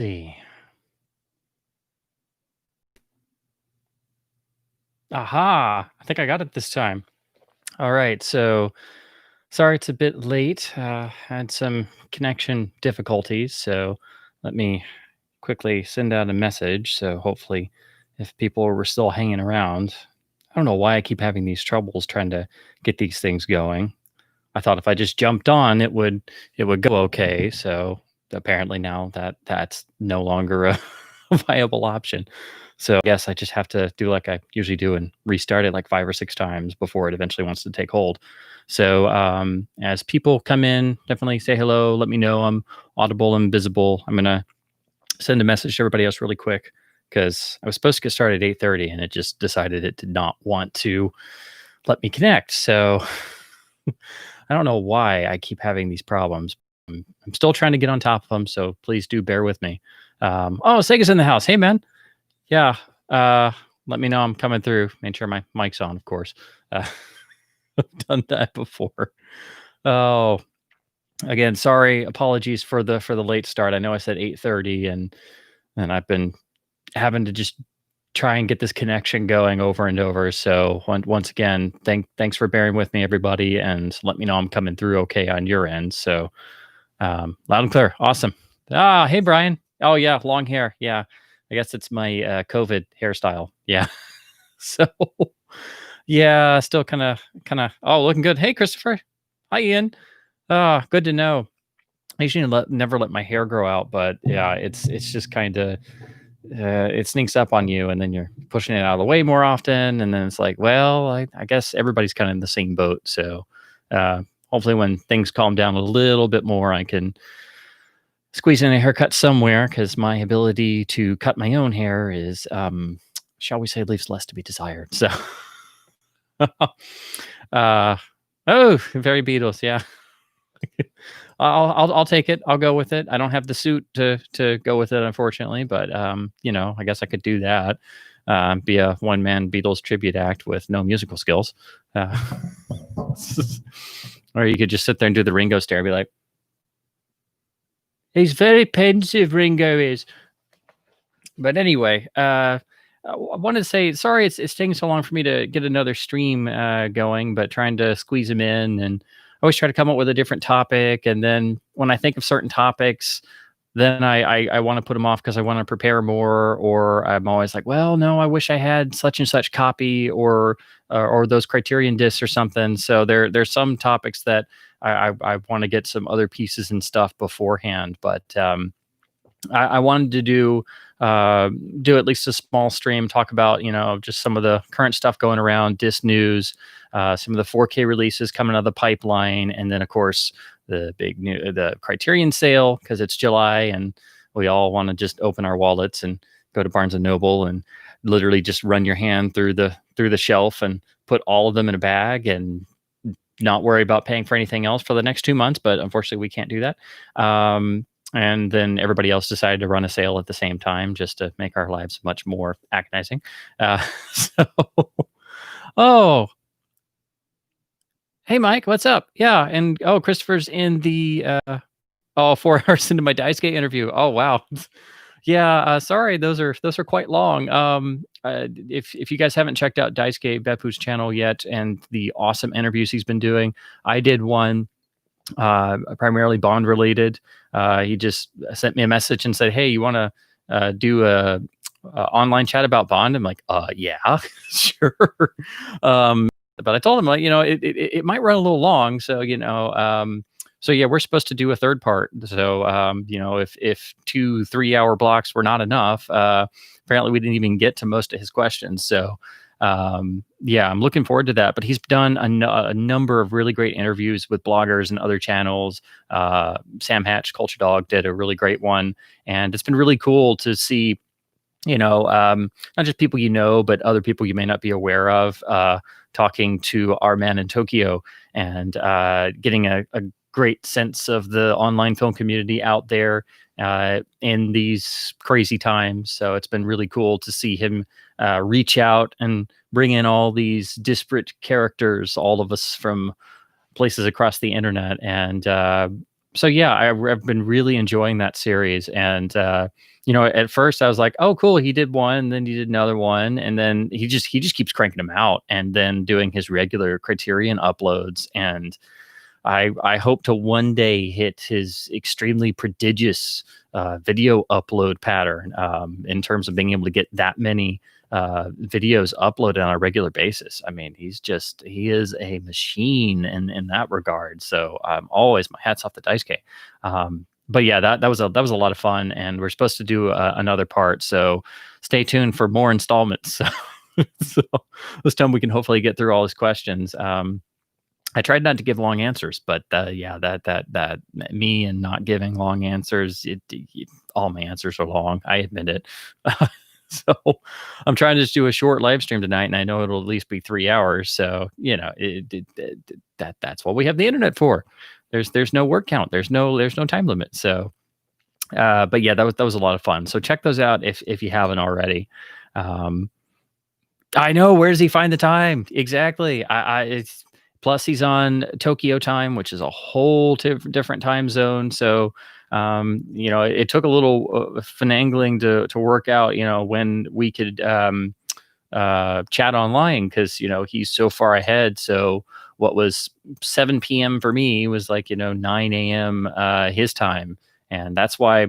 See. Aha! I think I got it this time. All right, so sorry it's a bit late. Had some connection difficulties, so let me quickly send out a message. So hopefully, if people were still hanging around, I don't know why I keep having these troubles trying to get these things going. I thought if I just jumped on, it would go okay. So apparently now that's no longer a viable option. So I guess I just have to do like I usually do and restart it like 5 or 6 times before it eventually wants to take hold. So as people come in, definitely say hello. Let me know I'm audible and visible. I'm gonna send a message to everybody else really quick because I was supposed to get started at 8:30 and it just decided it did not want to let me connect. So I don't know why I keep having these problems. I'm still trying to get on top of them, so please do bear with me. Oh, Sega's in the house. Hey, man. Yeah. Uh, Let me know I'm coming through. Make sure my mic's on, of course. Uh, I've done that before. Oh, again, sorry. Apologies for the late start. I know I said 8:30, and I've been having to just try and get this connection going over and over. So once again, thanks for bearing with me, everybody, and let me know I'm coming through okay on your end. So loud and clear, awesome. Hey Brian. Oh yeah, long hair. Yeah, I guess it's my COVID hairstyle. Yeah. So yeah, still kind of. Oh, looking good. Hey Christopher. Hi Ian. Good to know. I usually never let my hair grow out, but yeah, it's just kind of it sneaks up on you and then you're pushing it out of the way more often. And then it's like, well, I guess everybody's kind of in the same boat. So hopefully when things calm down a little bit more, I can squeeze in a haircut somewhere because my ability to cut my own hair is, shall we say, leaves less to be desired. So, uh, oh, very Beatles. Yeah. I'll take it. I'll go with it. I don't have the suit to go with it, unfortunately, but I guess I could do that. Be a one-man Beatles tribute act with no musical skills, or you could just sit there and do the Ringo stare, be like, "He's very pensive, Ringo is." But anyway, I wanted to say sorry. It's taking so long for me to get another stream going, but trying to squeeze them in and I always try to come up with a different topic. And then when I think of certain topics, then I want to put them off because I want to prepare more, or I'm always like, well, no, I wish I had such and such copy or those Criterion discs or something. So there's some topics that I want to get some other pieces and stuff beforehand, but I wanted to do at least a small stream, talk about just some of the current stuff going around, disc news, some of the 4K releases coming out of the pipeline, and then of course the Criterion sale because it's July and we all want to just open our wallets and go to Barnes and Noble and literally just run your hand through the shelf and put all of them in a bag and not worry about paying for anything else for the next 2 months. But unfortunately, we can't do that. And then everybody else decided to run a sale at the same time just to make our lives much more agonizing. So, oh, hey, Mike, what's up? Yeah, and Christopher's in the 4 hours into my Daisuke interview. Oh, wow. Yeah, sorry, those are quite long. If you guys haven't checked out Daisuke Beppu's channel yet and the awesome interviews he's been doing, I did one primarily Bond related. He just sent me a message and said, "Hey, you want to do a online chat about Bond?" I'm like, yeah, sure. But I told him, like, it might run a little long, so so yeah, we're supposed to do a third part. So if 2 3 hour blocks were not enough, apparently we didn't even get to most of his questions. So yeah, I'm looking forward to that. But he's done a number of really great interviews with bloggers and other channels. Sam Hatch, Culture Dog, did a really great one, and it's been really cool to see, not just people but other people you may not be aware of, talking to our man in Tokyo and getting a great sense of the online film community out there in these crazy times. So it's been really cool to see him reach out and bring in all these disparate characters, all of us from places across the internet, and So yeah, I've been really enjoying that series, and at first I was like, "Oh, cool, he did one, then he did another one, and then he just keeps cranking them out, and then doing his regular Criterion uploads." And I hope to one day hit his extremely prodigious video upload pattern, in terms of being able to get that many videos uploaded on a regular basis. I mean, he is a machine in that regard. So always my hats off to Daisuke. But yeah, that was a lot of fun, and we're supposed to do another part. So stay tuned for more installments. So this time we can hopefully get through all his questions. I tried not to give long answers, but yeah, that me and not giving long answers, all my answers are long. I admit it. So I'm trying to just do a short live stream tonight, and I know it'll at least be 3 hours. So that's what we have the internet for. There's no word count. There's no time limit. So, but yeah, that was a lot of fun. So check those out if you haven't already. Um, I know. Where does he find the time? Exactly. It's plus he's on Tokyo time, which is a whole different time zone. So, it took a little finagling to work out, when we could chat online, because he's so far ahead. So what was 7 p.m. for me was like 9 a.m. His time, and that's why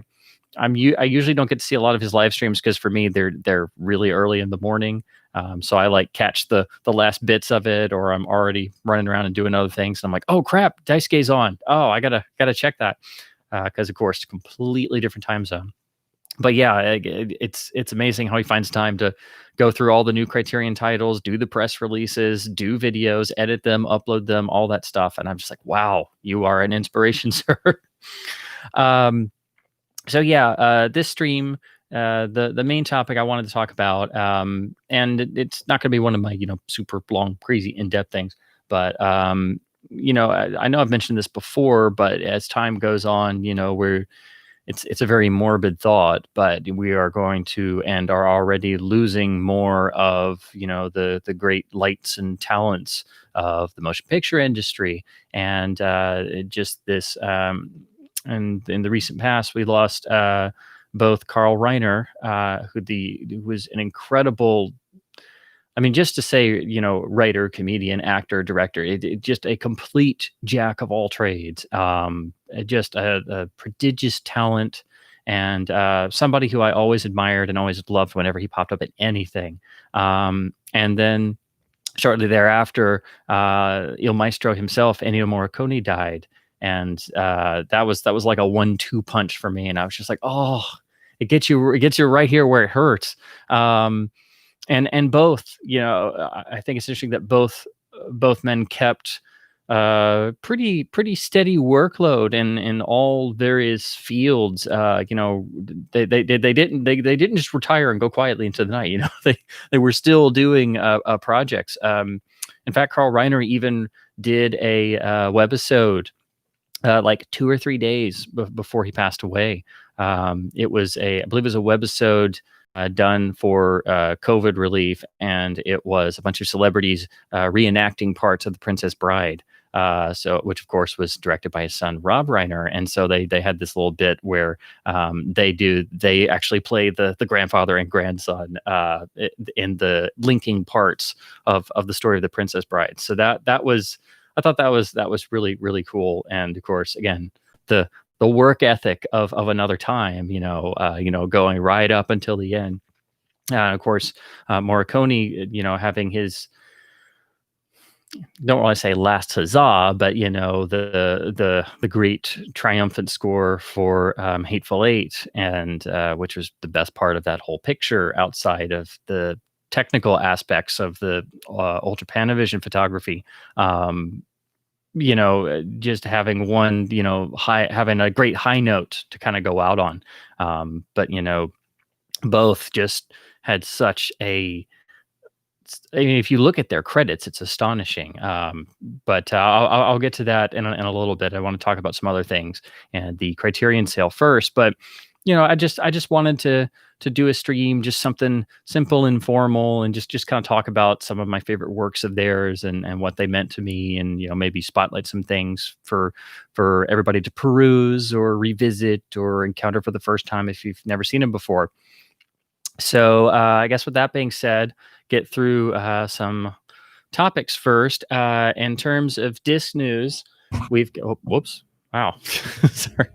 I usually don't get to see a lot of his live streams, because for me they're really early in the morning. So I like catch the last bits of it, or I'm already running around and doing other things. And I'm like, oh crap, Daisuke's on. Oh, I gotta check that, because of course, completely different time zone. But yeah, it's amazing how he finds time to go through all the new Criterion titles, do the press releases, do videos, edit them, upload them, all that stuff. And I'm just like, wow, you are an inspiration, sir. um, so yeah, this stream, the main topic I wanted to talk about, and it's not going to be one of my super long, crazy, in depth things, but I know I've mentioned this before, but as time goes on, we're it's a very morbid thought, but we are going to and are already losing more of the great lights and talents of the motion picture industry, and just this. And in the recent past, we lost both Carl Reiner, who was an incredible. I mean, just to say, writer, comedian, actor, director, just a complete jack of all trades. Just a prodigious talent, and somebody who I always admired and always loved whenever he popped up at anything. And then shortly thereafter, Il Maestro himself, Ennio Morricone, died, and that was like a 1-2 punch for me. And I was just like, oh, it gets you right here where it hurts. And both, I think it's interesting that both men kept pretty steady workload in all various fields. They didn't just retire and go quietly into the night. They were still doing projects. In fact, Carl Reiner even did a webisode like 2 or 3 days before he passed away. I believe it was a webisode done for COVID relief, and it was a bunch of celebrities reenacting parts of The Princess Bride. Which of course was directed by his son Rob Reiner, and so they had this little bit where they actually play the grandfather and grandson in the linking parts of the story of The Princess Bride. So I thought that was really, really cool, and of course, again, the work ethic of another time, going right up until the end. Of course, Morricone, having his, don't want to say last huzzah, but the great triumphant score for Hateful Eight, and which was the best part of that whole picture outside of the technical aspects of the Ultra Panavision photography. Just having one, having a great high note to kind of go out on. But both just had such a. I mean, if you look at their credits, it's astonishing. But I'll get to that in a little bit. I want to talk about some other things and the Criterion sale first. But I just wanted to do a stream, just something simple, informal, and just kind of talk about some of my favorite works of theirs and what they meant to me, and maybe spotlight some things for everybody to peruse or revisit or encounter for the first time if you've never seen them before. So I guess with that being said, get through some topics first. In terms of disc news, whoops. Wow. Sorry.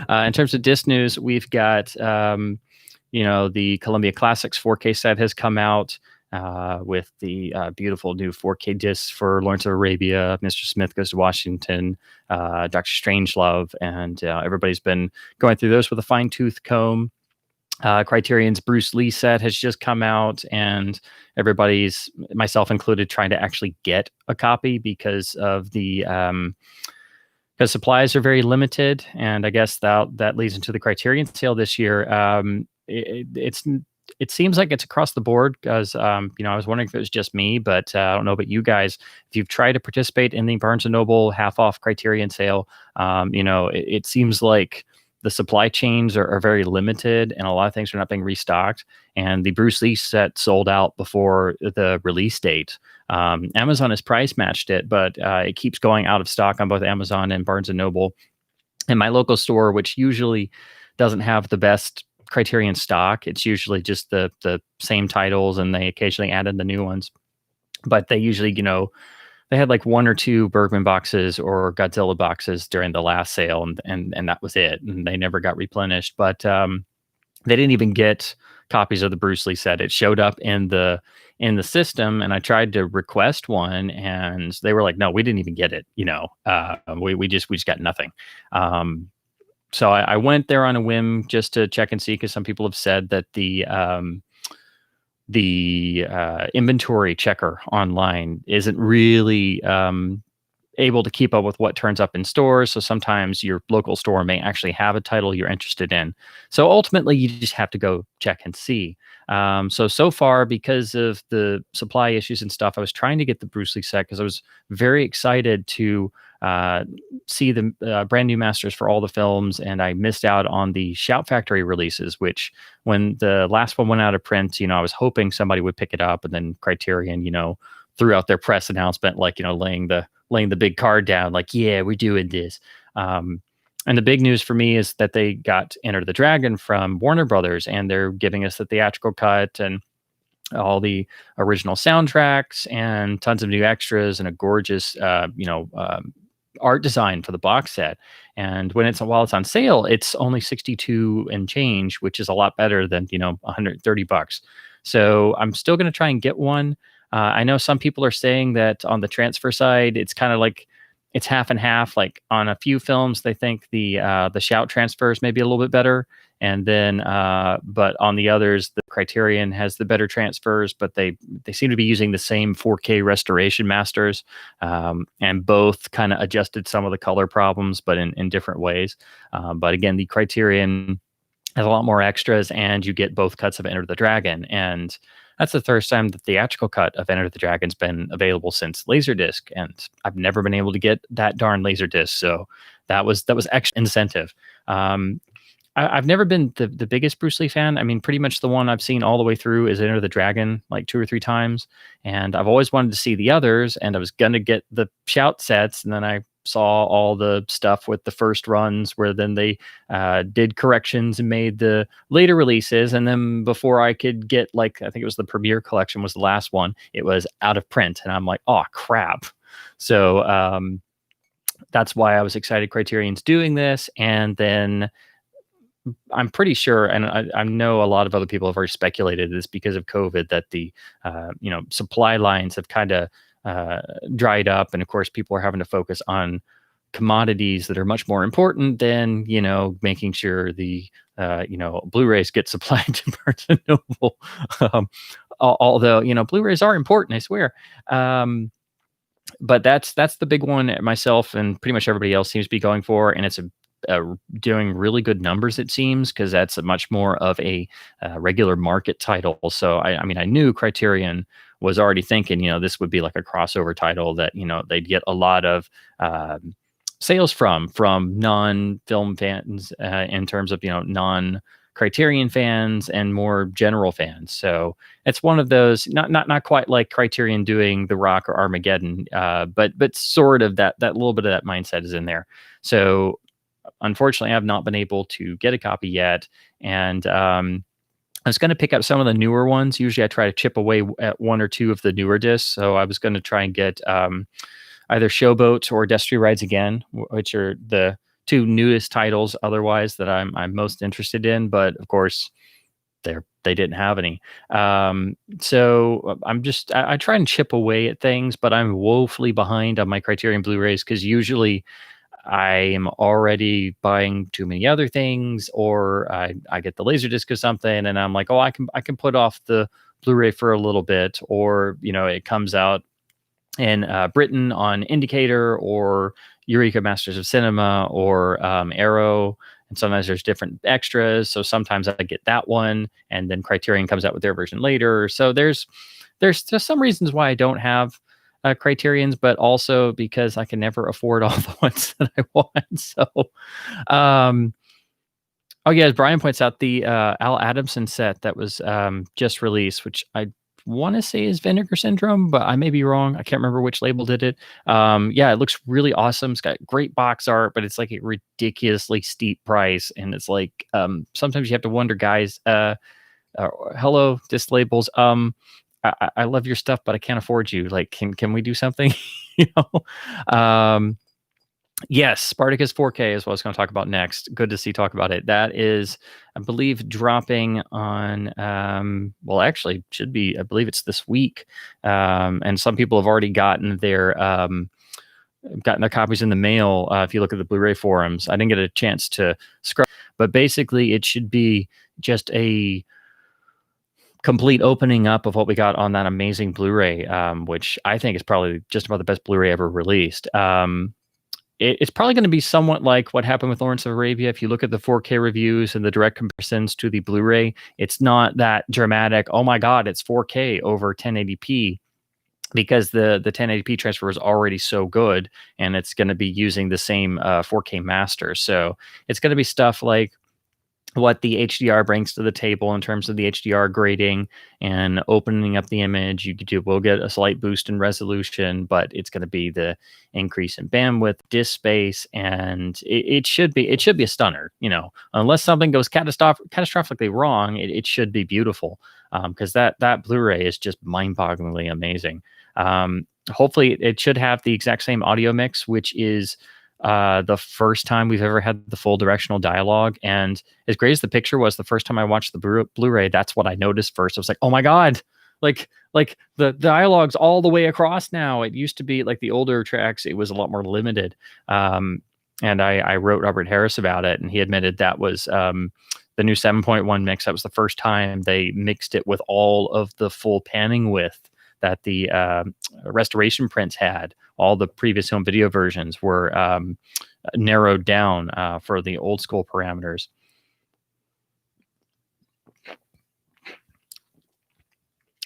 In terms of disc news, we've got, the Columbia Classics 4K set has come out with the beautiful new 4K discs for Lawrence of Arabia, Mr. Smith Goes to Washington, Dr. Strangelove, and everybody's been going through those with a fine-tooth comb. Criterion's Bruce Lee set has just come out, and everybody's, myself included, trying to actually get a copy because of the because supplies are very limited, and I guess that leads into the Criterion sale this year. It seems like it's across the board because I was wondering if it was just me, but I don't know about you guys. If you've tried to participate in the Barnes and Noble half off Criterion sale, it seems like the supply chains are very limited, and a lot of things are not being restocked. And the Bruce Lee set sold out before the release date. Amazon has price matched it, but it keeps going out of stock on both Amazon and Barnes and Noble. And my local store, which usually doesn't have the best Criterion stock, it's usually just the same titles, and they occasionally add in the new ones. But they usually, they had like one or two Bergman boxes or Godzilla boxes during the last sale, and that was it. And they never got replenished. But they didn't even get copies of the Bruce Lee set. It showed up in the system, and I tried to request one, and they were like, "No, we didn't even get it. We just got nothing." So I went there on a whim just to check and see, because some people have said that the inventory checker online isn't really able to keep up with what turns up in stores. So sometimes your local store may actually have a title you're interested in. So ultimately, you just have to go check and see. So far, because of the supply issues and stuff, I was trying to get the Bruce Lee set because I was very excited to see the brand new masters for all the films, and I missed out on the Shout Factory releases, which when the last one went out of print, I was hoping somebody would pick it up, and then Criterion, threw out their press announcement, like, laying the big card down, like, yeah, we're doing this. And the big news for me is that they got Enter the Dragon from Warner Brothers, and they're giving us the theatrical cut and all the original soundtracks and tons of new extras and a gorgeous, art design for the box set. And while it's on sale, it's only 62 and change, which is a lot better than, $130. So I'm still going to try and get one. I know some people are saying that on the transfer side, it's kind of like it's half and half. Like on a few films, they think the Shout transfers may be a little bit better, and then but on the others, the Criterion has the better transfers. But they seem to be using the same 4K restoration masters, and both kind of adjusted some of the color problems, but in different ways. But again, the Criterion has a lot more extras, and you get both cuts of Enter the Dragon, and that's the first time the theatrical cut of Enter the Dragon's been available since Laserdisc, and I've never been able to get that darn Laserdisc, so that was extra incentive. I've never been the biggest Bruce Lee fan. I mean, pretty much the one I've seen all the way through is Enter the Dragon, like 2 or 3 times, and I've always wanted to see the others, and I was going to get the Shout sets, and then I saw all the stuff with the first runs where then they did corrections and made the later releases. And then before I could get, like, I think it was the Premiere Collection was the last one, it was out of print. And I'm like, oh, crap. So that's why I was excited Criterion's doing this. And then I'm pretty sure, and I know a lot of other people have already speculated this because of COVID, that the supply lines have kind of dried up, and of course people are having to focus on commodities that are much more important than making sure the Blu-rays get supplied to Barnes and Noble. Although Blu-rays are important, I swear. But that's the big one myself and pretty much everybody else seems to be going for, and it's doing really good numbers, it seems, because that's a much more of a regular market title. So I mean, I knew Criterion was already thinking, this would be like a crossover title that, they'd get a lot of sales from non-film fans, in terms of non-Criterion fans and more general fans. So it's one of those, not quite like Criterion doing The Rock or Armageddon, but sort of that little bit of that mindset is in there. So unfortunately, I've not been able to get a copy yet, and I was going to pick up some of the newer ones. Usually I try to chip away at one or two of the newer discs. So I was going to try and get either Showboat or Destiny Rides Again, which are the two newest titles otherwise that I'm most interested in. But of course, they didn't have any. So I try and chip away at things, but I'm woefully behind on my Criterion Blu-rays because usually I am already buying too many other things, or I get the Laserdisc or something, and I'm like, oh, I can put off the Blu-ray for a little bit, or it comes out in Britain on Indicator or Eureka Masters of Cinema or Arrow, and sometimes there's different extras. So sometimes I get that one, and then Criterion comes out with their version later. So there's just some reasons why I don't have Criterions, but also because I can never afford all the ones that I want. So, oh yeah, as Brian points out, the Al Adamson set that was just released, which I want to say is Vinegar Syndrome, but I may be wrong. I can't remember which label did it. Yeah, it looks really awesome. It's got great box art, but it's like a ridiculously steep price, and it's like sometimes you have to wonder, guys. Hello, disc labels. I love your stuff, but I can't afford you. Like, can we do something? Yes, Spartacus 4K is what I was going to talk about next. Good to see talk about it. That is, I believe, dropping on. Well, actually, should be. I believe it's this week, and some people have already gotten their copies in the mail. If you look at the Blu-ray forums, I didn't get a chance to scrub, but basically, it should be just a complete opening up of what we got on that amazing Blu-ray, which I think is probably just about the best Blu-ray ever released. It's probably going to be somewhat like what happened with Lawrence of Arabia. If you look at the 4K reviews and the direct comparisons to the Blu-ray, it's not that dramatic. Oh my God, it's 4K over 1080p, because the 1080p transfer is already so good, and it's going to be using the same 4K master. So it's going to be stuff like what the HDR brings to the table in terms of the HDR grading and opening up the image. We'll get a slight boost in resolution, but it's going to be the increase in bandwidth, disk space, and it should be a stunner. Unless something goes catastrophically wrong, it should be beautiful, because that Blu-ray is just mind-bogglingly amazing. Hopefully, it should have the exact same audio mix, which is the first time we've ever had the full directional dialogue. And as great as the picture was, the first time I watched the Blu-ray, that's what I noticed first. I was like, oh my God, like the dialogue's all the way across now. It used to be like the older tracks, it was a lot more limited. And I wrote Robert Harris about it, and he admitted that was the new 7.1 mix. That was the first time they mixed it with all of the full panning width that the restoration prints had. All the previous home video versions were narrowed down for the old school parameters.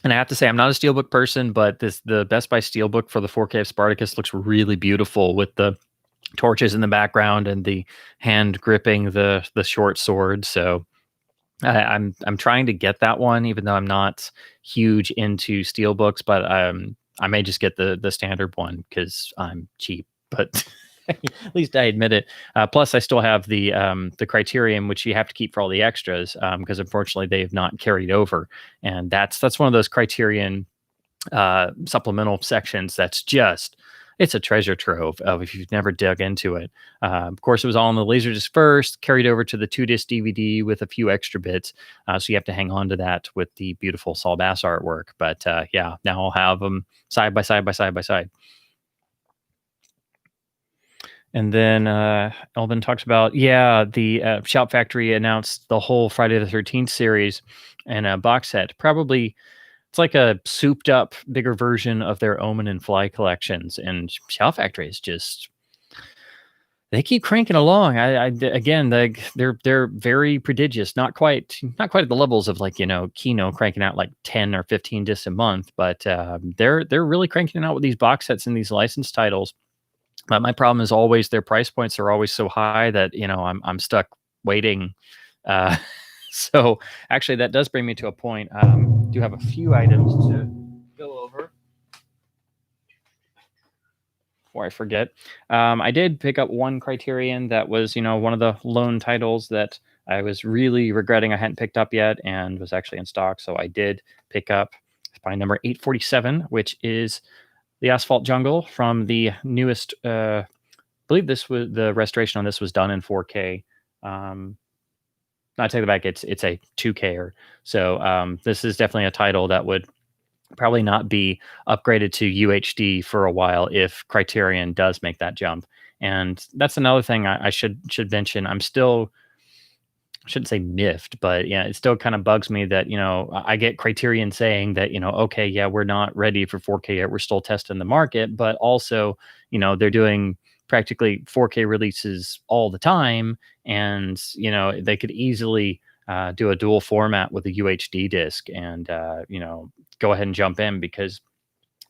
And I have to say, I'm not a Steelbook person, but the Best Buy Steelbook for the 4K of Spartacus looks really beautiful, with the torches in the background and the hand gripping the short sword. So I'm trying to get that one, even though I'm not huge into Steelbooks, but I may just get the standard one because I'm cheap. But at least I admit it. Plus, I still have the Criterion, which you have to keep for all the extras, because unfortunately they have not carried over. And that's one of those Criterion supplemental sections that's just, it's a treasure trove if you've never dug into it. Of course, it was all on the Laserdisc first, carried over to the 2-disc DVD with a few extra bits. So you have to hang on to that with the beautiful Saul Bass artwork. But yeah, now I'll have them side by side by side by side. And then Elvin talks about, the Shout Factory announced the whole Friday the 13th series and a box set. Probably it's like a souped up, bigger version of their Omen and Fly collections. And Shout Factory is just, they keep cranking along. Again, they're very prodigious. Not quite at the levels of like Kino cranking out like 10 or 15 discs a month, but they're really cranking it out with these box sets and these licensed titles. But my problem is always their price points are always so high that, I'm stuck waiting. Uh, so actually, that does bring me to a point. Do have a few items to go over before I forget. I did pick up one Criterion that was, one of the lone titles that I was really regretting I hadn't picked up yet and was actually in stock. So I did pick up by number 847, which is the Asphalt Jungle from the newest. I believe this was the restoration on this was done in 4K. Not take it back. It's a 2K. So this is definitely a title that would probably not be upgraded to UHD for a while if Criterion does make that jump. And that's another thing I should mention. I'm still, I shouldn't say miffed, but yeah, it still kind of bugs me that, I get Criterion saying that, okay, yeah, we're not ready for 4K yet. We're still testing the market, but also, they're doing practically 4K releases all the time. And, they could easily do a dual format with a UHD disc and, go ahead and jump in because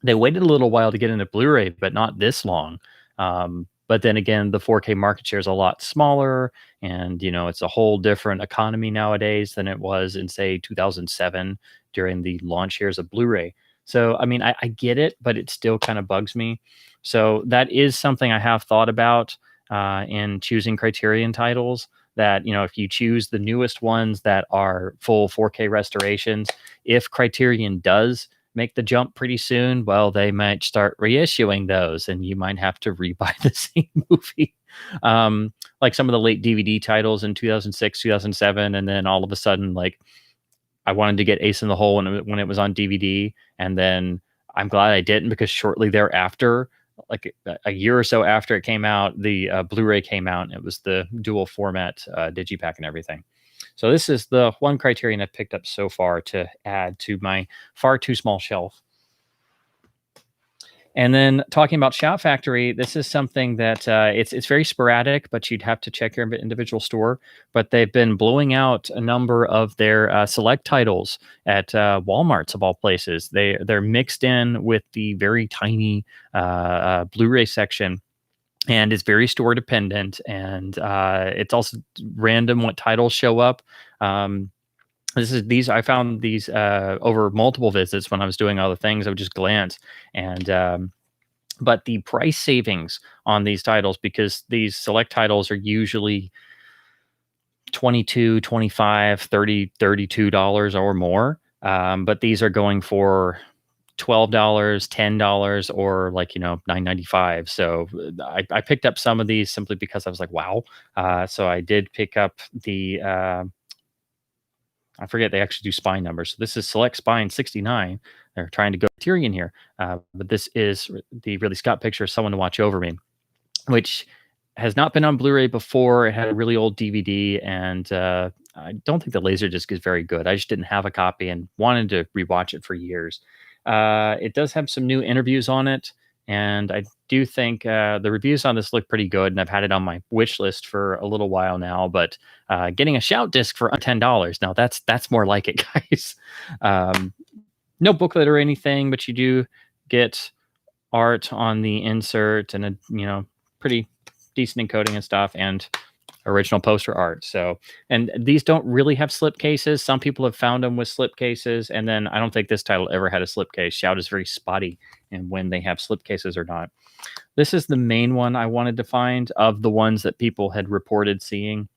they waited a little while to get into Blu-ray, but not this long. But then again, the 4K market share is a lot smaller, and it's a whole different economy nowadays than it was in say 2007 during the launch years of Blu-ray. So I mean, I get it, but it still kind of bugs me. So that is something I have thought about in choosing Criterion titles. That if you choose the newest ones that are full 4K restorations, if Criterion does make the jump pretty soon, well, they might start reissuing those and you might have to rebuy the same movie. Like some of the late DVD titles in 2006, 2007. And then all of a sudden, like I wanted to get Ace in the Hole when it was on DVD. And then I'm glad I didn't because shortly thereafter, like a year or so after it came out, the Blu-ray came out. And it was the dual format digipack and everything. So this is the one Criterion I've picked up so far to add to my far too small shelf. And then talking about Shout Factory, this is something that it's very sporadic, but you'd have to check your individual store. But they've been blowing out a number of their select titles at Walmart's of all places. They're mixed in with the very tiny Blu-ray section. And it's very store dependent, and it's also random what titles show up. I found these over multiple visits when I was doing other things. I would just glance, and but the price savings on these titles, because these select titles are usually 22, 25, 30, $32 or more. But these are going for $12, $10, or like, $9.95. So I picked up some of these simply because I was like, wow. So I did pick up the I forget they actually do spine numbers. So this is Select Spine 69. They're trying to go Tyrion here. But this is the Ridley Scott picture, Someone to Watch Over Me, which has not been on Blu-ray before. It had a really old DVD, and I don't think the Laserdisc is very good. I just didn't have a copy and wanted to rewatch it for years. It does have some new interviews on it, and I do think the reviews on this look pretty good, and I've had it on my wish list for a little while now. But getting a Shout disc for $10, now that's more like it, guys. No booklet or anything, but you do get art on the insert and a pretty decent encoding and stuff, and original poster art. So, and these don't really have slip cases. Some people have found them with slip cases, and then I don't think this title ever had a slip case. Shout is very spotty in when they have slip cases or not. This is the main one I wanted to find of the ones that people had reported seeing.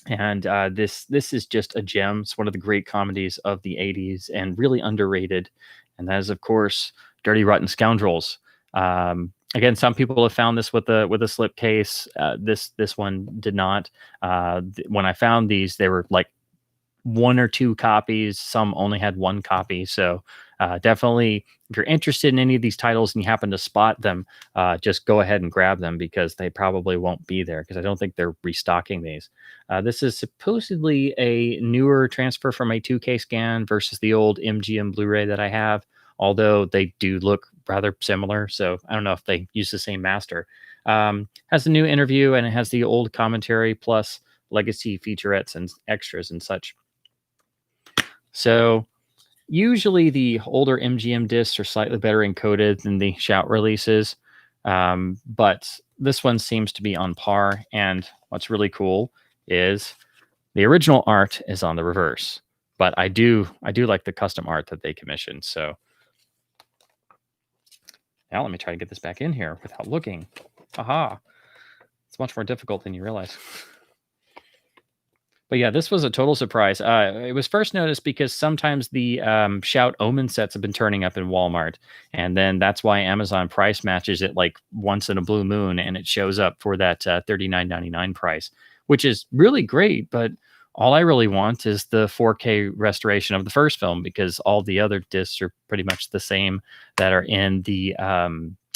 And this is just a gem. It's one of the great comedies of the 80s and really underrated. And that is, of course, Dirty Rotten Scoundrels. Again, some people have found this with a slipcase. This one did not. When I found these, they were like one or two copies. Some only had one copy. So definitely, if you're interested in any of these titles and you happen to spot them, just go ahead and grab them because they probably won't be there because I don't think they're restocking these. This is supposedly a newer transfer from a 2K scan versus the old MGM Blu-ray that I have, although they do look rather similar. So I don't know if they use the same master. Has a new interview, and it has the old commentary plus legacy featurettes and extras and such. So usually the older MGM discs are slightly better encoded than the Shout releases. But this one seems to be on par. And what's really cool is the original art is on the reverse. But I do like the custom art that they commissioned. So now let me try to get this back in here without looking. Aha. It's much more difficult than you realize. But yeah, this was a total surprise. It was first noticed because sometimes the Shout Omen sets have been turning up in Walmart, and then that's why Amazon price matches it like once in a blue moon, and it shows up for that $39.99 price, which is really great. But all I really want is the 4K restoration of the first film because all the other discs are pretty much the same that are in the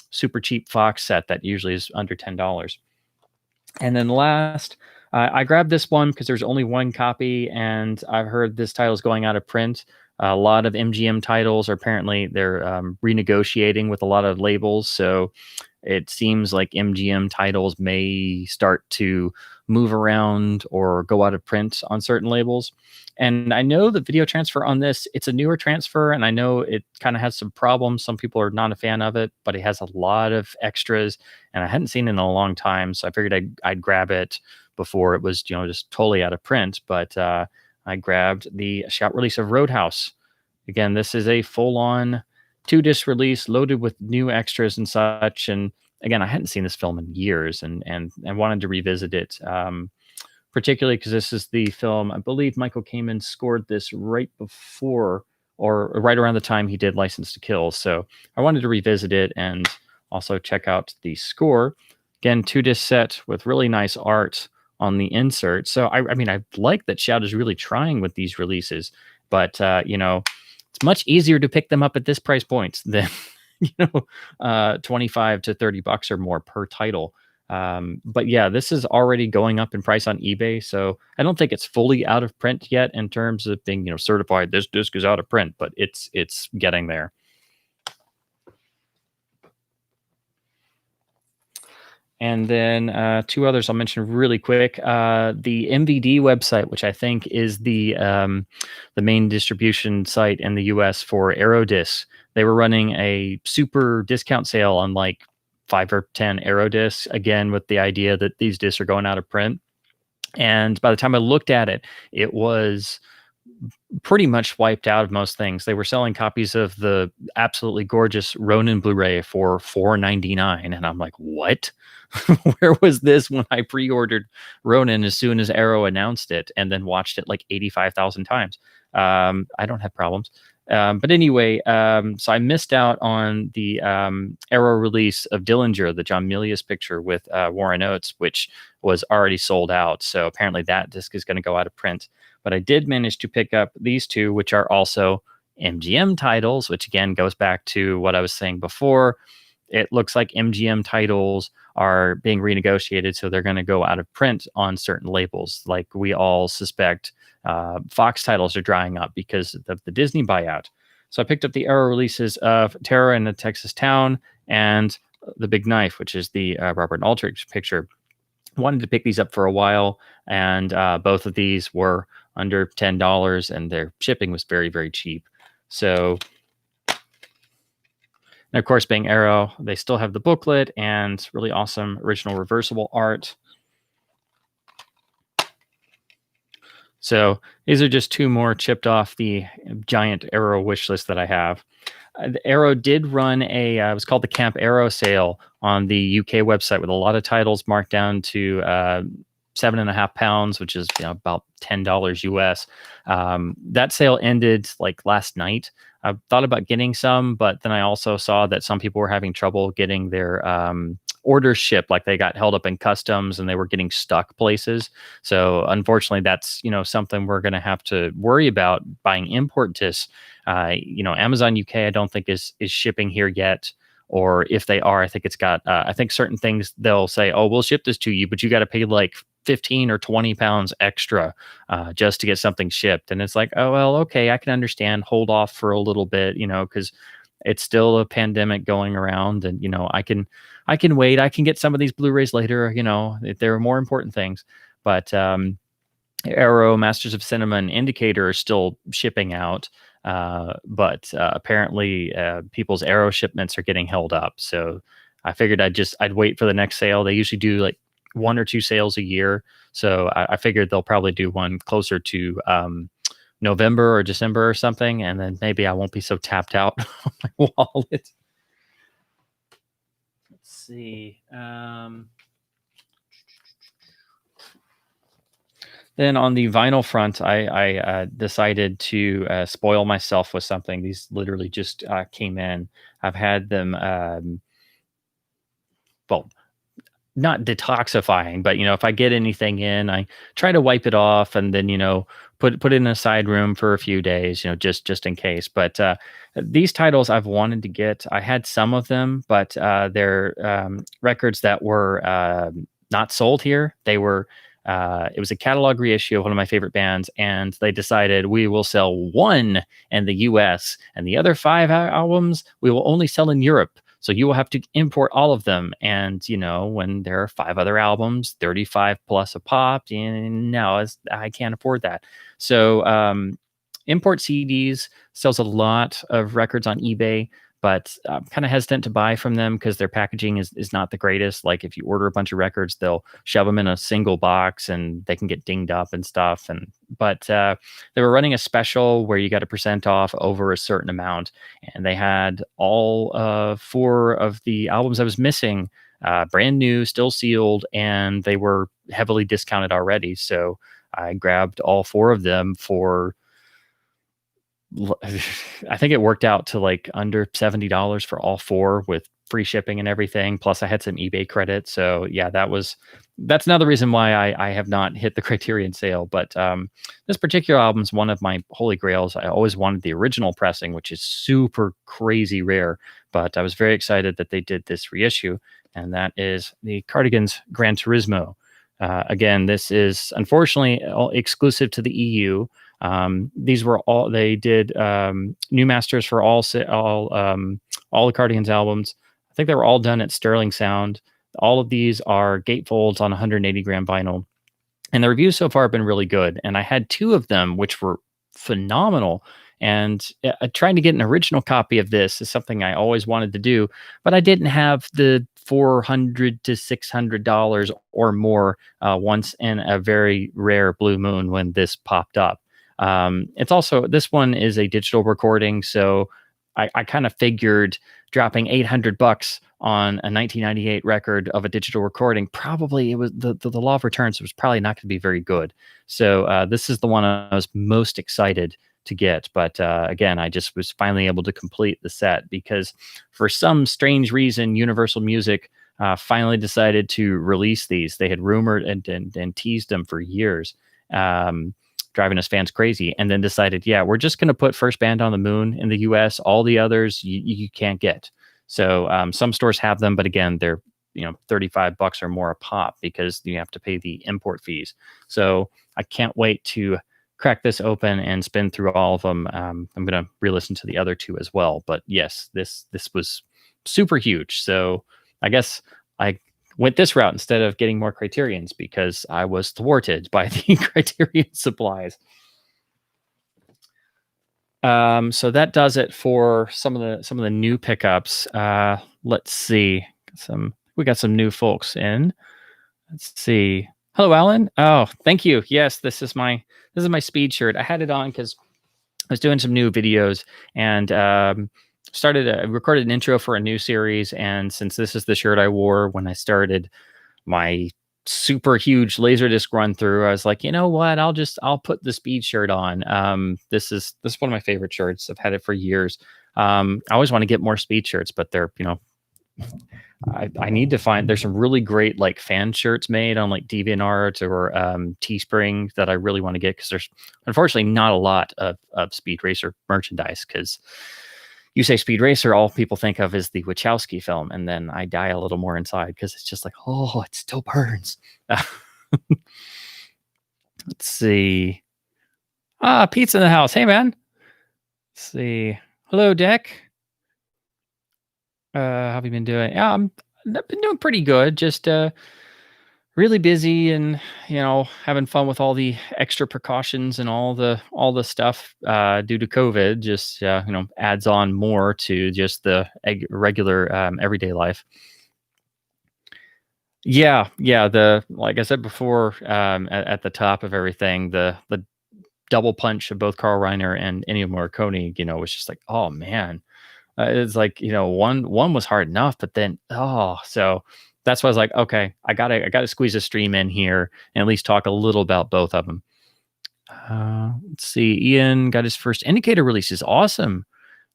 super cheap Fox set that usually is under $10. And then last, I grabbed this one because there's only one copy, and I've heard this title is going out of print. A lot of MGM titles are apparently they're renegotiating with a lot of labels, so it seems like MGM titles may start to move around or go out of print on certain labels. And I know the video transfer on this, it's a newer transfer, and I know it kind of has some problems. Some people are not a fan of it, but it has a lot of extras, and I hadn't seen it in a long time, so I figured I'd grab it before it was, just totally out of print. But I grabbed the shot release of Roadhouse. Again, this is a full-on 2-disc release loaded with new extras and such. And again, I hadn't seen this film in years, and wanted to revisit it. Particularly because this is the film, I believe Michael Kamen scored this right before or right around the time he did License to Kill. So I wanted to revisit it and also check out the score. Again, 2-disc set with really nice art on the insert. So I mean, I like that Shout is really trying with these releases, but it's much easier to pick them up at this price point than 25 to $30 or more per title. But yeah, this is already going up in price on eBay, so I don't think it's fully out of print yet in terms of being, certified this disc is out of print, but it's getting there. And then two others I'll mention really quick. The MVD website, which I think is the main distribution site in the US for Aerodiscs, they were running a super discount sale on like 5 or 10 Aerodiscs, again, with the idea that these discs are going out of print. And by the time I looked at it, it was pretty much wiped out of most things. They were selling copies of the absolutely gorgeous Ronin Blu-ray for $4.99, and I'm like, what? Where was this when I pre-ordered Ronin as soon as Arrow announced it, and then watched it like 85,000 times? I don't have problems. But anyway, so I missed out on the Arrow release of Dillinger, the John Milius picture with Warren Oates, which was already sold out. So apparently that disc is going to go out of print. But I did manage to pick up these two, which are also MGM titles, which again goes back to what I was saying before. It looks like MGM titles are being renegotiated, so they're going to go out of print on certain labels. Like we all suspect Fox titles are drying up because of the Disney buyout. So I picked up the Arrow releases of Terror in a Texas Town and The Big Knife, which is the Robert Aldrich picture. Wanted to pick these up for a while, and both of these were under $10, and their shipping was very, very cheap. So, and of course, being Arrow, they still have the booklet and really awesome original reversible art. So these are just two more chipped off the giant Arrow wish list that I have. The Arrow did run it was called the Camp Arrow sale on the UK website with a lot of titles marked down to 7.5 pounds, which is about $10 US. That sale ended like last night. I thought about getting some, but then I also saw that some people were having trouble getting their orders shipped, like they got held up in customs and they were getting stuck places. So unfortunately, that's something we're going to have to worry about buying import discs. Amazon UK, I don't think is shipping here yet. Or if they are, I think it's got, I think certain things they'll say, oh, we'll ship this to you, but you got to pay like 15 or 20 pounds extra just to get something shipped. And it's like, oh, well, okay, I can understand. Hold off for a little bit, because it's still a pandemic going around, and I can wait. I can get some of these Blu-rays later. If there are more important things. But Arrow, Masters of Cinema, and Indicator are still shipping out. But apparently people's Arrow shipments are getting held up. So I figured I'd wait for the next sale. They usually do like one or two sales a year, so I figured they'll probably do one closer to November or December or something, and then maybe I won't be so tapped out on my wallet. Let's see. Then on the vinyl front, I decided to spoil myself with something. These literally just came in. I've had them, well, not detoxifying, but if I get anything in, I try to wipe it off and then put it in a side room for a few days, just in case. But these titles I've wanted to get. I had some of them, but they're records that were not sold here. They were. It was a catalog reissue of one of my favorite bands, and they decided we will sell one in the U.S. and the other 5 albums we will only sell in Europe. So you will have to import all of them. And, when there are 5 other albums, 35 plus a pop, no, I can't afford that. So import CDs sells a lot of records on eBay, but I'm kind of hesitant to buy from them because their packaging is not the greatest. Like if you order a bunch of records, they'll shove them in a single box and they can get dinged up and stuff. But they were running a special where you got a % off over a certain amount, and they had all 4 of the albums I was missing, brand new, still sealed, and they were heavily discounted already. So I grabbed all 4 of them for, I think it worked out to like under $70 for all 4 with free shipping and everything. Plus I had some eBay credit. So yeah, that's another reason why I have not hit the Criterion sale. But this particular album is one of my holy grails. I always wanted the original pressing, which is super crazy rare, but I was very excited that they did this reissue. And that is the Cardigans Gran Turismo. Again, this is unfortunately exclusive to the EU. These were all, they did new masters for all the Cardigans albums. I think they were all done at Sterling Sound. All of these are gatefolds on 180 gram vinyl, and the reviews so far have been really good. And I had 2 of them, which were phenomenal. And trying to get an original copy of this is something I always wanted to do, but I didn't have the $400 to $600 or more once in a very rare blue moon when this popped up. It's also, this one is a digital recording, so I kind of figured dropping $800 on a 1998 record of a digital recording, probably it was the law of returns was probably not going to be very good. So this is the one I was most excited to get. But again, I just was finally able to complete the set because for some strange reason, Universal Music finally decided to release these. They had rumored and teased them for years, driving us fans crazy, and then decided, yeah, we're just going to put First Band on the Moon in the US. All the others you can't get. So some stores have them, but again, they're $35 or more a pop because you have to pay the import fees. So I can't wait to crack this open and spin through all of them. I'm going to re-listen to the other 2 as well. But yes, this was super huge. So I guess I went this route instead of getting more Criterions because I was thwarted by the Criterion supplies. So that does it for some of the new pickups. Let's see. We got some new folks in. Let's see. Hello, Alan. Oh, thank you. Yes, this is my speed shirt. I had it on because I was doing some new videos and recorded an intro for a new series. And since this is the shirt I wore when I started my super huge Laserdisc run through, I was like, you know what? I'll put the speed shirt on. This is one of my favorite shirts. I've had it for years. I always want to get more speed shirts, but they're, I need to find, there's some really great like fan shirts made on like DeviantArt or Teespring that I really want to get because there's unfortunately not a lot of Speed Racer merchandise because you say Speed Racer, all people think of is the Wachowski film, and then I die a little more inside because it's just like, oh, it still burns. Let's see. Pete's in the house. Hey, man. Let's see. Hello, Dick. How have you been doing? Yeah, I've been doing pretty good. Just really busy and having fun with all the extra precautions and all the stuff due to COVID. Just adds on more to just the regular everyday life. Yeah, the like I said before, at the top of everything, the double punch of both Carl Reiner and Ennio Morricone, was just like, oh man, it's like one was hard enough, but then so that's why I was like, okay, I gotta squeeze a stream in here and at least talk a little about both of them. Let's see, Ian got his first indicator release. Is awesome.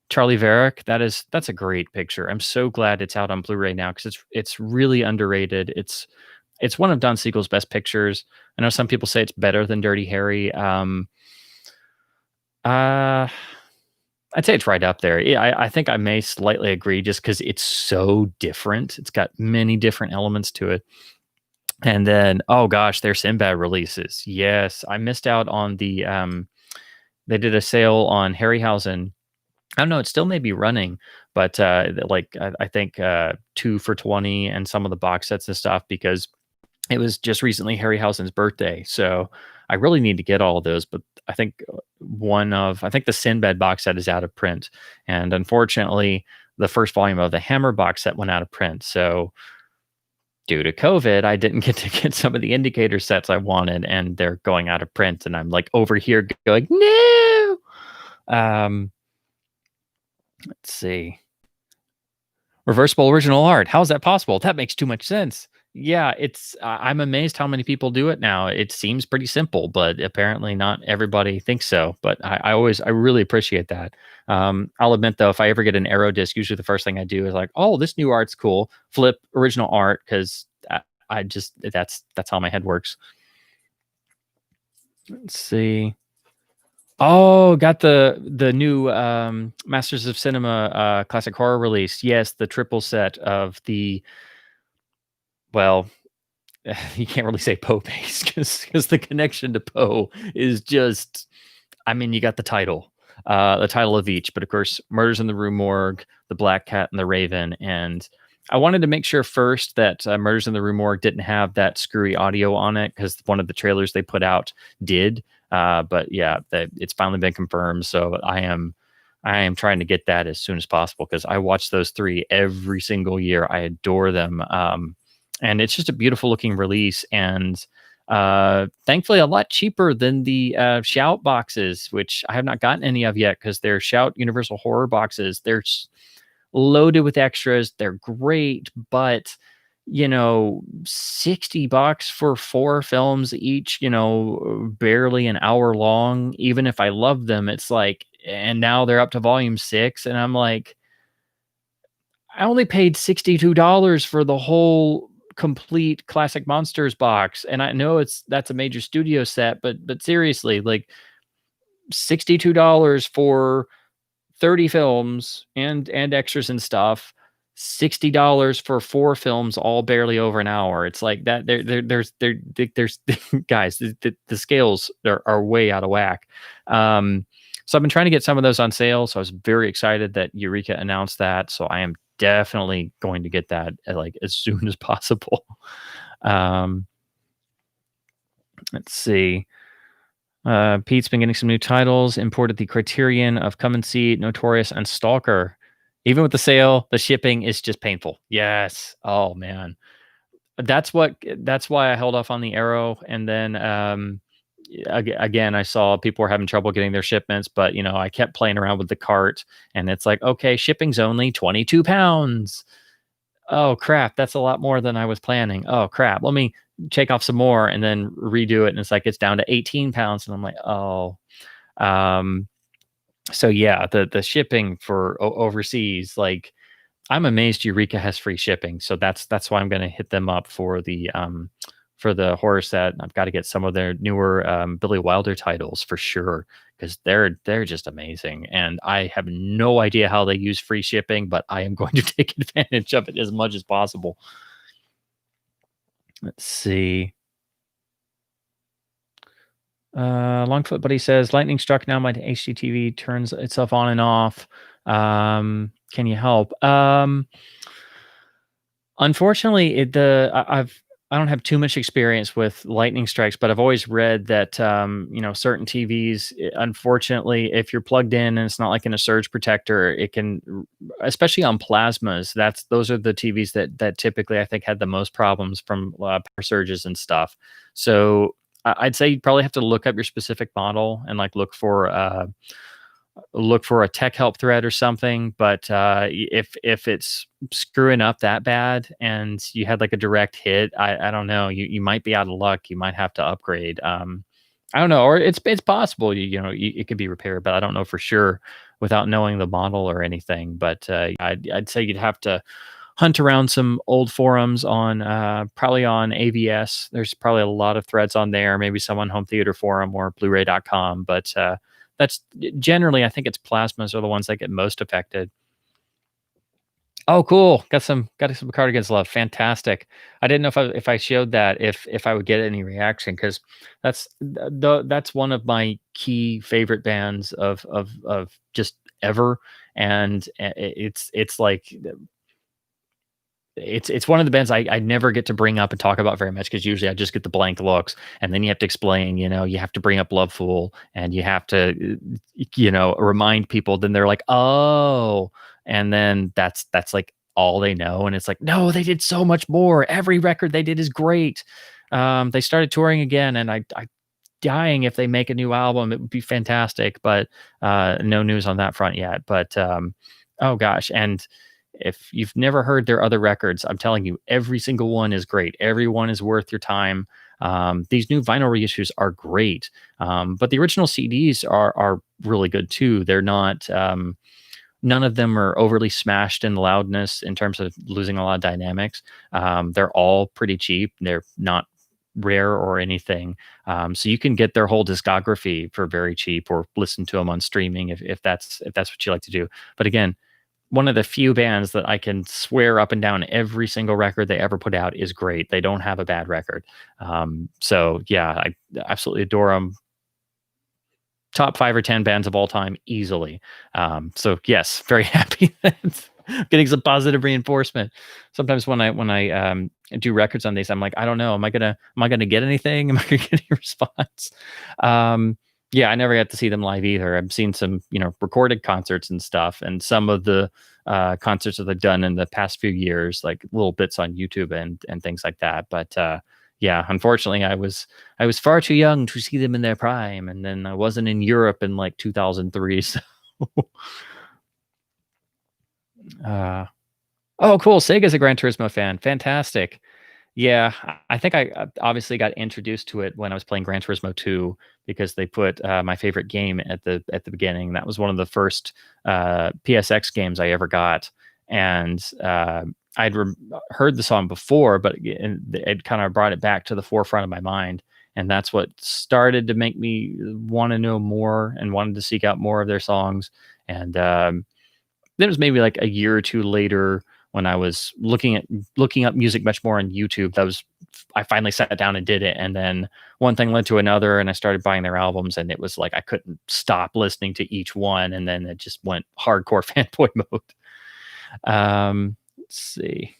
Charlie Varick, that's a great picture. I'm so glad it's out on Blu-ray now because it's really underrated. It's one of Don Siegel's best pictures. I know some people say it's better than Dirty Harry. Uh, I'd say it's right up there. Yeah, I think I may slightly agree just because it's so different. It's got many different elements to it. And then, oh gosh, their Sinbad releases. Yes, I missed out on the. They did a sale on Harryhausen. I don't know. It still may be running, but like I think 2 for $20 and some of the box sets and stuff because it was just recently Harryhausen's birthday. So I really need to get all of those. But I think I think the Sinbad box set is out of print, and unfortunately, the first volume of the Hammer box set went out of print. So due to COVID, I didn't get to get some of the indicator sets I wanted, and they're going out of print. And I'm like over here going no. Let's see. Reversible original art. How is that possible? That makes too much sense. Yeah, I'm amazed how many people do it now. It seems pretty simple, but apparently not everybody thinks so. But I really appreciate that. I'll admit though, if I ever get an Aero disc, usually the first thing I do is like, oh, this new art's cool. Flip original art because I just that's how my head works. Let's see. Oh, got the new Masters of Cinema classic horror release. Yes, the triple set of the well, you can't really say Poe based because the connection to Poe is just I mean, you got the title of each, but of course, Murders in the Rue Morgue, The Black Cat, and the Raven. And I wanted to make sure first that Murders in the Rue Morgue didn't have that screwy audio on it because one of the trailers they put out did. But yeah, it's finally been confirmed. So I am trying to get that as soon as possible because I watch those three every single year. I adore them. And it's just a beautiful looking release and thankfully a lot cheaper than the Shout boxes, which I have not gotten any of yet because they're Shout Universal Horror boxes. They're loaded with extras. They're great, but $60 for 4 films each, barely an hour long. Even if I love them, it's like, and now they're up to volume 6, and I'm like, I only paid $62 for the whole complete Classic Monsters box. And I know that's a major studio set, but seriously, like $62 for 30 films and extras and stuff. $60 for 4 films, all barely over an hour. It's like that. There's guys. The scales are way out of whack. So I've been trying to get some of those on sale. So I was very excited that Eureka announced that. So I am definitely going to get that like as soon as possible. Let's see. Pete's been getting some new titles. Imported the Criterion of Come and See, Notorious, and Stalker. Even with the sale, the shipping is just painful. Yes. Oh man. That's why I held off on the Arrow. And then again, I saw people were having trouble getting their shipments, but I kept playing around with the cart and it's like, okay, shipping's only 22 pounds. Oh crap, that's a lot more than I was planning. Oh crap, let me take off some more and then redo it. And it's like, it's down to 18 pounds. And I'm like, oh, so yeah, the shipping for overseas, like I'm amazed Eureka has free shipping. So that's why I'm going to hit them up for the horror set. I've got to get some of their newer Billy Wilder titles for sure because they're just amazing. And I have no idea how they use free shipping, but I am going to take advantage of it as much as possible. Let's see. Longfoot Buddy says, lightning struck now my HDTV turns itself on and off. Can you help? Unfortunately, I don't have too much experience with lightning strikes, but I've always read that certain TVs, unfortunately, if you're plugged in and it's not like in a surge protector, it can, especially on plasmas. Those are the TVs that typically I think had the most problems from power surges and stuff. So I'd say you'd probably have to look up your specific model and like look for a tech help thread or something. But if it's screwing up that bad and you had like a direct hit, I don't know. You might be out of luck. You might have to upgrade. I don't know, or it's possible. It could be repaired, but I don't know for sure without knowing the model or anything. But I'd say you'd have to hunt around some old forums on probably on AVS. There's probably a lot of threads on there, maybe some on Home Theater Forum or Blu-ray.com. But that's generally, I think it's plasmas are the ones that get most affected. Oh, cool! Got some cardigans love. Fantastic. I didn't know if I showed that if I would get any reaction because that's one of my key favorite bands of just ever, and it's like it's one of the bands I never get to bring up and talk about very much because usually I just get the blank looks, and then you have to explain. You have to bring up Love Fool, and you have to remind people. Then they're like, oh, and then that's like all they know, and it's like, no, they did so much more. Every record they did is great. They started touring again, and I dying if they make a new album. It would be fantastic, but no news on that front yet. But oh gosh, and if you've never heard their other records, I'm telling you, every single one is great. Every one is worth your time. These new vinyl reissues are great, but the original CDs are really good too. They're not. None of them are overly smashed in loudness in terms of losing a lot of dynamics. They're all pretty cheap. They're not rare or anything. So you can get their whole discography for very cheap or listen to them on streaming if that's what you like to do. But again, one of the few bands that I can swear up and down every single record they ever put out is great. They don't have a bad record. So yeah, I absolutely adore them. Top 5 or 10 bands of all time easily. So yes, very happy that getting some positive reinforcement. Sometimes when I do records on these, I'm like, I don't know, am I gonna get anything? Am I gonna get any response? Yeah, I never got to see them live either. I've seen some recorded concerts and stuff, and some of the concerts that they've done in the past few years, like little bits on YouTube and things like that. But yeah, unfortunately, I was far too young to see them in their prime, and then I wasn't in Europe in like 2003. So, uh, oh, cool! Sega's a Gran Turismo fan. Fantastic. Yeah, I think I obviously got introduced to it when I was playing Gran Turismo 2 because they put my favorite game at the beginning. That was one of the first PSX games I ever got, and heard the song before, but it kind of brought it back to the forefront of my mind, and that's what started to make me want to know more and wanted to seek out more of their songs. And then it was maybe like a year or two later when I was looking up music much more on YouTube. I finally sat down and did it, and then one thing led to another, and I started buying their albums, and it was like I couldn't stop listening to each one, and then it just went hardcore fanboy mode. Let's see.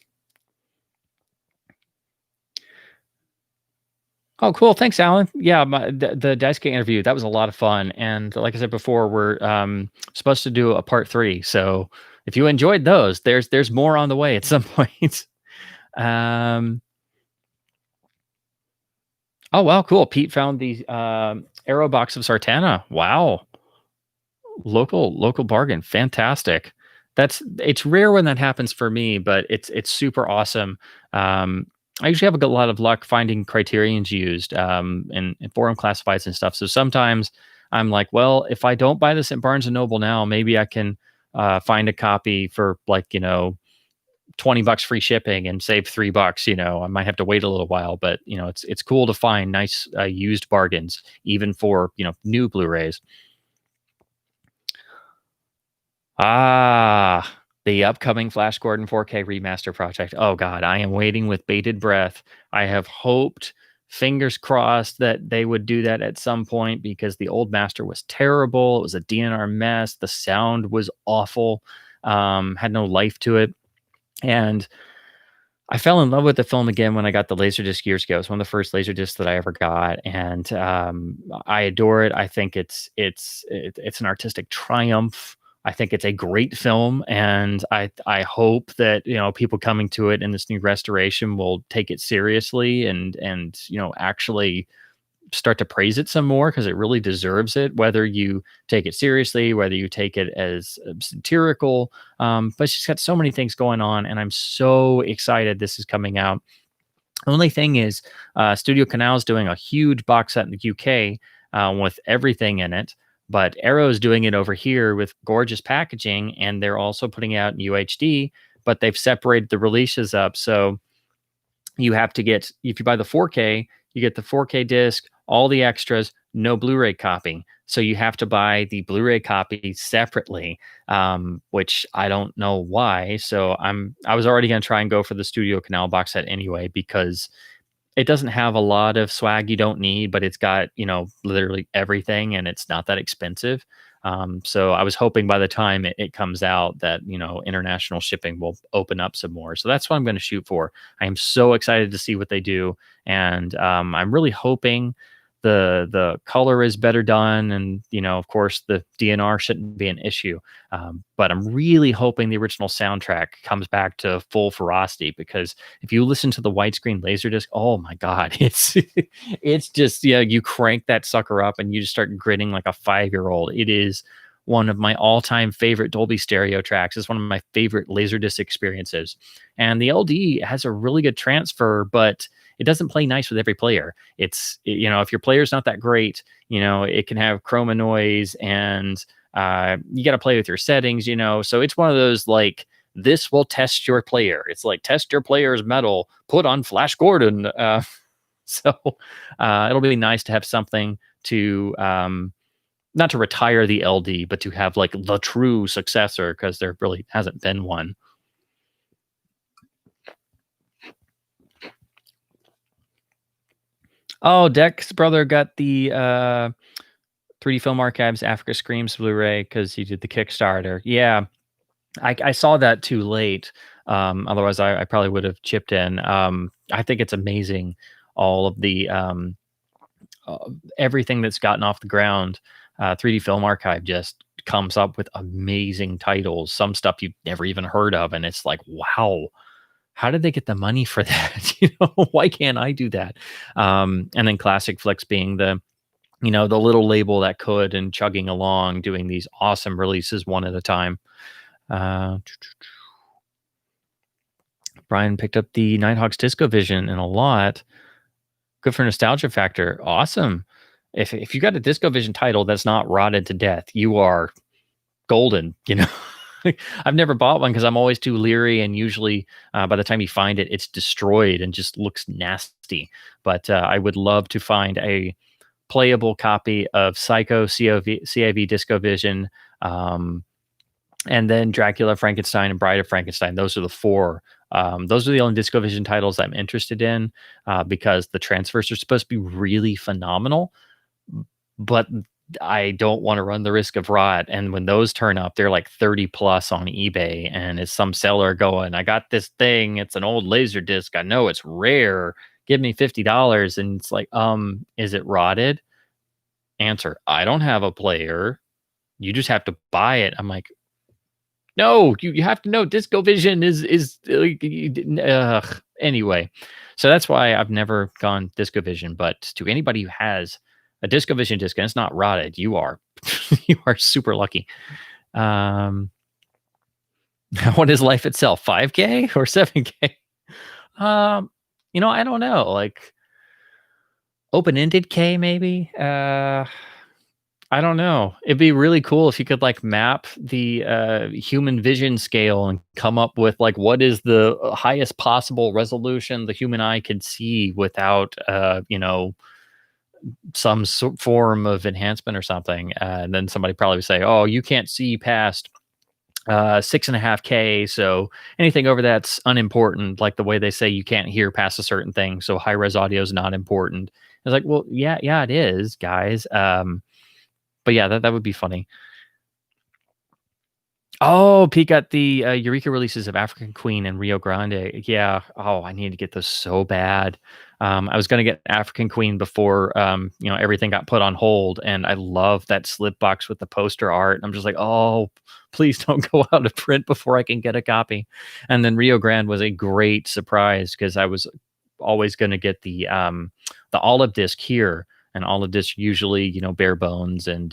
Oh, cool. Thanks, Alan. Yeah, the Daisuke interview, that was a lot of fun. And like I said before, we're supposed to do a part 3. So if you enjoyed those, there's more on the way at some point. um, oh, wow, cool. Pete found the Aero box of Sartana. Wow. Local bargain. Fantastic. It's rare when that happens for me, but it's super awesome. I usually have a lot of luck finding criterions used in forum classifieds and stuff. So sometimes I'm like, well, if I don't buy this at Barnes and Noble now, maybe I can find a copy for like $20 free shipping and save $3. I might have to wait a little while, but it's cool to find nice used bargains even for new Blu-rays. Ah, the upcoming Flash Gordon 4K remaster project. Oh God, I am waiting with bated breath. I have hoped, fingers crossed, that they would do that at some point because the old master was terrible. It was a DNR mess. The sound was awful. Had no life to it. And I fell in love with the film again when I got the Laserdisc years ago. It's one of the first Laserdiscs that I ever got, and I adore it. I think it's an artistic triumph. I think it's a great film, and I hope that people coming to it in this new restoration will take it seriously and actually start to praise it some more because it really deserves it. Whether you take it seriously, whether you take it as satirical, but she's got so many things going on, and I'm so excited this is coming out. Only thing is, Studio Canal is doing a huge box set in the UK with everything in it, but Arrow's doing it over here with gorgeous packaging, and they're also putting it out in UHD, but they've separated the releases up. So you have to get, if you buy the 4K, you get the 4K disc, all the extras, no Blu-ray copy. So you have to buy the Blu-ray copy separately, which I don't know why. So I was already going to try and go for the Studio Canal box set anyway, because it doesn't have a lot of swag you don't need, but it's got, literally everything, and it's not that expensive. So I was hoping by the time it comes out that, international shipping will open up some more. So that's what I'm going to shoot for. I am so excited to see what they do. And I'm really hoping the color is better done, and of course the DNR shouldn't be an issue, but I'm really hoping the original soundtrack comes back to full ferocity, because if you listen to the widescreen Laserdisc, oh my god, it's just, you crank that sucker up and you just start grinning like a 5-year-old. It is one of my all-time favorite Dolby Stereo tracks. It's one of my favorite Laserdisc experiences, and the LD has a really good transfer, but it doesn't play nice with every player. If your player's not that great, it can have chroma noise, and you got to play with your settings, So it's one of those, like, this will test your player. It's like, test your player's metal, put on Flash Gordon. So it'll be nice to have something to, not to retire the LD, but to have like the true successor, because there really hasn't been one. Oh, Deck's brother got the 3D Film Archives Africa Screams Blu-ray because he did the Kickstarter. Yeah, I saw that too late. Otherwise, I probably would have chipped in. I think it's amazing, all of the everything that's gotten off the ground. 3D Film Archive just comes up with amazing titles. Some stuff you've never even heard of, and it's like, wow, how did they get the money for that? Why can't I do that? And then Classic Flicks being the little label that could, and chugging along, doing these awesome releases one at a time. Brian picked up the Nighthawks Disco Vision in a lot. Good for nostalgia factor. Awesome. If you got a Disco Vision title that's not rotted to death, you are golden. I've never bought one because I'm always too leery, and usually by the time you find it, it's destroyed and just looks nasty. But I would love to find a playable copy of Psycho, CIV Disco Vision, and then Dracula, Frankenstein, and Bride of Frankenstein. Those are the four. Those are the only Disco Vision titles I'm interested in, because the transfers are supposed to be really phenomenal, but I don't want to run the risk of rot. And when those turn up, they're like 30 plus on eBay. And it's some seller going, I got this thing. It's an old laser disc. I know it's rare. Give me $50. And it's like, is it rotted? Answer, I don't have a player. You just have to buy it. I'm like, no, you have to know Disco Vision is anyway. So that's why I've never gone Disco Vision. But to anybody who has a Disco Vision disc and it's not rotted, you are you are super lucky. What is life itself? 5K or 7K? I don't know. Like open-ended K maybe. I don't know. It'd be really cool if you could like map the human vision scale and come up with like what is the highest possible resolution the human eye could see without some form of enhancement or something. And then somebody probably would say, oh, you can't see past 6.5K. So anything over that's unimportant, like the way they say you can't hear past a certain thing. So high res audio is not important. It's like, well, yeah, it is, guys. But yeah, that would be funny. Oh, peek at the, Eureka releases of African Queen and Rio Grande. Yeah. Oh, I need to get those so bad. I was gonna get African Queen before, everything got put on hold, and I love that slip box with the poster art. I'm just like, "Oh, please don't go out of print before I can get a copy." And then Rio Grande was a great surprise because I was always gonna get the olive disc here, and olive disc usually, bare bones and,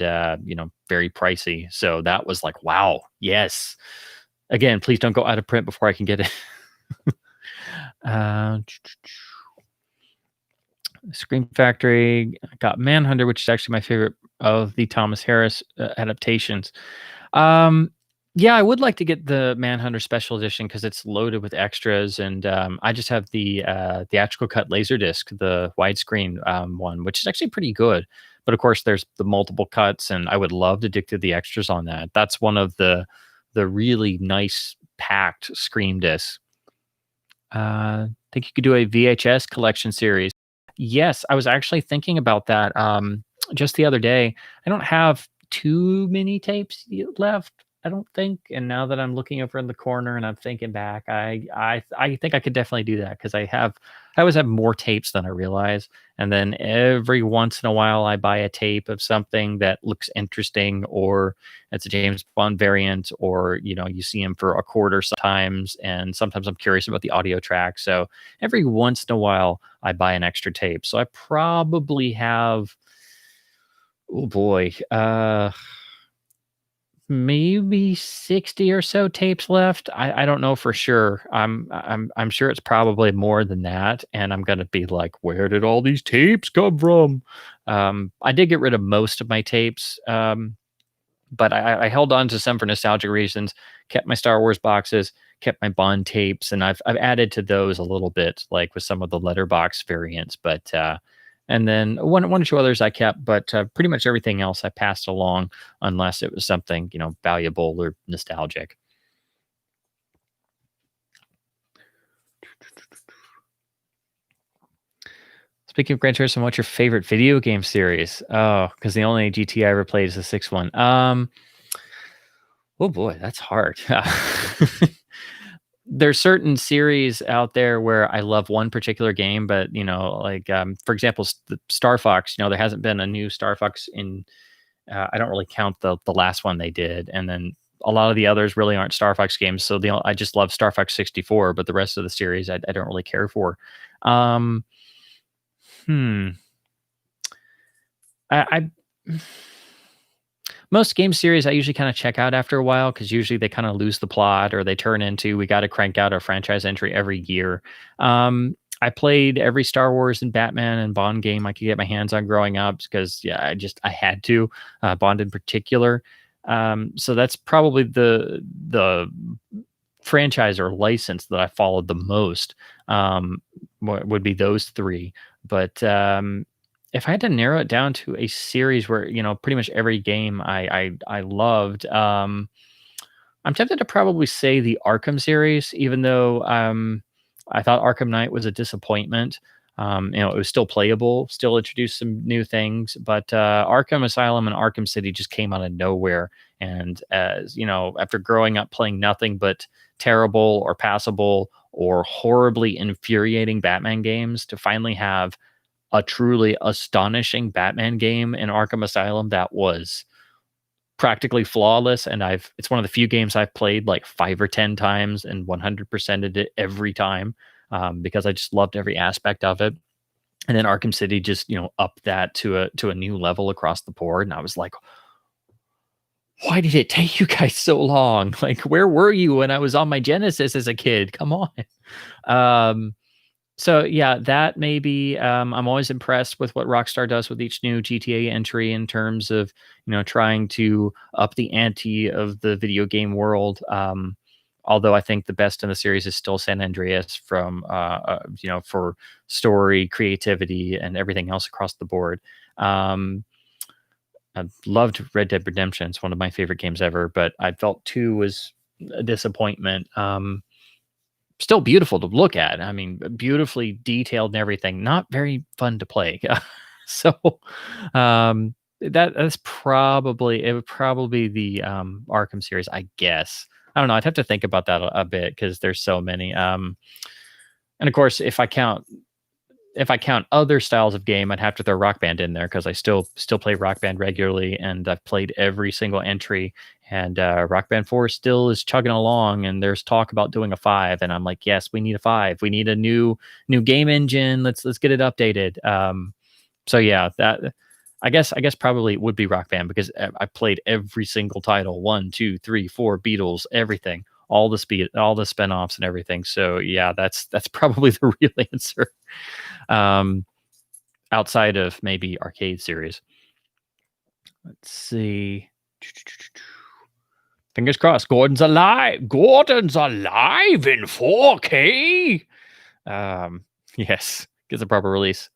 very pricey. So that was like, wow, yes. Again, please don't go out of print before I can get it. Uh, Scream Factory got Manhunter, which is actually my favorite of the Thomas Harris adaptations. Um, yeah, I would like to get the Manhunter Special Edition because it's loaded with extras, and I just have the theatrical cut Laserdisc, the widescreen one, which is actually pretty good. But of course, there's the multiple cuts, and I would love to dig through the extras on that. That's one of the really nice packed Scream discs. Think you could do a VHS collection series. Yes, I was actually thinking about that, just the other day. I don't have too many tapes left, I don't think, and now that I'm looking over in the corner and I'm thinking back, I think I could definitely do that because I always have more tapes than I realize, and then every once in a while, I buy a tape of something that looks interesting, or it's a James Bond variant, or, you see him for a quarter sometimes, and sometimes I'm curious about the audio track, so every once in a while, I buy an extra tape. So I probably have, oh boy, maybe 60 or so tapes left. I don't know for sure. I'm sure it's probably more than that. And I'm gonna be like, where did all these tapes come from? I did get rid of most of my tapes. But I held on to some for nostalgic reasons, kept my Star Wars boxes, kept my Bond tapes, and I've added to those a little bit, like with some of the letterbox variants. But and then one or two others I kept, but pretty much everything else I passed along unless it was something valuable or nostalgic. Speaking of Gran Turismo, what's your favorite video game series? Oh, because the only GT I ever played is the sixth one. Oh boy, that's hard. There's certain series out there where I love one particular game, but like for example, the Star Fox. There hasn't been a new Star Fox in. I don't really count the last one they did, and then a lot of the others really aren't Star Fox games. So I just love Star Fox 64, but the rest of the series I don't really care for. Um, hmm. I Most game series I usually kind of check out after a while because usually they kind of lose the plot or they turn into we got to crank out a franchise entry every year. I played every Star Wars and Batman and Bond game I could get my hands on growing up because yeah, I had to Bond in particular. So that's probably the franchise or license that I followed the most. Would be those three, but if I had to narrow it down to a series where, pretty much every game I loved, I'm tempted to probably say the Arkham series, even though I thought Arkham Knight was a disappointment. It was still playable, still introduced some new things, but Arkham Asylum and Arkham City just came out of nowhere. And as after growing up playing nothing but terrible or passable or horribly infuriating Batman games, to finally have a truly astonishing Batman game in Arkham Asylum that was practically flawless, and it's one of the few games I've played like 5 or 10 times and 100%ed it every time, because I just loved every aspect of it. And then Arkham City just, upped that to a new level across the board, and I was like, "Why did it take you guys so long? Like, where were you when I was on my Genesis as a kid? Come on." Um so yeah, that maybe I'm always impressed with what Rockstar does with each new GTA entry in terms of trying to up the ante of the video game world. Although I think the best in the series is still San Andreas from for story, creativity, and everything else across the board. Um, I loved Red Dead Redemption; it's one of my favorite games ever. But I felt two was a disappointment. Still beautiful to look at. I mean, beautifully detailed and everything. Not very fun to play. So, That's probably it would probably be the, Arkham series, I guess. I don't know, I'd have to think about that a bit because there's so many, and of course, if I count other styles of game, I'd have to throw Rock Band in there because I still play Rock Band regularly, and I've played every single entry. And Rock Band 4 still is chugging along, and there's talk about doing a 5, and I'm like, yes, we need a 5. We need a new game engine. Let's get it updated. So yeah, that I guess probably it would be Rock Band because I played every single title, 1, 2, 3, 4, Beatles, everything, all the spin-offs and everything. So yeah, that's probably the real answer. Um, Outside of maybe arcade series. Let's see. Fingers crossed. Gordon's alive. Gordon's alive in 4K. Yes, gets a proper release.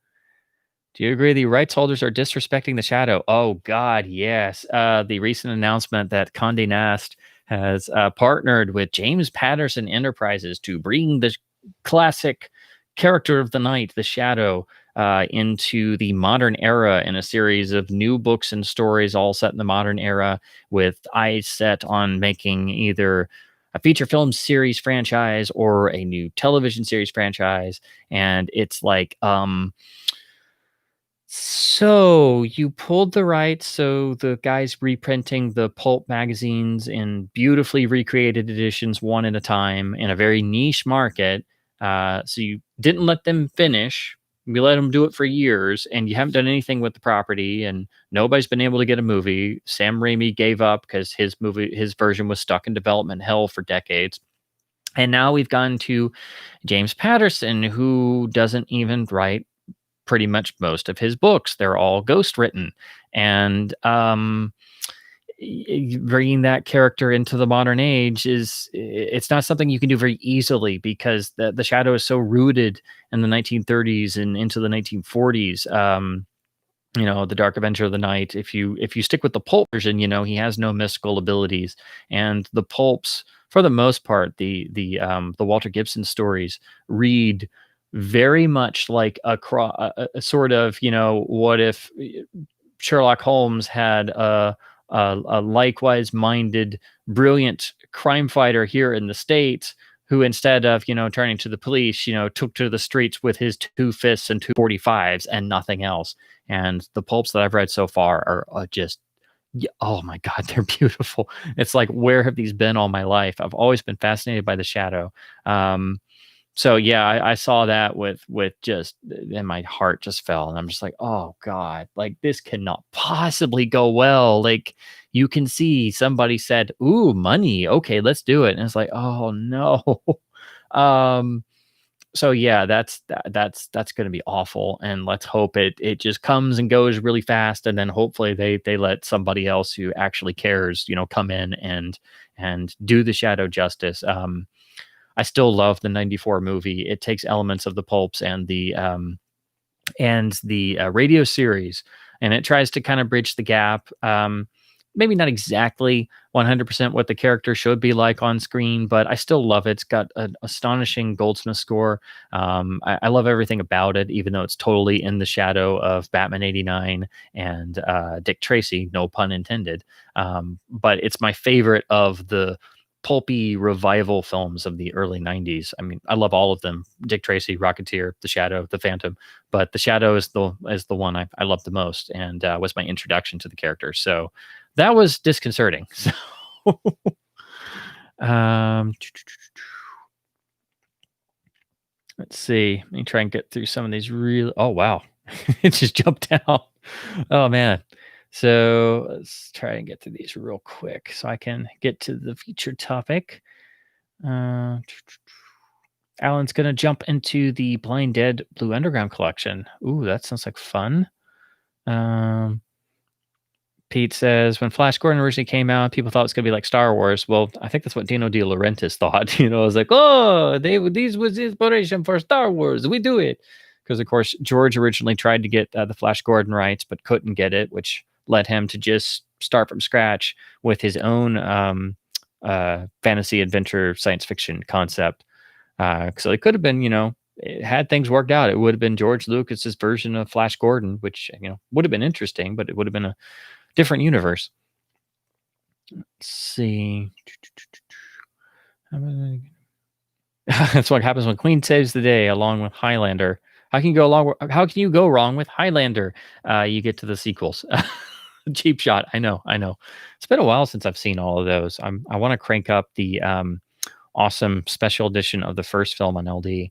Do you agree the rights holders are disrespecting the shadow? Oh God, yes. The recent announcement that Condé Nast has partnered with James Patterson Enterprises to bring the classic character of the night, the shadow, into the modern era in a series of new books and stories, all set in the modern era, with eyes set on making either a feature film series franchise or a new television series franchise. And it's like, so you pulled the rights, so the guys reprinting the pulp magazines in beautifully recreated editions one at a time in a very niche market. So you didn't let them finish. We let them do it for years, and you haven't done anything with the property, and nobody's been able to get a movie. Sam Raimi gave up because his version was stuck in development hell for decades. And now we've gone to James Patterson, who doesn't even write pretty much most of his books. They're all ghost written. And bringing that character into the modern age it's not something you can do very easily because the shadow is so rooted in the 1930s and into the 1940s. The Dark Avenger of the Night. If you stick with the pulp version, he has no mystical abilities, and the pulps, for the most part, the Walter Gibson stories read very much like a sort of, what if Sherlock Holmes had a likewise minded, brilliant crime fighter here in the States who, instead of, turning to the police, took to the streets with his 2 fists and 245s and nothing else. And the pulps that I've read so far are just, oh my God, they're beautiful. It's like, where have these been all my life? I've always been fascinated by the shadow. So yeah, I saw that with just, and my heart just fell, and I'm just like, oh God, like this cannot possibly go well. Like, you can see somebody said, "Ooh, money, okay, let's do it," and it's like, oh no. um, so yeah, that's going to be awful, and let's hope it just comes and goes really fast, and then hopefully they let somebody else who actually cares, come in and do the shadow justice. I still love the '94 movie. It takes elements of the pulps and the radio series, and it tries to kind of bridge the gap. Maybe not exactly 100% what the character should be like on screen, but I still love it. It's got an astonishing Goldsmith score. I love everything about it, even though it's totally in the shadow of Batman '89 and Dick Tracy, no pun intended. But it's my favorite of the pulpy revival films of the early '90s. I mean, I love all of them: Dick Tracy, Rocketeer, The Shadow, The Phantom. But The Shadow is the one I love the most, and was my introduction to the character. So that was disconcerting. So, um, let's see. Let me try and get through some of these real. Oh wow, it just jumped out. Oh man. So let's try and get through these real quick so I can get to the featured topic. Uh, Alan's gonna jump into the Blind Dead Blue Underground collection. Ooh, that sounds like fun. Um, Pete says when Flash Gordon originally came out, people thought it was gonna be like Star Wars. Well, I think that's what Dino De Laurentiis thought. It was like, oh, these was inspiration for Star Wars. We do it because, of course, George originally tried to get the Flash Gordon rights, but couldn't get it, which led him to just start from scratch with his own fantasy adventure science fiction concept. So it could have been, had things worked out, it would have been George Lucas's version of Flash Gordon, which would have been interesting, but it would have been a different universe. Let's see. That's what happens when Queen saves the day along with Highlander. How can you go wrong with Highlander? You get to the sequels. Cheap shot. I know. It's been a while since I've seen all of those. I want to crank up the awesome special edition of the first film on LD.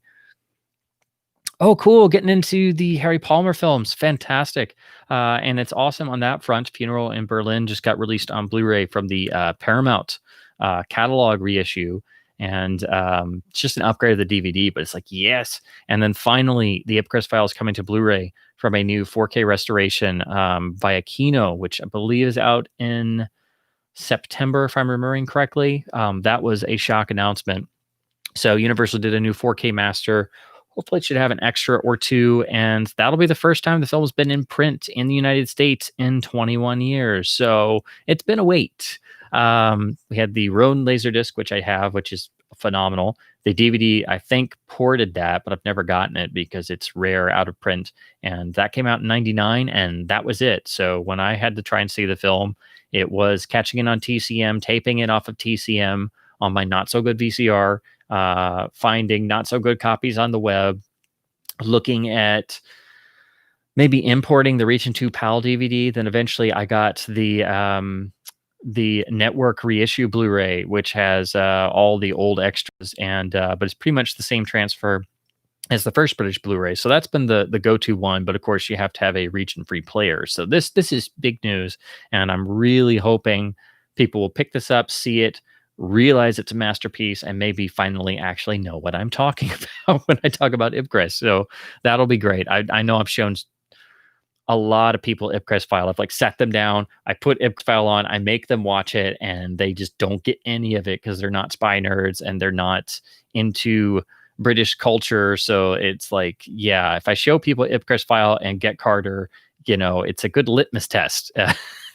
Oh, cool. Getting into the Harry Palmer films. Fantastic. And it's awesome on that front. Funeral in Berlin just got released on Blu-ray from the Paramount catalog reissue. And it's just an upgrade of the DVD, but it's like, yes. And then finally, the Ipcress file is coming to Blu-ray from a new 4K restoration via Kino, which I believe is out in September, if I'm remembering correctly. That was a shock announcement. So Universal did a new 4K master. Hopefully it should have an extra or two, and that'll be the first time the film's been in print in the United States in 21 years. So it's been a wait. We had the Roan Laserdisc, which I have, which is phenomenal. The DVD, I think, ported that, but I've never gotten it because it's rare out of print. And that came out in 99, and that was it. So when I had to try and see the film, it was catching it on TCM, taping it off of TCM on my not-so-good VCR, finding not-so-good copies on the web, looking at maybe importing the Reach Into PAL DVD. Then eventually I got the network reissue Blu-ray, which has all the old extras, and but it's pretty much the same transfer as the first British Blu-ray. So that's been the go-to one, but of course you have to have a region-free player. So this is big news, and I'm really hoping people will pick this up, see it, realize it's a masterpiece, and maybe finally actually know what I'm talking about when I talk about Ipcress. So that'll be great. I know I've shown a lot of people Ipcress file. I've like sat them down, I put Ipcress file on, I make them watch it, and they just don't get any of it because they're not spy nerds and they're not into British culture. So it's like, yeah, if I show people Ipcress file and Get Carter, it's a good litmus test.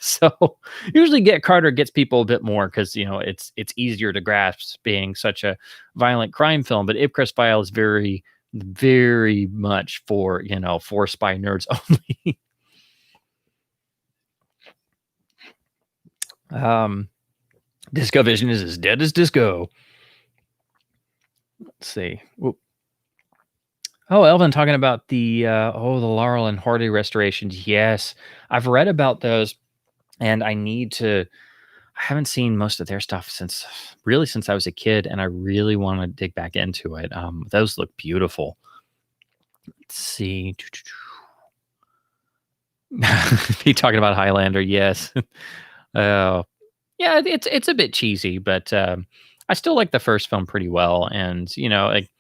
So usually Get Carter gets people a bit more because it's easier to grasp being such a violent crime film. But Ipcress file is very, very much for for spy nerds only. Disco Vision is as dead as disco. Let's see. Whoop. Oh, Elvin talking about the Laurel and Hardy restorations. Yes, I've read about those, and I haven't seen most of their stuff since I was a kid, and I really want to dig back into it. Those look beautiful. Let's see. He talking about Highlander. Yes. Yeah, it's a bit cheesy, but I still like the first film pretty well, and like.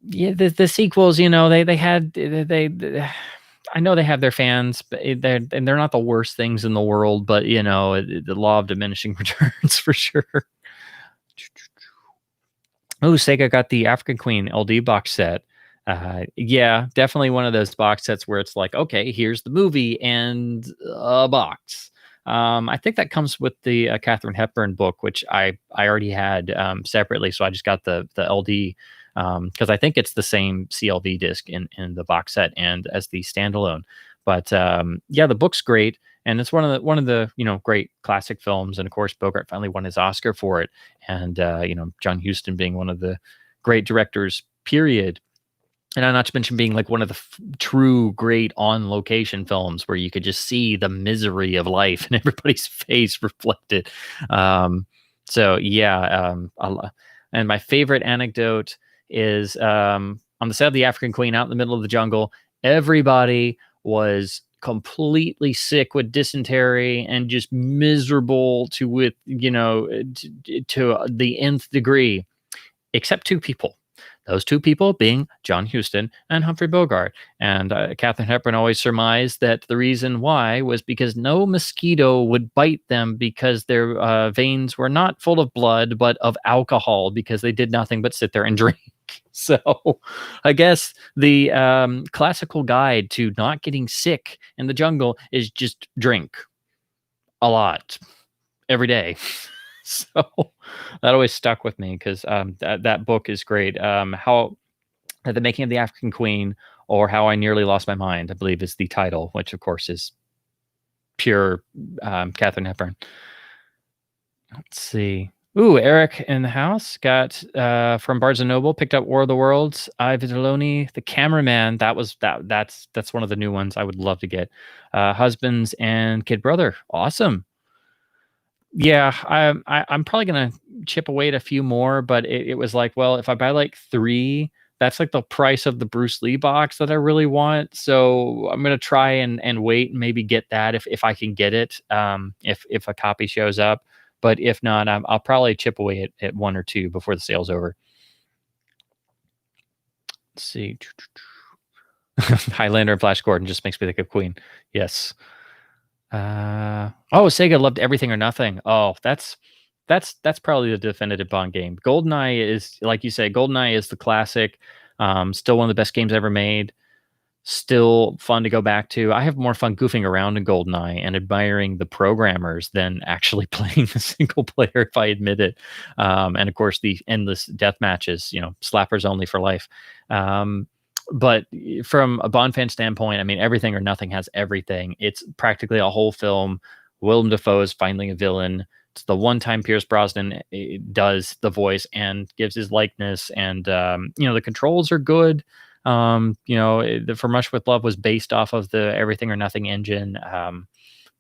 Yeah, the sequels, they I know they have their fans, but they're not the worst things in the world, but the law of diminishing returns for sure. Oh, Sega got the African Queen LD box set. Yeah, definitely one of those box sets where it's like, okay, here's the movie and a box. I think that comes with the Katharine Hepburn book, which I already had separately, so I just got the LD because I think it's the same CLV disc in the box set and as the standalone. But yeah, the book's great, and it's one of the great classic films. And of course, Bogart finally won his Oscar for it, and John Huston being one of the great directors, period. And not to mention being like one of the true great on location films where you could just see the misery of life in everybody's face reflected. So yeah, and my favorite anecdote is on the set of the African Queen out in the middle of the jungle, everybody was completely sick with dysentery and just miserable to the nth degree, except two people. Those two people being John Huston and Humphrey Bogart. And Katharine Hepburn always surmised that the reason why was because no mosquito would bite them because their veins were not full of blood, but of alcohol, because they did nothing but sit there and drink. So I guess the classical guide to not getting sick in the jungle is just drink a lot every day. So that always stuck with me because that book is great. How The Making of the African Queen, or How I Nearly Lost My Mind, I believe is the title, which of course is pure Katharine Hepburn. Let's see. Ooh, Eric in the house got from Barnes and Noble, picked up War of the Worlds, Ivy Deloney, The Cameraman. That's one of the new ones I would love to get. Husbands and Kid Brother. Awesome. Yeah, I'm probably gonna chip away at a few more, but it was like, well, if I buy like three, that's like the price of the Bruce Lee box that I really want. So I'm gonna try and wait and maybe get that if I can get it, if a copy shows up. But if not, I'll probably chip away at one or two before the sale's over. Let's see. Highlander and Flash Gordon just makes me think of Queen. Yes. Oh, Sega loved Everything or Nothing. Oh, that's probably the definitive Bond game. GoldenEye is, like you say, GoldenEye is the classic. Still one of the best games ever made. Still fun to go back to. I have more fun goofing around in GoldenEye and admiring the programmers than actually playing the single player, if I admit it. And of course, the endless death matches, slappers only for life. But from a Bond fan standpoint, I mean, Everything or Nothing has everything. It's practically a whole film. Willem Dafoe is finally a villain. It's the one time Pierce Brosnan does the voice and gives his likeness, and the controls are good. For Much with Love was based off of the Everything or Nothing engine,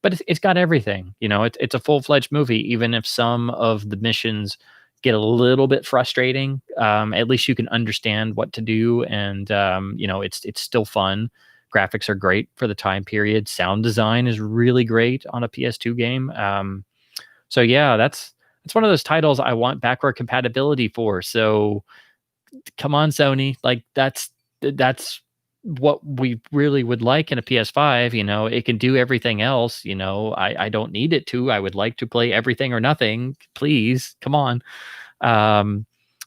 but it's got everything. It's a full fledged movie, even if some of the missions get a little bit frustrating. At least you can understand what to do, and it's still fun. Graphics are great for the time period. Sound design is really great on a PS2 game. So yeah, that's one of those titles I want backward compatibility for. So come on, Sony, like that's what we really would like in a PS5. It can do everything else. I don't need it to. I would like to play Everything or Nothing. Please, come on.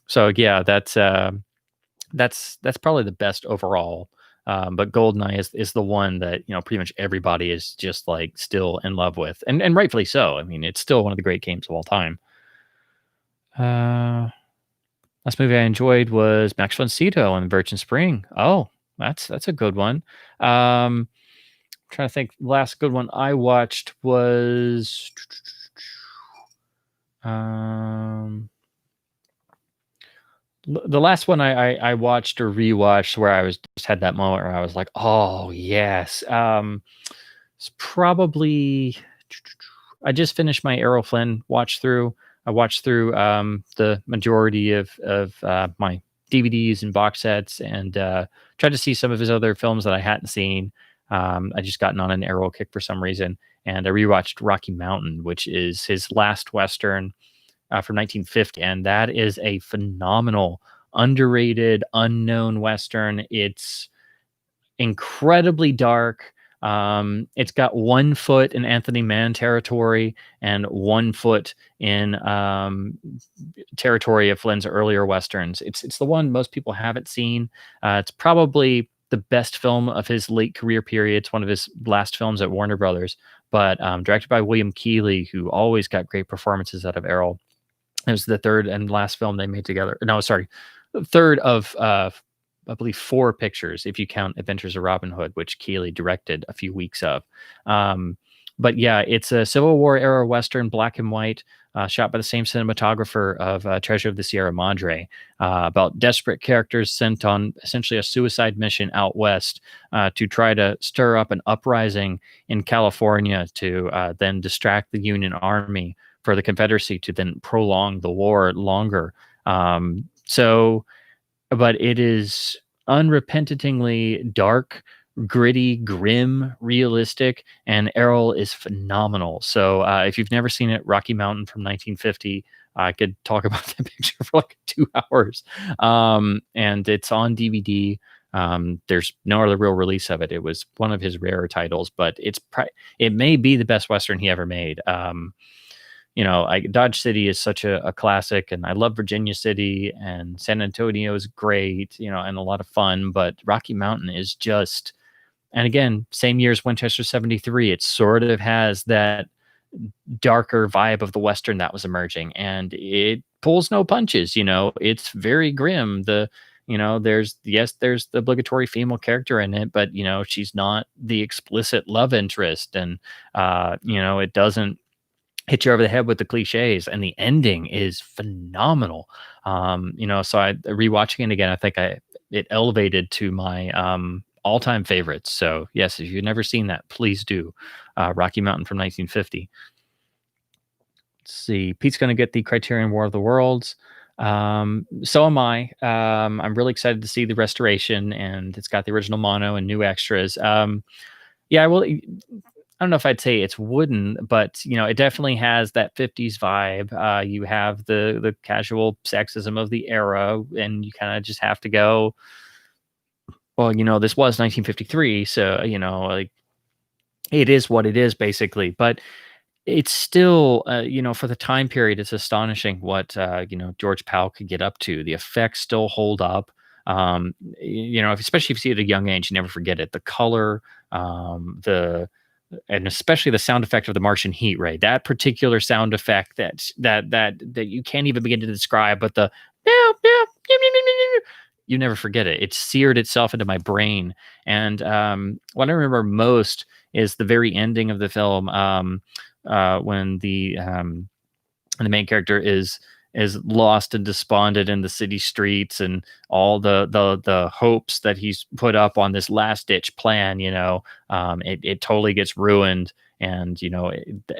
So yeah, that's probably the best overall. But GoldenEye is the one that pretty much everybody is just like still in love with, and rightfully so. I mean, it's still one of the great games of all time. Last movie I enjoyed was Max von Sydow and Virgin Spring. Oh, that's a good one. Trying to think. Last good one I watched was the last one I watched or rewatched where I was just had that moment where I was like, oh yes. It's probably, I just finished my Errol Flynn watch through. I watched through the majority of my DVDs and box sets, and tried to see some of his other films that I hadn't seen. I just gotten on an Errol kick for some reason, and I rewatched Rocky Mountain, which is his last Western from 1950, and that is a phenomenal, underrated, unknown Western. It's incredibly dark. It's got 1 foot in Anthony Mann territory and 1 foot in territory of Flynn's earlier Westerns. It's the one most people haven't seen. It's probably the best film of his late career period. It's one of his last films at Warner Brothers, but directed by William Keighley, who always got great performances out of Errol. It was the third and last film they made together. No, sorry, third of I believe 4 pictures, if you count Adventures of Robin Hood, which Keighley directed a few weeks of. But yeah, it's a Civil War era Western, black and white, shot by the same cinematographer of Treasure of the Sierra Madre, about desperate characters sent on essentially a suicide mission out west to try to stir up an uprising in California to then distract the Union Army for the Confederacy to then prolong the war longer. But it is unrepentingly dark, gritty, grim, realistic, and Errol is phenomenal. So if you've never seen it, Rocky Mountain from 1950, I could talk about that picture for like 2 hours. And it's on DVD. There's no other real release of it. It was one of his rarer titles, but it may be the best Western he ever made. Dodge City is such a classic, and I love Virginia City, and San Antonio is great, and a lot of fun, but Rocky Mountain is just, and again, same year as Winchester 73, it sort of has that darker vibe of the Western that was emerging, and it pulls no punches. It's very grim. There's the obligatory female character in it, but she's not the explicit love interest, and it doesn't hit you over the head with the cliches, and the ending is phenomenal. So I rewatching it again, I think it elevated to my all-time favorites. So yes, if you've never seen that, please do. Rocky Mountain from 1950. Let's see. Pete's going to get the Criterion War of the Worlds. So am I. I'm really excited to see the restoration, and it's got the original mono and new extras. Yeah, well, I don't know if I'd say it's wooden, but it definitely has that 50s vibe. You have the casual sexism of the era, and you kind of just have to go, well, this was 1953, so like, it is what it is, basically. But it's still, for the time period, it's astonishing what George Powell could get up to. The effects still hold up. Especially if you see it at a young age, you never forget it. The color, and especially the sound effect of the Martian heat ray. That particular sound effect that you can't even begin to describe, but the you never forget it. It seared itself into my brain. And what I remember most is the very ending of the film, when the main character is lost and despondent in the city streets, and all the hopes that he's put up on this last ditch plan, it totally gets ruined. And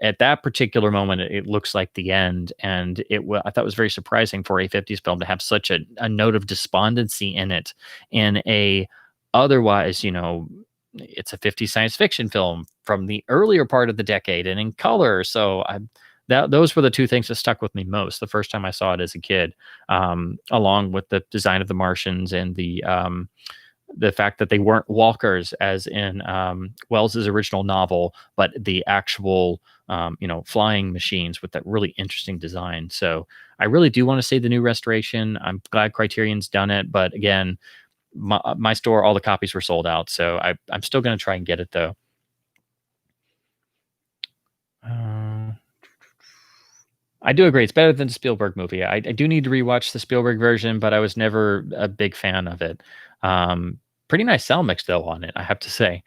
at that particular moment, it looks like the end. And I thought it was very surprising for a 50s film to have such a note of despondency in it, in a otherwise, it's a 50s science fiction film from the earlier part of the decade and in color. So those were the two things that stuck with me most the first time I saw it as a kid, along with the design of the Martians, and the fact that they weren't walkers as in Wells's original novel, but the actual flying machines with that really interesting design. So I really do want to see the new restoration. I'm glad Criterion's done it, but again, my store, all the copies were sold out, so I'm still going to try and get it, though. I do agree. It's better than the Spielberg movie. I do need to rewatch the Spielberg version, but I was never a big fan of it. Pretty nice sound mix, though, on it, I have to say.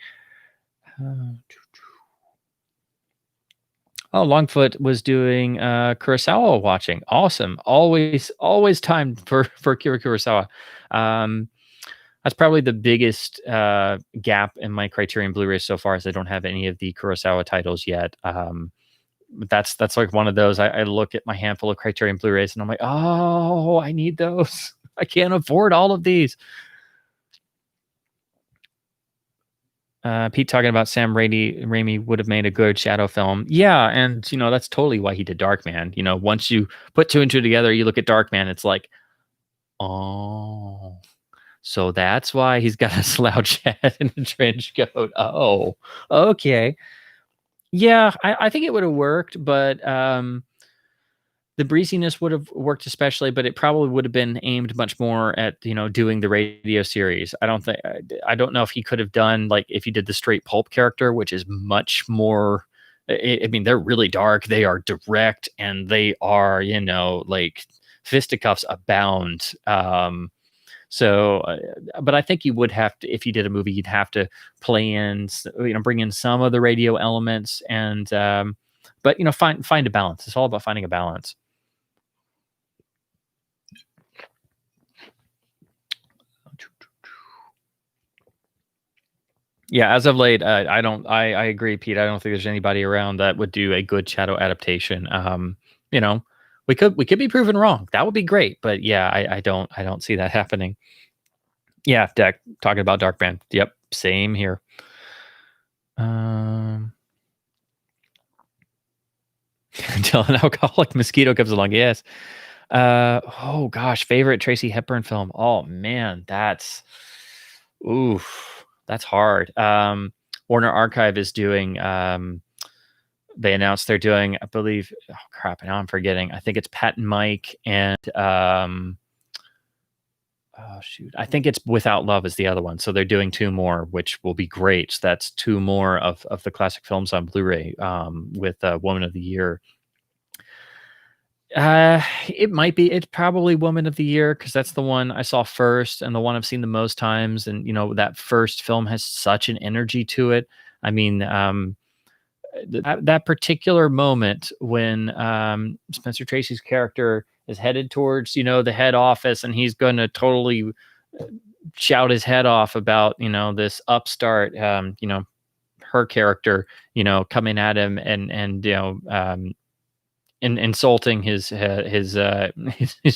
Oh, Longfoot was doing Kurosawa watching. Awesome. Always time for Akira Kurosawa. That's probably the biggest gap in my Criterion Blu-ray so far, is I don't have any of the Kurosawa titles yet. That's like one of those. I look at my handful of Criterion Blu-rays and I'm like, oh, I need those. I can't afford all of these. Pete talking about Sam Raimi would have made a good Shadow film. Yeah, and that's totally why he did Darkman. Once you put two and two together, you look at Darkman, it's like, oh, so that's why he's got a slouch hat and a trench coat. Oh, okay. Yeah, I think it would have worked, but the breeziness would have worked especially, but it probably would have been aimed much more at doing the radio series. I don't know if he could have done, like, if he did the straight pulp character, which is much more. I mean, they're really dark. They are direct, and they are like fisticuffs abound. But I think you would have to, if you did a movie, you'd have to play in, bring in some of the radio elements, and but find a balance. It's all about finding a balance. Yeah, as of late, I agree, Pete. I don't think there's anybody around that would do a good Shadow adaptation. We could be proven wrong. That would be great, but yeah, I don't see that happening. Yeah, Deck talking about Darkman. Yep, same here. Until an alcoholic mosquito comes along. Yes. Oh gosh, favorite Tracy Hepburn film. Oh man, that's hard. Warner Archive is doing. They announced they're doing, I believe. Oh crap! Now I'm forgetting. I think it's Pat and Mike and Oh shoot, I think it's Without Love is the other one. So they're doing two more, which will be great. So that's two more of the classic films on Blu-ray, with Woman of the Year. It might be. It's probably Woman of the Year because that's the one I saw first and the one I've seen the most times. And that first film has such an energy to it. I mean, that particular moment when Spencer Tracy's character is headed towards the head office, and he's going to totally shout his head off about this upstart, her character coming at him and insulting his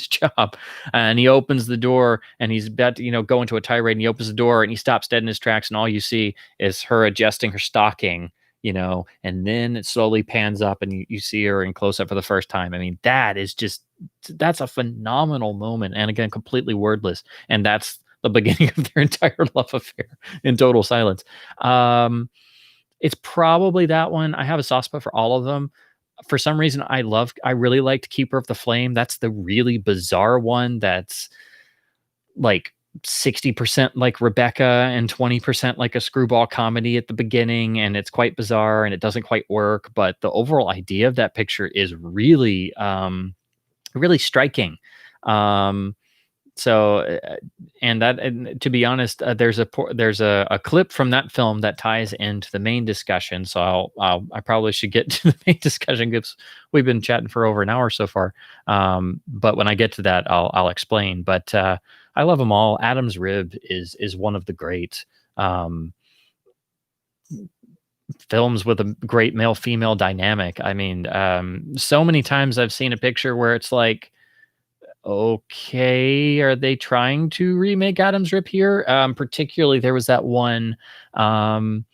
job, and he opens the door and he's about to go into a tirade, and he opens the door and he stops dead in his tracks, and all you see is her adjusting her stocking, and then it slowly pans up and you see her in close up for the first time. I mean, that's a phenomenal moment, and again, completely wordless, and that's the beginning of their entire love affair in total silence. It's probably that one. I have a soft spot for all of them. For some reason, I really liked Keeper of the Flame. That's the really bizarre one that's like 60% like Rebecca and 20% like a screwball comedy at the beginning, and it's quite bizarre and it doesn't quite work, but the overall idea of that picture is really really striking. And to be honest, there's a clip from that film that ties into the main discussion. So I probably should get to the main discussion because we've been chatting for over an hour so far. But when I get to that, I'll explain. But I love them all. Adam's Rib is one of the great films with a great male female dynamic. I mean, so many times I've seen a picture where it's like, okay, are they trying to remake Adam's Rib here? Particularly, there was that one, trying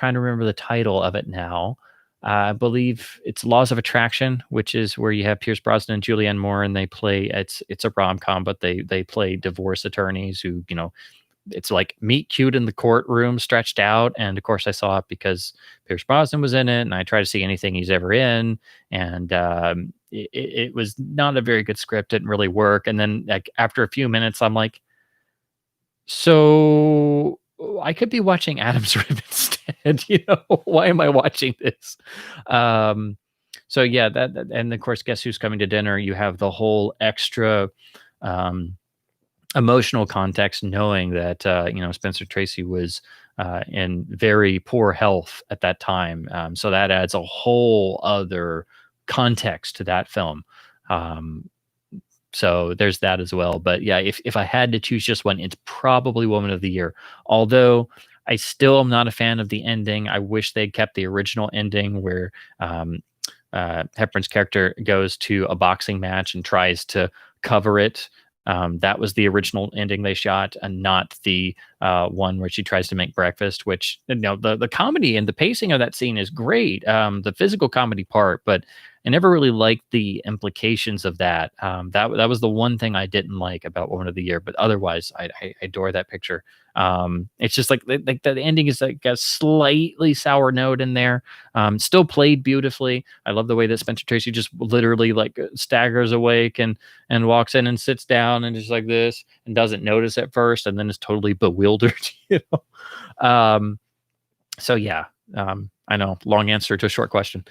to remember the title of it now. I believe it's Laws of Attraction, which is where you have Pierce Brosnan and Julianne Moore, and they play. It's a rom com, but they play divorce attorneys who it's like meet cute in the courtroom stretched out. And of course I saw it because Pierce Brosnan was in it, and I try to see anything he's ever in. And it was not a very good script. Didn't really work. And then like after a few minutes, I'm like, so I could be watching Adam's Rib instead. Why am I watching this? So yeah, and of course, Guess Who's Coming to Dinner? You have the whole extra emotional context, knowing that Spencer Tracy was in very poor health at that time, so that adds a whole other context to that film. So there's that as well. But yeah, if I had to choose just one, it's probably Woman of the Year. Although I still am not a fan of the ending. I wish they'd kept the original ending where Hepburn's character goes to a boxing match and tries to cover it. That was the original ending they shot, and not the one where she tries to make breakfast, which the comedy and the pacing of that scene is great. The physical comedy part, but I never really liked the implications of that. That was the one thing I didn't like about Woman of the Year, but otherwise I adore that picture. It's just like the ending is like a slightly sour note in there. Still played beautifully. I love the way that Spencer Tracy just literally like staggers awake and walks in and sits down and just like this and doesn't notice at first, and then is totally bewildered. So yeah, I know, long answer to a short question.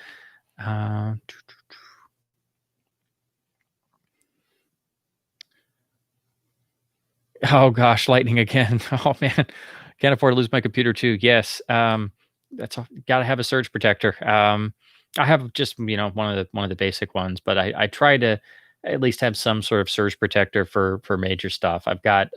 Oh gosh, lightning again. Oh man, can't afford to lose my computer too. Yes, got to have a surge protector. I have just one of the basic ones, but I try to at least have some sort of surge protector for major stuff. I've got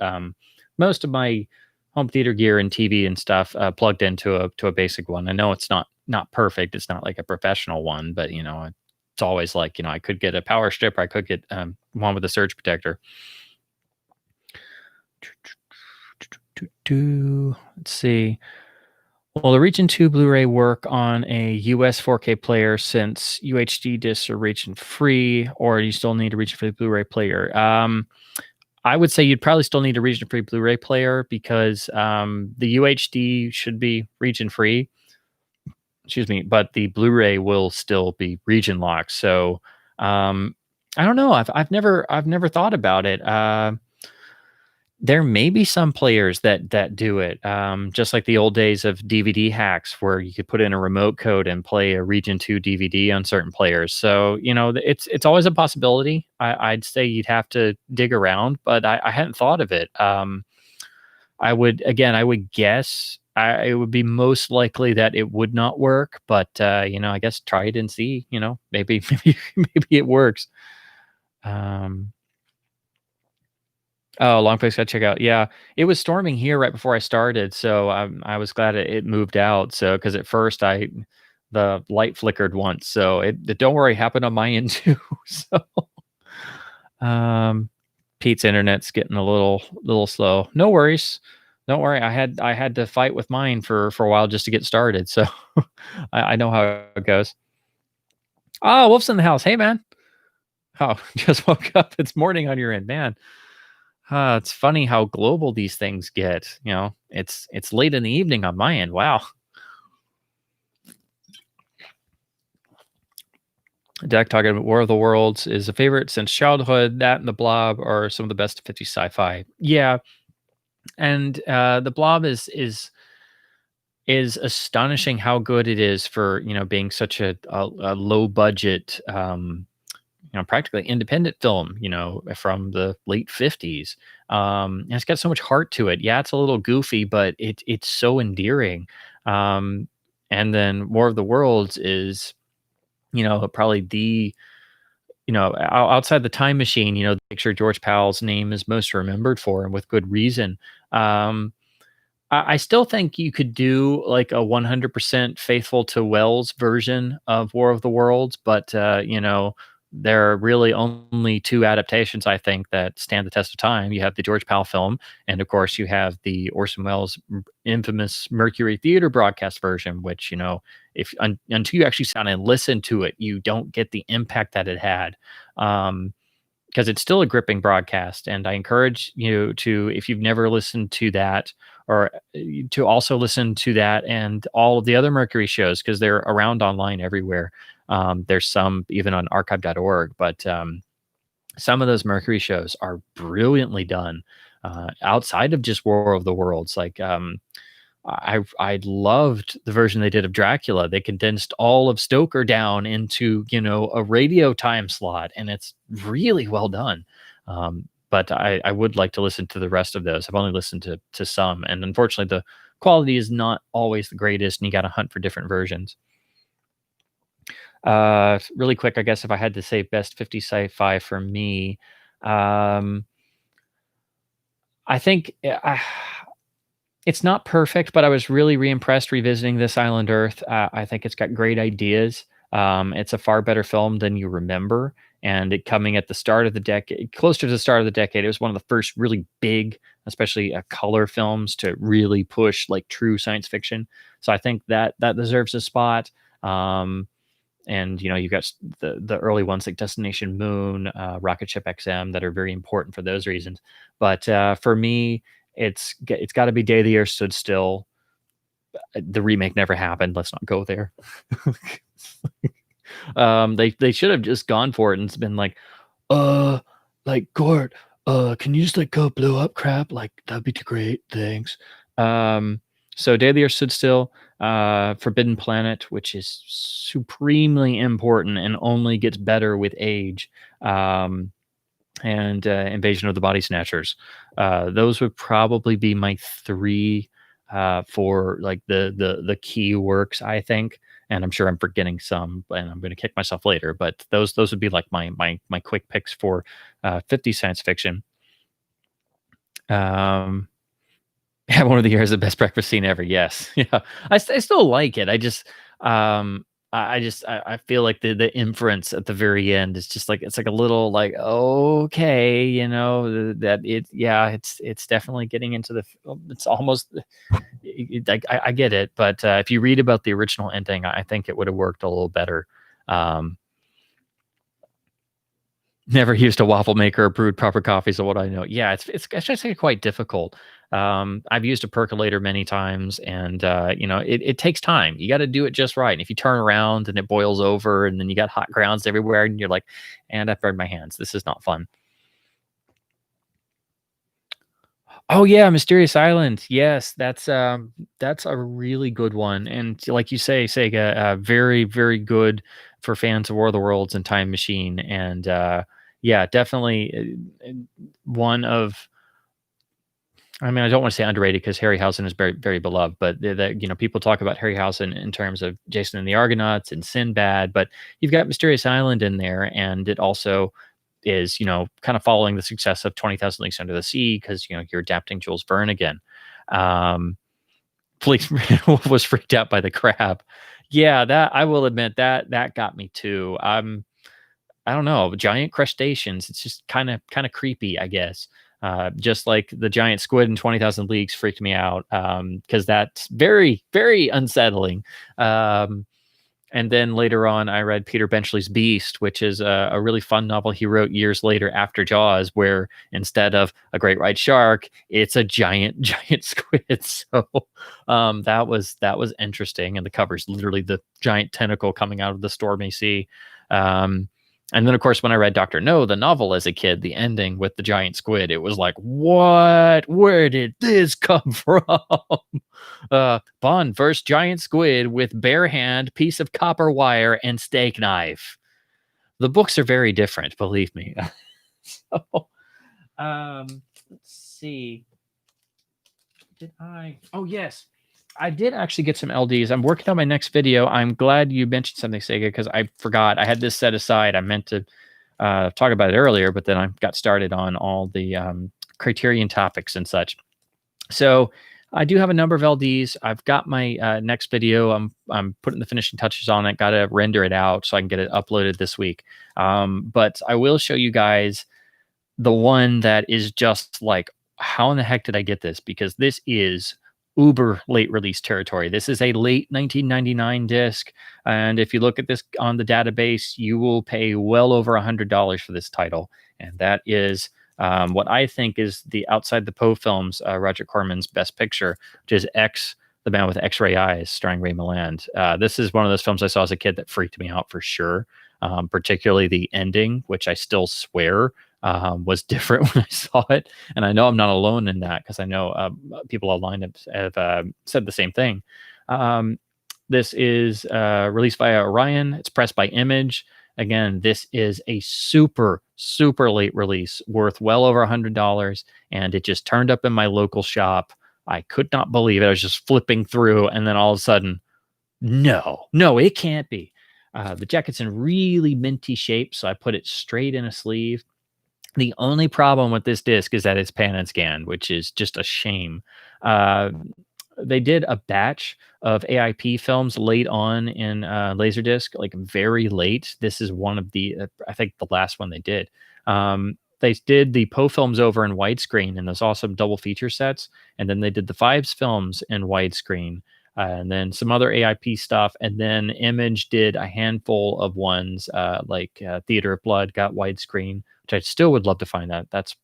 most of my home theater gear and TV and stuff plugged into a basic one. I know it's not perfect. It's not like a professional one, but it's always like I could get a power strip, or I could get one with a surge protector. Let's see. Will the Region 2 Blu-ray work on a US 4K player since UHD discs are region free, or do you still need a region free Blu-ray player? I would say you'd probably still need a region free Blu-ray player because the UHD should be region free. Excuse me, but the Blu-ray will still be region locked. So I don't know. I've never thought about it. There may be some players that do it, just like the old days of DVD hacks where you could put in a remote code and play a Region 2 DVD on certain players. So, it's always a possibility. I'd say you'd have to dig around, but I hadn't thought of it. I would guess it would be most likely that it would not work, but, I guess try it and see, maybe maybe it works. Um Oh, long place gotta check out. Yeah, it was storming here right before I started, so, I was glad it moved out. So, because at first the light flickered once, so it don't worry, happened on my end too. So, um, Pete's internet's getting a little slow. No worries. Don't worry. I had to fight with mine for a while just to get started, so I know how it goes. Oh, Wolf's in the house. Hey, man. Oh, just woke up. It's morning on your end, man. It's funny how global these things get. It's late in the evening on my end. Wow. Deck talking about War of the Worlds is a favorite since childhood. That and The Blob are some of the best 50 sci-fi. Yeah, and The Blob is astonishing how good it is for being such a low budget practically independent film, from the late 50s. And it's got so much heart to it. Yeah, it's a little goofy, but it's so endearing. Um, and then War of the Worlds is, probably outside the time machine, the picture George Powell's name is most remembered for, and with good reason. Um, I still think you could do like a 100% faithful to Wells version of War of the Worlds, but there are really only two adaptations I think that stand the test of time. You have the George Powell film, and of course you have the Orson Welles infamous Mercury Theater broadcast version, which if until you actually sit down and listen to it, you don't get the impact that it had. Because it's still a gripping broadcast. And I encourage you to, if you've never listened to that, or to also listen to that and all of the other Mercury shows, because they're around online everywhere. There's some even on archive.org, but some of those Mercury shows are brilliantly done outside of just War of the Worlds. Like, I loved the version they did of Dracula. They condensed all of Stoker down into a radio time slot, and it's really well done. But I would like to listen to the rest of those. I've only listened to some, and unfortunately, the quality is not always the greatest, and you got to hunt for different versions. Really quick, I guess if I had to say best 50 sci-fi for me, um, I think. It's not perfect, but I was really re-impressed revisiting This Island Earth. I think it's got great ideas. It's a far better film than you remember. And it coming at the start of the decade, closer to the start of the decade, it was one of the first really big, especially color films to really push like true science fiction. So I think that deserves a spot. And you've got the early ones like Destination Moon, Rocket Ship XM that are very important for those reasons. But for me, it's got to be Day the Earth Stood Still. The remake never happened. Let's not go there. They should have just gone for it and it's been like, uh, like Gort, can you just like go blow up crap? Like that'd be great. Thanks. Um, so Day the Earth Stood Still, Forbidden Planet, which is supremely important and only gets better with age. And Invasion of the Body Snatchers. Those would probably be my three for like the key works, I think. And I'm sure I'm forgetting some, and I'm going to kick myself later. But those would be like my quick picks for 50 science fiction. Um, yeah, one of the years the best breakfast scene ever. Yes, yeah, I still like it. I feel like the inference at the very end is just like it's like a little like okay, that it's definitely getting into it's almost I get it, but if you read about the original ending, I think it would have worked a little better. Um, Never used a waffle maker or brewed proper coffee, so what I know. Yeah, it's actually quite difficult. I've used a percolator many times, and it takes time. You got to do it just right. And if you turn around and it boils over, and then you got hot grounds everywhere, and you're like, "And I've burned my hands. This is not fun." Oh yeah, Mysterious Island. Yes, that's a really good one. And like you say, Sega, very, very good for fans of War of the Worlds and Time Machine. And yeah, definitely one of, I mean, I don't want to say underrated because Harryhausen is very, very beloved, but people talk about Harryhausen in terms of Jason and the Argonauts and Sinbad, but you've got Mysterious Island in there, and it also is, kind of following the success of 20,000 Leagues Under the Sea because, you're adapting Jules Verne again. Um, Police was freaked out by the crab. Yeah, that I will admit that got me too. I don't know, giant crustaceans. It's just kind of creepy, I guess. Just like the giant squid in 20,000 Leagues freaked me out because that's very, very unsettling. Um, and then later on, I read Peter Benchley's Beast, which is a really fun novel he wrote years later after Jaws, where instead of a great white shark, it's a giant, giant squid. So that was interesting, and the cover's literally the giant tentacle coming out of the stormy sea. Um, and then, of course, when I read Doctor No, the novel as a kid, the ending with the giant squid, it was like, what? Where did this come from? Bond versus giant squid with bare hand, piece of copper wire, and steak knife. The books are very different, believe me. So, let's see. Did I? Oh, yes. I did actually get some LDs. I'm working on my next video. I'm glad you mentioned something, Sega, because I forgot. I had this set aside. I meant to talk about it earlier, but then I got started on all the Criterion topics and such. So I do have a number of LDs. I've got my next video. I'm putting the finishing touches on it. Got to render it out so I can get it uploaded this week. But I will show you guys the one that is just like, how in the heck did I get this? Because this is uber late release territory. This is a late 1999 disc. And if you look at this on the database, you will pay well over $100 for this title. And that is what I think is the Outside the Poe films, Roger Corman's Best Picture, which is X, the Man with X-Ray Eyes, starring Ray Milland. This is one of those films I saw as a kid that freaked me out for sure, particularly the ending, which I still swear was different when I saw it. And I know I'm not alone in that because I know people online have said the same thing. This is released via Orion. It's pressed by Image. Again, this is a super, super late release worth well over $100. And it just turned up in my local shop. I could not believe it. I was just flipping through. And then all of a sudden, no, it can't be. The jacket's in really minty shape. So I put it straight in a sleeve. The only problem with this disc is that it's pan and scan, which is just a shame. They did a batch of AIP films late on in Laserdisc, like very late. This is one of the, I think the last one they did. They did the Poe films over in widescreen in those awesome double feature sets. And then they did the Fives films in widescreen. And then some other AIP stuff. And then Image did a handful of ones like Theater of Blood got widescreen, which I still would love to find that. That's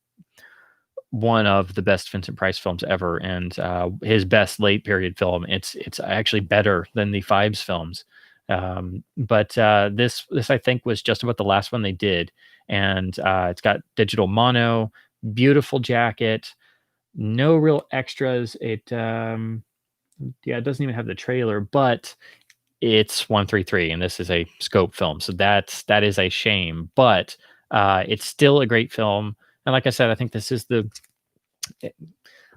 one of the best Vincent Price films ever, and his best late period film. It's actually better than the Fives films. But this I think was just about the last one they did, and it's got digital mono, beautiful jacket, no real extras. It it doesn't even have the trailer, but it's 133, and this is a scope film, so that is a shame. But it's still a great film. And like I said, I think this is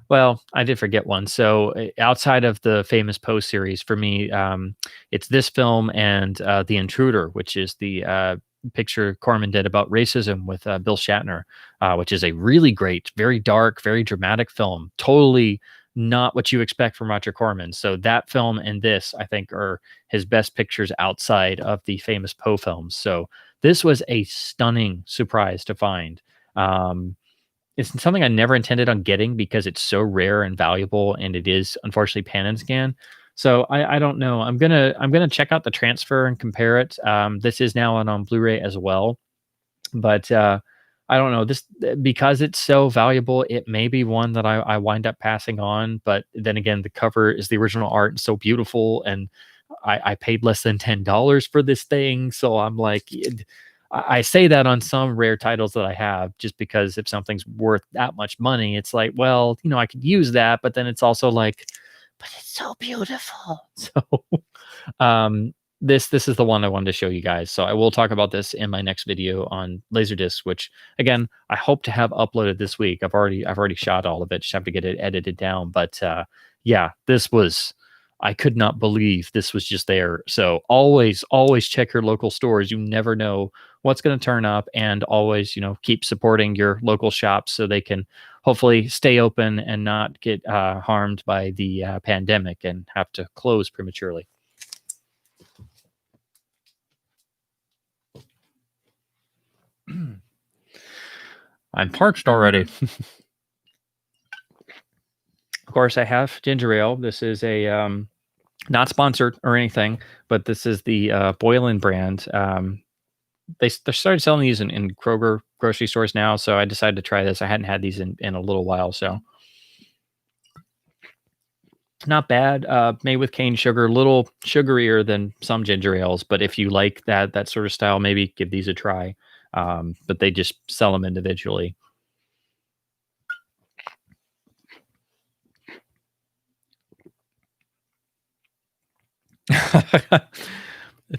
well, I did forget one. So outside of the famous Poe series, for me, it's this film and The Intruder, which is the picture Corman did about racism with Bill Shatner, which is a really great, very dark, very dramatic film. Totally not what you expect from Roger Corman. So that film and this, I think, are his best pictures outside of the famous Poe films. So this was a stunning surprise to find. It's something I never intended on getting because it's so rare and valuable, and it is unfortunately pan and scan. So I don't know. I'm gonna check out the transfer and compare it. This is now on Blu-ray as well, but I don't know, this because it's so valuable. It may be one that I wind up passing on. But then again, the cover is the original art and so beautiful, and I paid less than $10 for this thing, so I'm like, I say that on some rare titles that I have, just because if something's worth that much money, it's like, well, I could use that, but then it's also like, but it's so beautiful. So um, this is the one I wanted to show you guys. So I will talk about this in my next video on Laserdisc, which again I hope to have uploaded this week. I've already shot all of it. Just have to get it edited down. But yeah, this was, I could not believe this was just there. So always check your local stores. You never know what's going to turn up, and always keep supporting your local shops so they can hopefully stay open and not get harmed by the pandemic and have to close prematurely. I'm parched already. Of course, I have ginger ale. This is a not sponsored or anything, but this is the Boylan brand. They started selling these in Kroger grocery stores now, so I decided to try this. I hadn't had these in a little while, so not bad. Made with cane sugar, a little sugarier than some ginger ales, but if you like that sort of style, maybe give these a try. But they just sell them individually.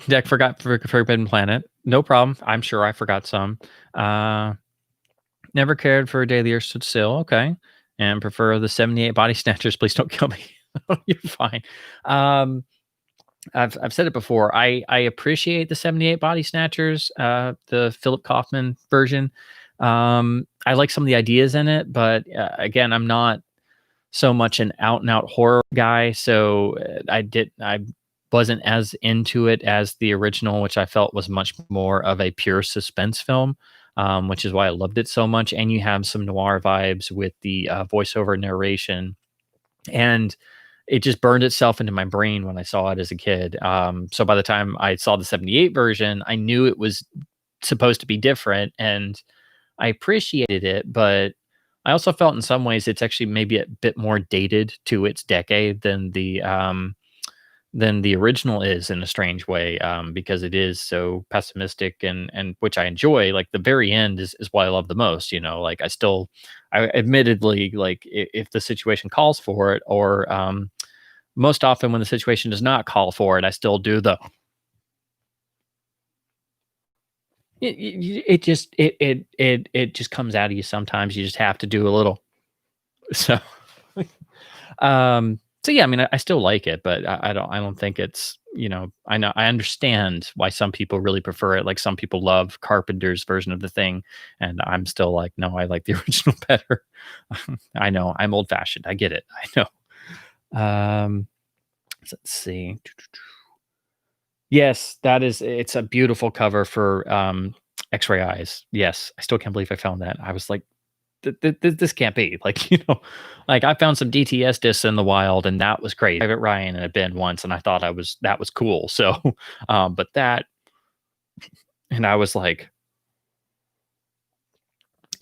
Deck forgot Forbidden Planet. No problem. I'm sure I forgot some. Never cared for a day the earth stood still. Okay. And prefer the 78 body snatchers. Please don't kill me. You're fine. I've said it before. I appreciate the 78 body snatchers, the Philip Kaufman version. I like some of the ideas in it, but again, I'm not so much an out and out horror guy. So I wasn't as into it as the original, which I felt was much more of a pure suspense film, which is why I loved it so much. And you have some noir vibes with the voiceover narration, and it just burned itself into my brain when I saw it as a kid. So by the time I saw the 78 version, I knew it was supposed to be different, and I appreciated it, but I also felt in some ways it's actually maybe a bit more dated to its decade than the original is, in a strange way, because it is so pessimistic, and which I enjoy. Like the very end is what I love the most. Like I admittedly, like if the situation calls for it, or most often when the situation does not call for it, I still do the. It just comes out of you sometimes. You just have to do a little. So so yeah, I mean, I still like it, but I don't think it's, I know, I understand why some people really prefer it. Like some people love Carpenter's version of the thing, and I'm still like, no, I like the original better. I know I'm old fashioned. I get it. I know. Let's see. Yes, it's a beautiful cover for X-Ray Eyes. Yes, I still can't believe I found that. I was like, this can't be, like, like I found some DTS discs in the wild, and that was great. Private Ryan had been once, and I thought that was cool. So but that, and I was like,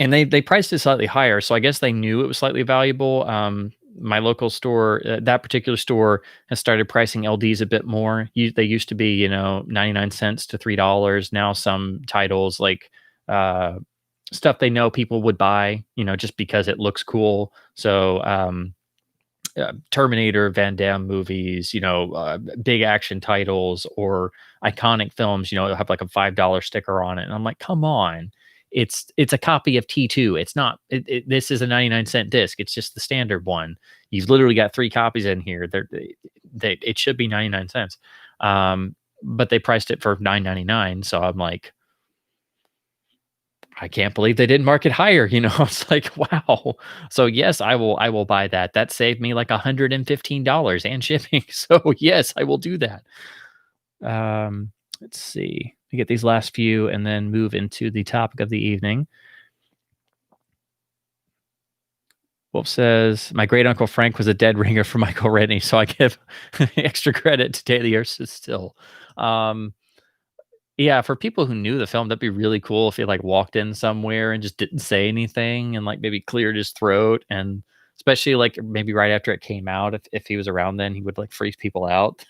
and they priced it slightly higher, so I guess they knew it was slightly valuable. My local store, that particular store, has started pricing LDs a bit more. They used to be 99 cents to $3. Now some titles, like stuff they know people would buy, just because it looks cool. So Terminator, Van Damme movies, big action titles or iconic films, it'll have like a $5 sticker on it. And I'm like, come on. It's a copy of T2. It's not, this is a 99-cent disc. It's just the standard one. You've literally got 3 copies in here. It should be 99 cents. But they priced it for $9.99. So I'm like, I can't believe they didn't mark it higher. It's like, wow. So yes, I will buy that. That saved me like $115 and shipping. So yes, I will do that. Let's see. We get these last few and then move into the topic of the evening. Wolf says, my great uncle Frank was a dead ringer for Michael Rennie, so I give extra credit to Day the Earth is Still. Yeah, for people who knew the film, that'd be really cool if he like walked in somewhere and just didn't say anything and like maybe cleared his throat, and especially like maybe right after it came out, if he was around then, he would like freeze people out.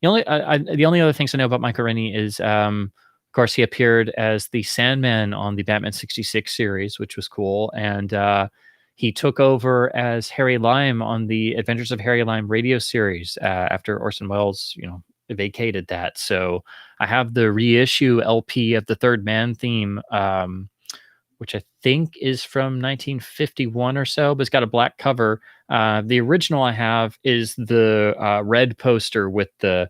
The only other things I know about Michael Rennie is, of course, he appeared as the Sandman on the Batman 66 series, which was cool, and he took over as Harry Lime on the Adventures of Harry Lime radio series after Orson Welles, vacated that. So I have the reissue LP of the Third Man theme, which I think is from 1951 or so, but it's got a black cover. The original I have is the red poster with the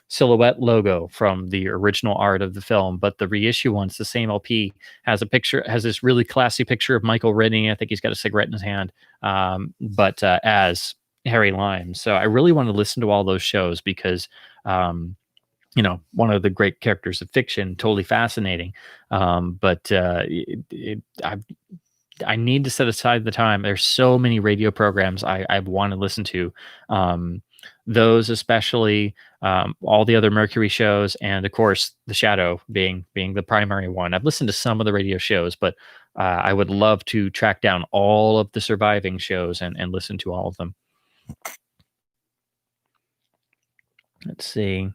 silhouette logo from the original art of the film, but the reissue one's the same LP, has this really classy picture of Michael Rennie. I think he's got a cigarette in his hand, but as Harry Lime. So I really want to listen to all those shows because one of the great characters of fiction, totally fascinating. But I need to set aside the time. There's so many radio programs I want to listen to. Those especially, all the other Mercury shows, and of course The Shadow being the primary one. I've listened to some of the radio shows, but I would love to track down all of the surviving shows and listen to all of them. Let's see.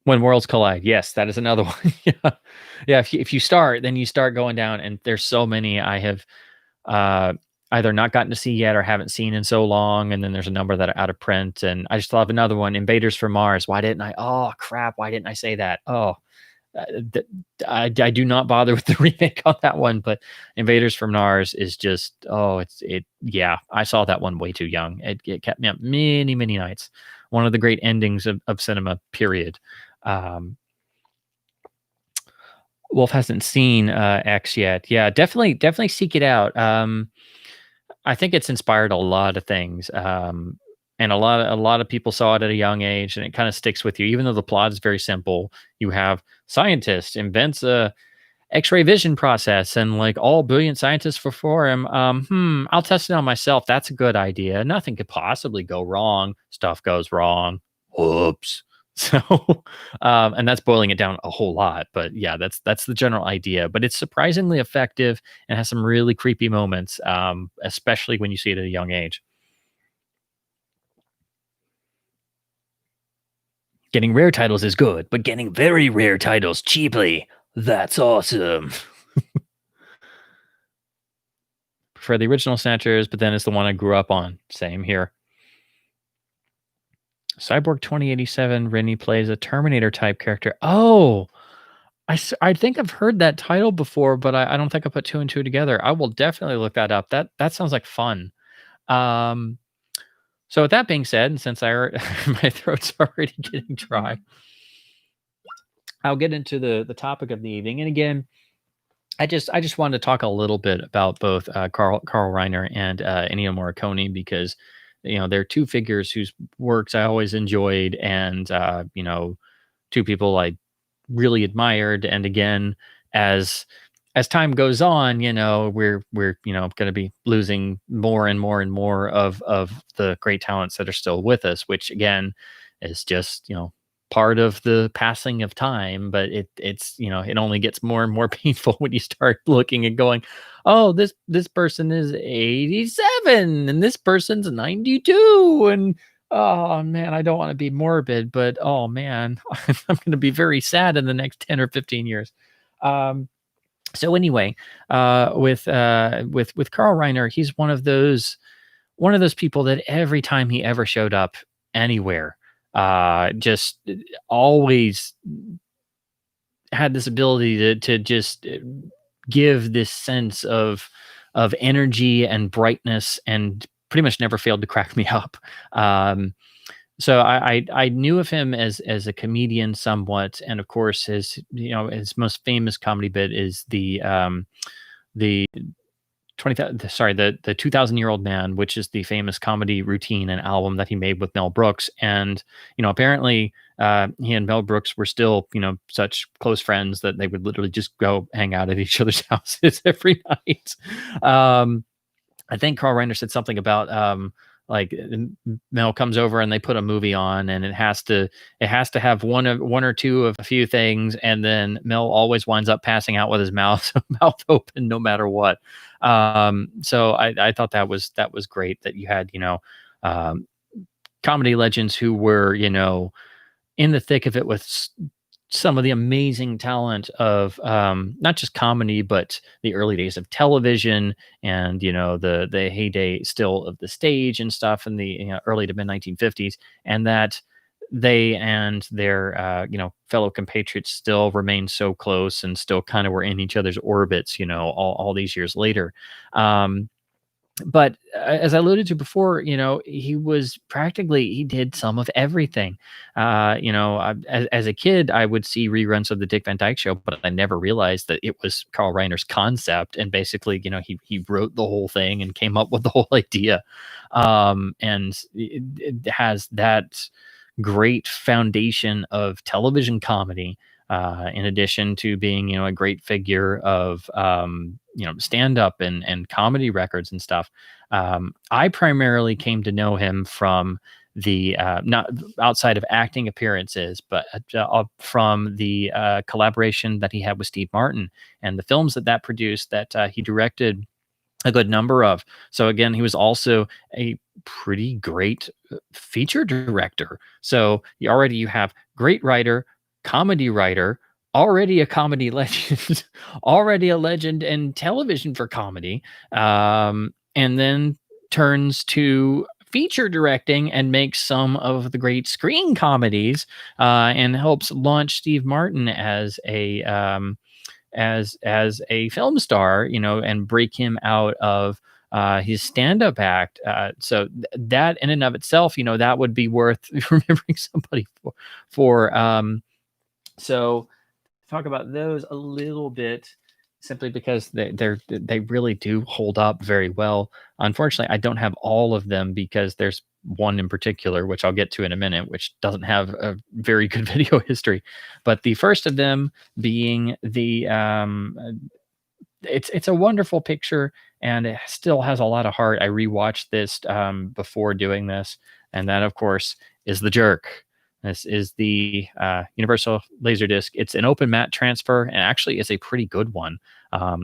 When Worlds Collide. Yes, that is another one. Yeah. Yeah. If you start, then you start going down, and there's so many I have either not gotten to see yet or haven't seen in so long. And then there's a number that are out of print. And I just thought of another one, Invaders from Mars. Why didn't I? Oh, crap. Why didn't I say that? Oh, I do not bother with the remake on that one, but Invaders from Mars is just, yeah, I saw that one way too young. It kept me up many, many nights. One of the great endings of cinema, period. Wolf hasn't seen X yet. Yeah, definitely seek it out. I think it's inspired a lot of things. And a lot of people saw it at a young age, and it kind of sticks with you, even though the plot is very simple. You have scientist invents a X-ray vision process, and like all brilliant scientists before him, I'll test it on myself. That's a good idea. Nothing could possibly go wrong. Stuff goes wrong. Whoops. So, and that's boiling it down a whole lot. But yeah, that's the general idea. But it's surprisingly effective and has some really creepy moments, especially when you see it at a young age. Getting rare titles is good, but getting very rare titles cheaply, that's awesome. Prefer the original Snatchers, but then it's the one I grew up on. Same here. Cyborg 2087, Rennie plays a Terminator type character. Oh, I think I've heard that title before, but I don't think I put two and two together. I will definitely look that up. That sounds like fun. So with that being said, and since my throat's already getting dry, I'll get into the topic of the evening. And again, I just wanted to talk a little bit about both Carl Reiner and Ennio Morricone, because they're two figures whose works I always enjoyed, and two people I really admired. And again, as time goes on, we're going to be losing more and more and more of the great talents that are still with us, which again is just part of the passing of time. But it's it only gets more and more painful when you start looking and going, oh, this person is 87 and this person's 92, and oh man, I don't want to be morbid, but oh man, I'm going to be very sad in the next 10 or 15 years. So anyway, with Carl Reiner, he's one of those people that every time he ever showed up anywhere, just always had this ability to just give this sense of energy and brightness, and pretty much never failed to crack me up. So I knew of him as a comedian somewhat, and of course his most famous comedy bit is the 2,000-Year-Old Man, which is the famous comedy routine and album that he made with Mel Brooks. And apparently he and Mel Brooks were still such close friends that they would literally just go hang out at each other's houses every night. I think Carl Reiner said something about like Mel comes over and they put a movie on, and it has to have one or two of a few things, and then Mel always winds up passing out with his mouth open no matter what. So I thought that was great that you had comedy legends who were, in the thick of it with some of the amazing talent of not just comedy, but the early days of television and the heyday still of the stage and stuff in the early to mid 1950s, and that they and their fellow compatriots still remain so close and still kind of were in each other's orbits, all these years later. But as I alluded to before, he did some of everything. As a kid, I would see reruns of the Dick Van Dyke Show, but I never realized that it was Carl Reiner's concept. And basically, he wrote the whole thing and came up with the whole idea. And it has that great foundation of television comedy, in addition to being, a great figure of, stand up and comedy records and stuff. I primarily came to know him from the not outside of acting appearances, but from the collaboration that he had with Steve Martin and the films that produced that he directed a good number of. So again, he was also a pretty great feature director. So you have great writer, comedy writer, already a comedy legend, already a legend in television for comedy, and then turns to feature directing and makes some of the great screen comedies, and helps launch Steve Martin as a film star, and break him out of his stand-up act. So that in and of itself, that would be worth remembering somebody for. So talk about those a little bit, simply because they really do hold up very well. Unfortunately, I don't have all of them because there's one in particular, which I'll get to in a minute, which doesn't have a very good video history. But the first of them being the it's a wonderful picture, and it still has a lot of heart. I rewatched this before doing this, and that of course is The Jerk. This is the Universal Laserdisc. It's an open matte transfer, and actually is a pretty good one.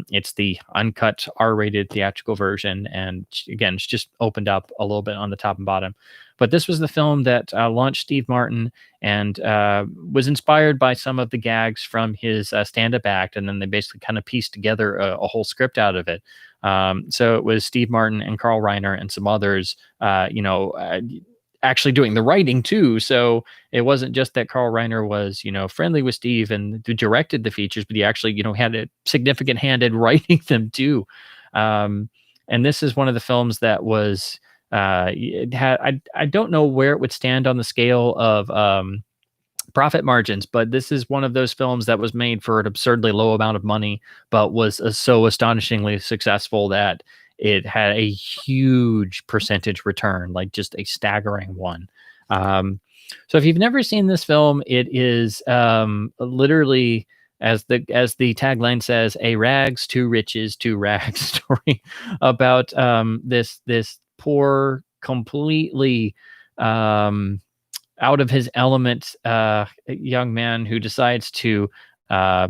It's the uncut R-rated theatrical version, and again, it's just opened up a little bit on the top and bottom. But this was the film that launched Steve Martin, and was inspired by some of the gags from his stand-up act, and then they basically kind of pieced together a whole script out of it. So it was Steve Martin and Carl Reiner and some others, actually doing the writing too. So it wasn't just that Carl Reiner was, friendly with Steve and directed the features, but he actually, had a significant hand in writing them too. And this is one of the films that was, it had, I don't know where it would stand on the scale of profit margins, but this is one of those films that was made for an absurdly low amount of money, but was so astonishingly successful that it had a huge percentage return, like just a staggering one. So if you've never seen this film, it is literally, as the tagline says, a rags to riches to rags story about this poor, completely out of his element young man who decides to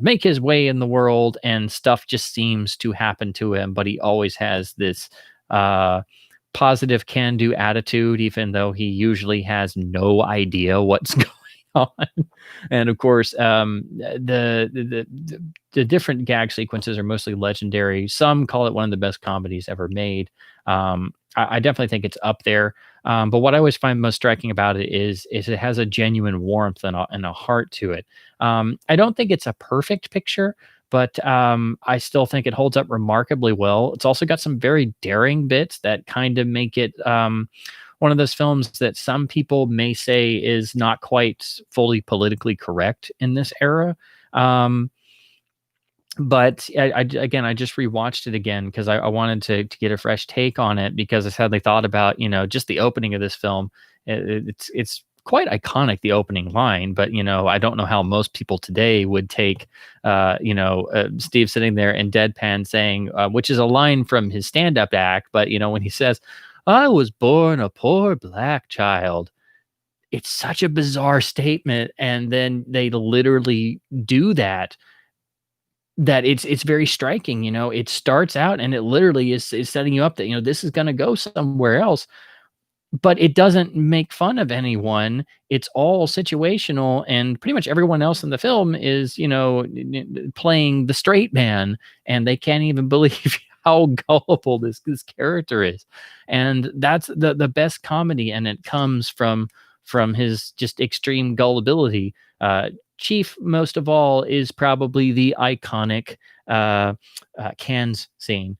make his way in the world, and stuff just seems to happen to him, but he always has this positive can-do attitude, even though he usually has no idea what's going on. And of course, the different gag sequences are mostly legendary. Some call it one of the best comedies ever made. I definitely think it's up there. But what I always find most striking about it is it has a genuine warmth and a heart to it. I don't think it's a perfect picture, but I still think it holds up remarkably well. It's also got some very daring bits that kind of make it one of those films that some people may say is not quite fully politically correct in this era. But again, I just rewatched it again because I wanted to get a fresh take on it, because I sadly thought about, just the opening of this film. It's quite iconic, the opening line, but, I don't know how most people today would take, Steve sitting there in deadpan saying, which is a line from his stand-up act. But, when he says, "I was born a poor black child," it's such a bizarre statement. And then they literally do that it's very striking. It starts out and it literally is setting you up that, this is going to go somewhere else. but it doesn't make fun of anyone. It's all situational, and pretty much everyone else in the film is, playing the straight man, and they can't even believe how gullible this character is. And that's the best comedy, and it comes from his just extreme gullibility. Chief, most of all, is probably the iconic cans scene.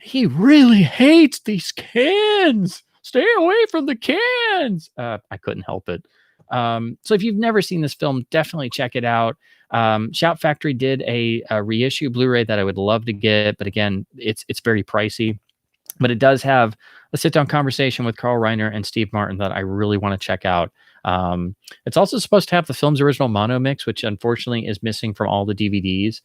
He really hates these cans. Stay away from the cans. I couldn't help it. So if you've never seen this film, definitely check it out. Shout Factory did a reissue Blu-ray that I would love to get, but again, it's very pricey. But it does have a sit-down conversation with Carl Reiner and Steve Martin that I really want to check out. It's also supposed to have the film's original mono mix, which unfortunately is missing from all the DVDs.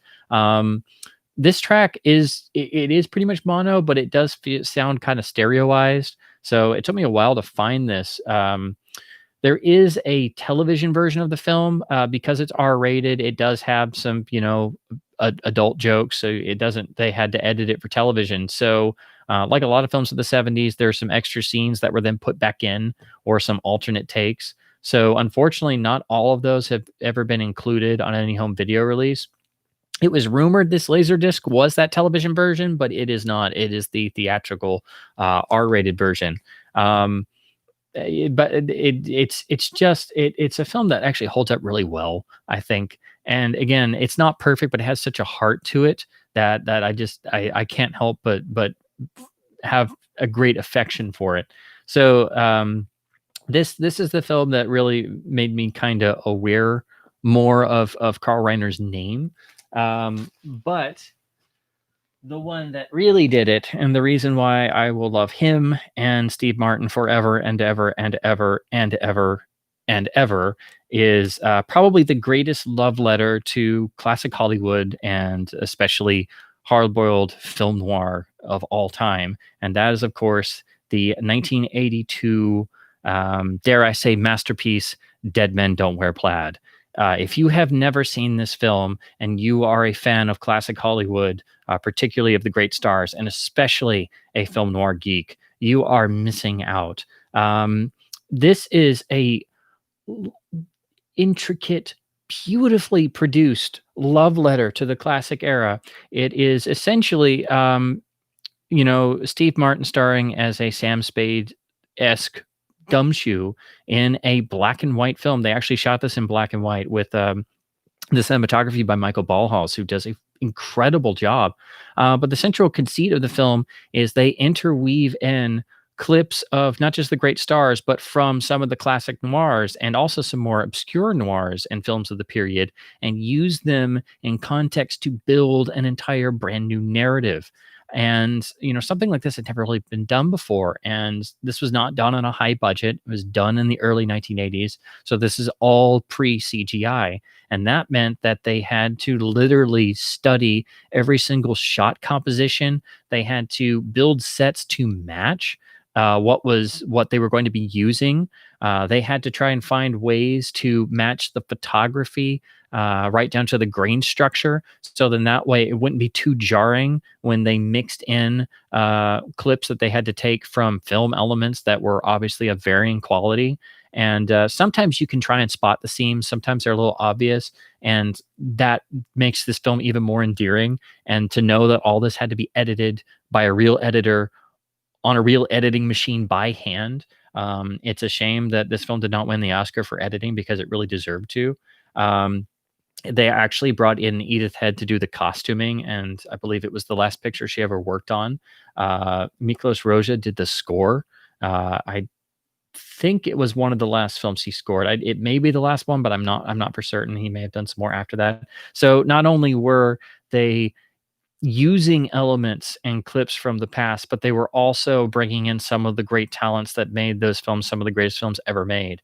This track is pretty much mono, but it does sound kind of stereoized. So it took me a while to find this. There is a television version of the film because it's R-rated. It does have some, adult jokes. So it doesn't. They had to edit it for television. So like a lot of films of the 70s, there's some extra scenes that were then put back in, or some alternate takes. So unfortunately, not all of those have ever been included on any home video release. It was rumored this Laserdisc was that television version, but it is not. It is the theatrical R-rated version. But it's a film that actually holds up really well, I think. And again, it's not perfect, but it has such a heart to it that I can't help but have a great affection for it. So this is the film that really made me kind of aware more of Carl Reiner's name. But the one that really did it, and the reason why I will love him and Steve Martin forever and ever and ever and ever and ever, is probably the greatest love letter to classic Hollywood, and especially hard-boiled film noir of all time. And that is, of course, the 1982, dare I say, masterpiece, Dead Men Don't Wear Plaid. If you have never seen this film and you are a fan of classic Hollywood, particularly of the great stars, and especially a film noir geek, you are missing out. This is a intricate, beautifully produced love letter to the classic era. It is essentially, Steve Martin starring as a Sam Spade-esque gumshoe in a black and white film. They actually shot this in black and white with the cinematography by Michael Ballhaus, who does an incredible job. But the central conceit of the film is they interweave in clips of not just the great stars, but from some of the classic noirs and also some more obscure noirs and films of the period, and use them in context to build an entire brand new narrative. And, something like this had never really been done before. And this was not done on a high budget. It was done in the early 1980s. So this is all pre-CGI. And that meant that they had to literally study every single shot composition. They had to build sets to match what they were going to be using. They had to try and find ways to match the photography right down to the grain structure. So then that way it wouldn't be too jarring when they mixed in clips that they had to take from film elements that were obviously of varying quality. And sometimes you can try and spot the seams. Sometimes they're a little obvious. And that makes this film even more endearing. And to know that all this had to be edited by a real editor on a real editing machine by hand. It's a shame that this film did not win the Oscar for editing, because it really deserved to. They actually brought in Edith Head to do the costuming, and I believe it was the last picture she ever worked on. Miklos Rozsa did the score. I think it was one of the last films he scored. It may be the last one, but I'm not for certain. He may have done some more after that. So not only were they using elements and clips from the past, but they were also bringing in some of the great talents that made those films some of the greatest films ever made.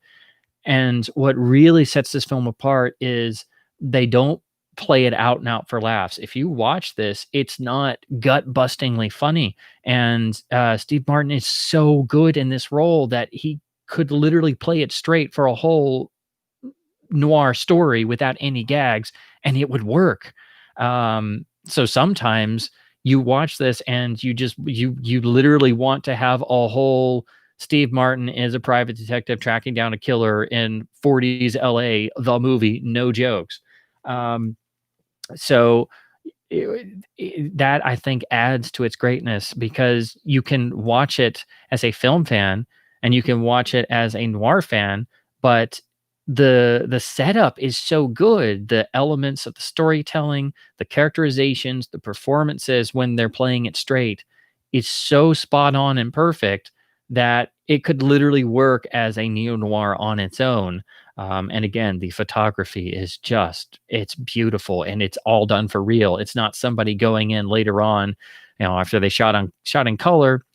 And what really sets this film apart is they don't play it out and out for laughs. If you watch this, it's not gut-bustingly funny. And Steve Martin is so good in this role that he could literally play it straight for a whole noir story without any gags, and it would work. So sometimes you watch this and you literally want to have a whole Steve Martin is a private detective tracking down a killer in 40s LA, the movie, no jokes. Um, so that I think adds to its greatness because you can watch it as a film fan and you can watch it as a noir fan, but the setup is so good. The elements of the storytelling, the characterizations, the performances when they're playing it straight, it's so spot on and perfect that it could literally work as a neo noir on its own. And again, the photography is just, it's beautiful and it's all done for real. It's not somebody going in later on, after they shot in color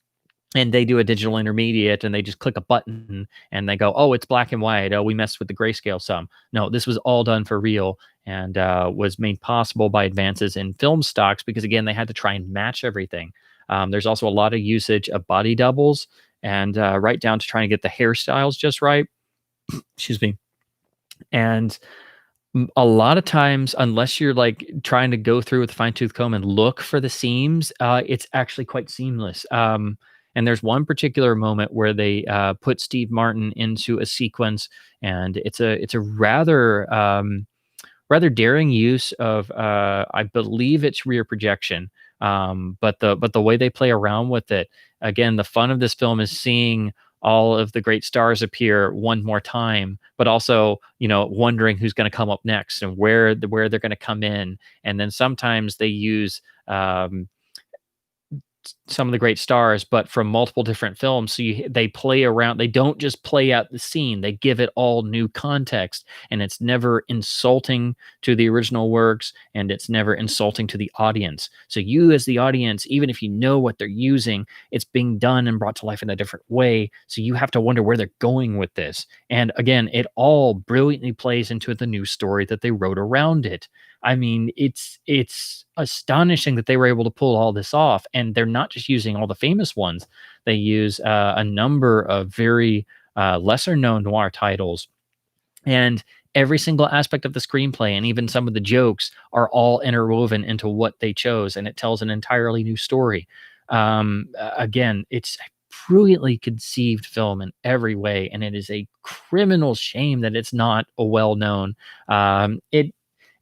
and they do a digital intermediate and they just click a button and they go, oh, it's black and white. Oh, we messed with the grayscale some. No, this was all done for real and was made possible by advances in film stocks because, again, they had to try and match everything. There's also a lot of usage of body doubles and right down to trying to get the hairstyles just right. Excuse me. And a lot of times, unless you're like trying to go through with a fine tooth comb and look for the seams, it's actually quite seamless. And there's one particular moment where they put Steve Martin into a sequence, and it's a rather daring use of I believe it's rear projection. But the way they play around with it, again, the fun of this film is seeing all of the great stars appear one more time, but also, wondering who's going to come up next and where they're going to come in. And then sometimes they use some of the great stars, but from multiple different films. So they play around. They don't just play out the scene. They give it all new context, and it's never insulting to the original works, and it's never insulting to the audience. So you, as the audience, even if you know what they're using, it's being done and brought to life in a different way. So you have to wonder where they're going with this. And again, it all brilliantly plays into the new story that they wrote around it. I mean, it's astonishing that they were able to pull all this off, and they're not just using all the famous ones. They use a number of very lesser known noir titles, and every single aspect of the screenplay and even some of the jokes are all interwoven into what they chose, and it tells an entirely new story. Again, it's a brilliantly conceived film in every way, and it is a criminal shame that it's not a well known.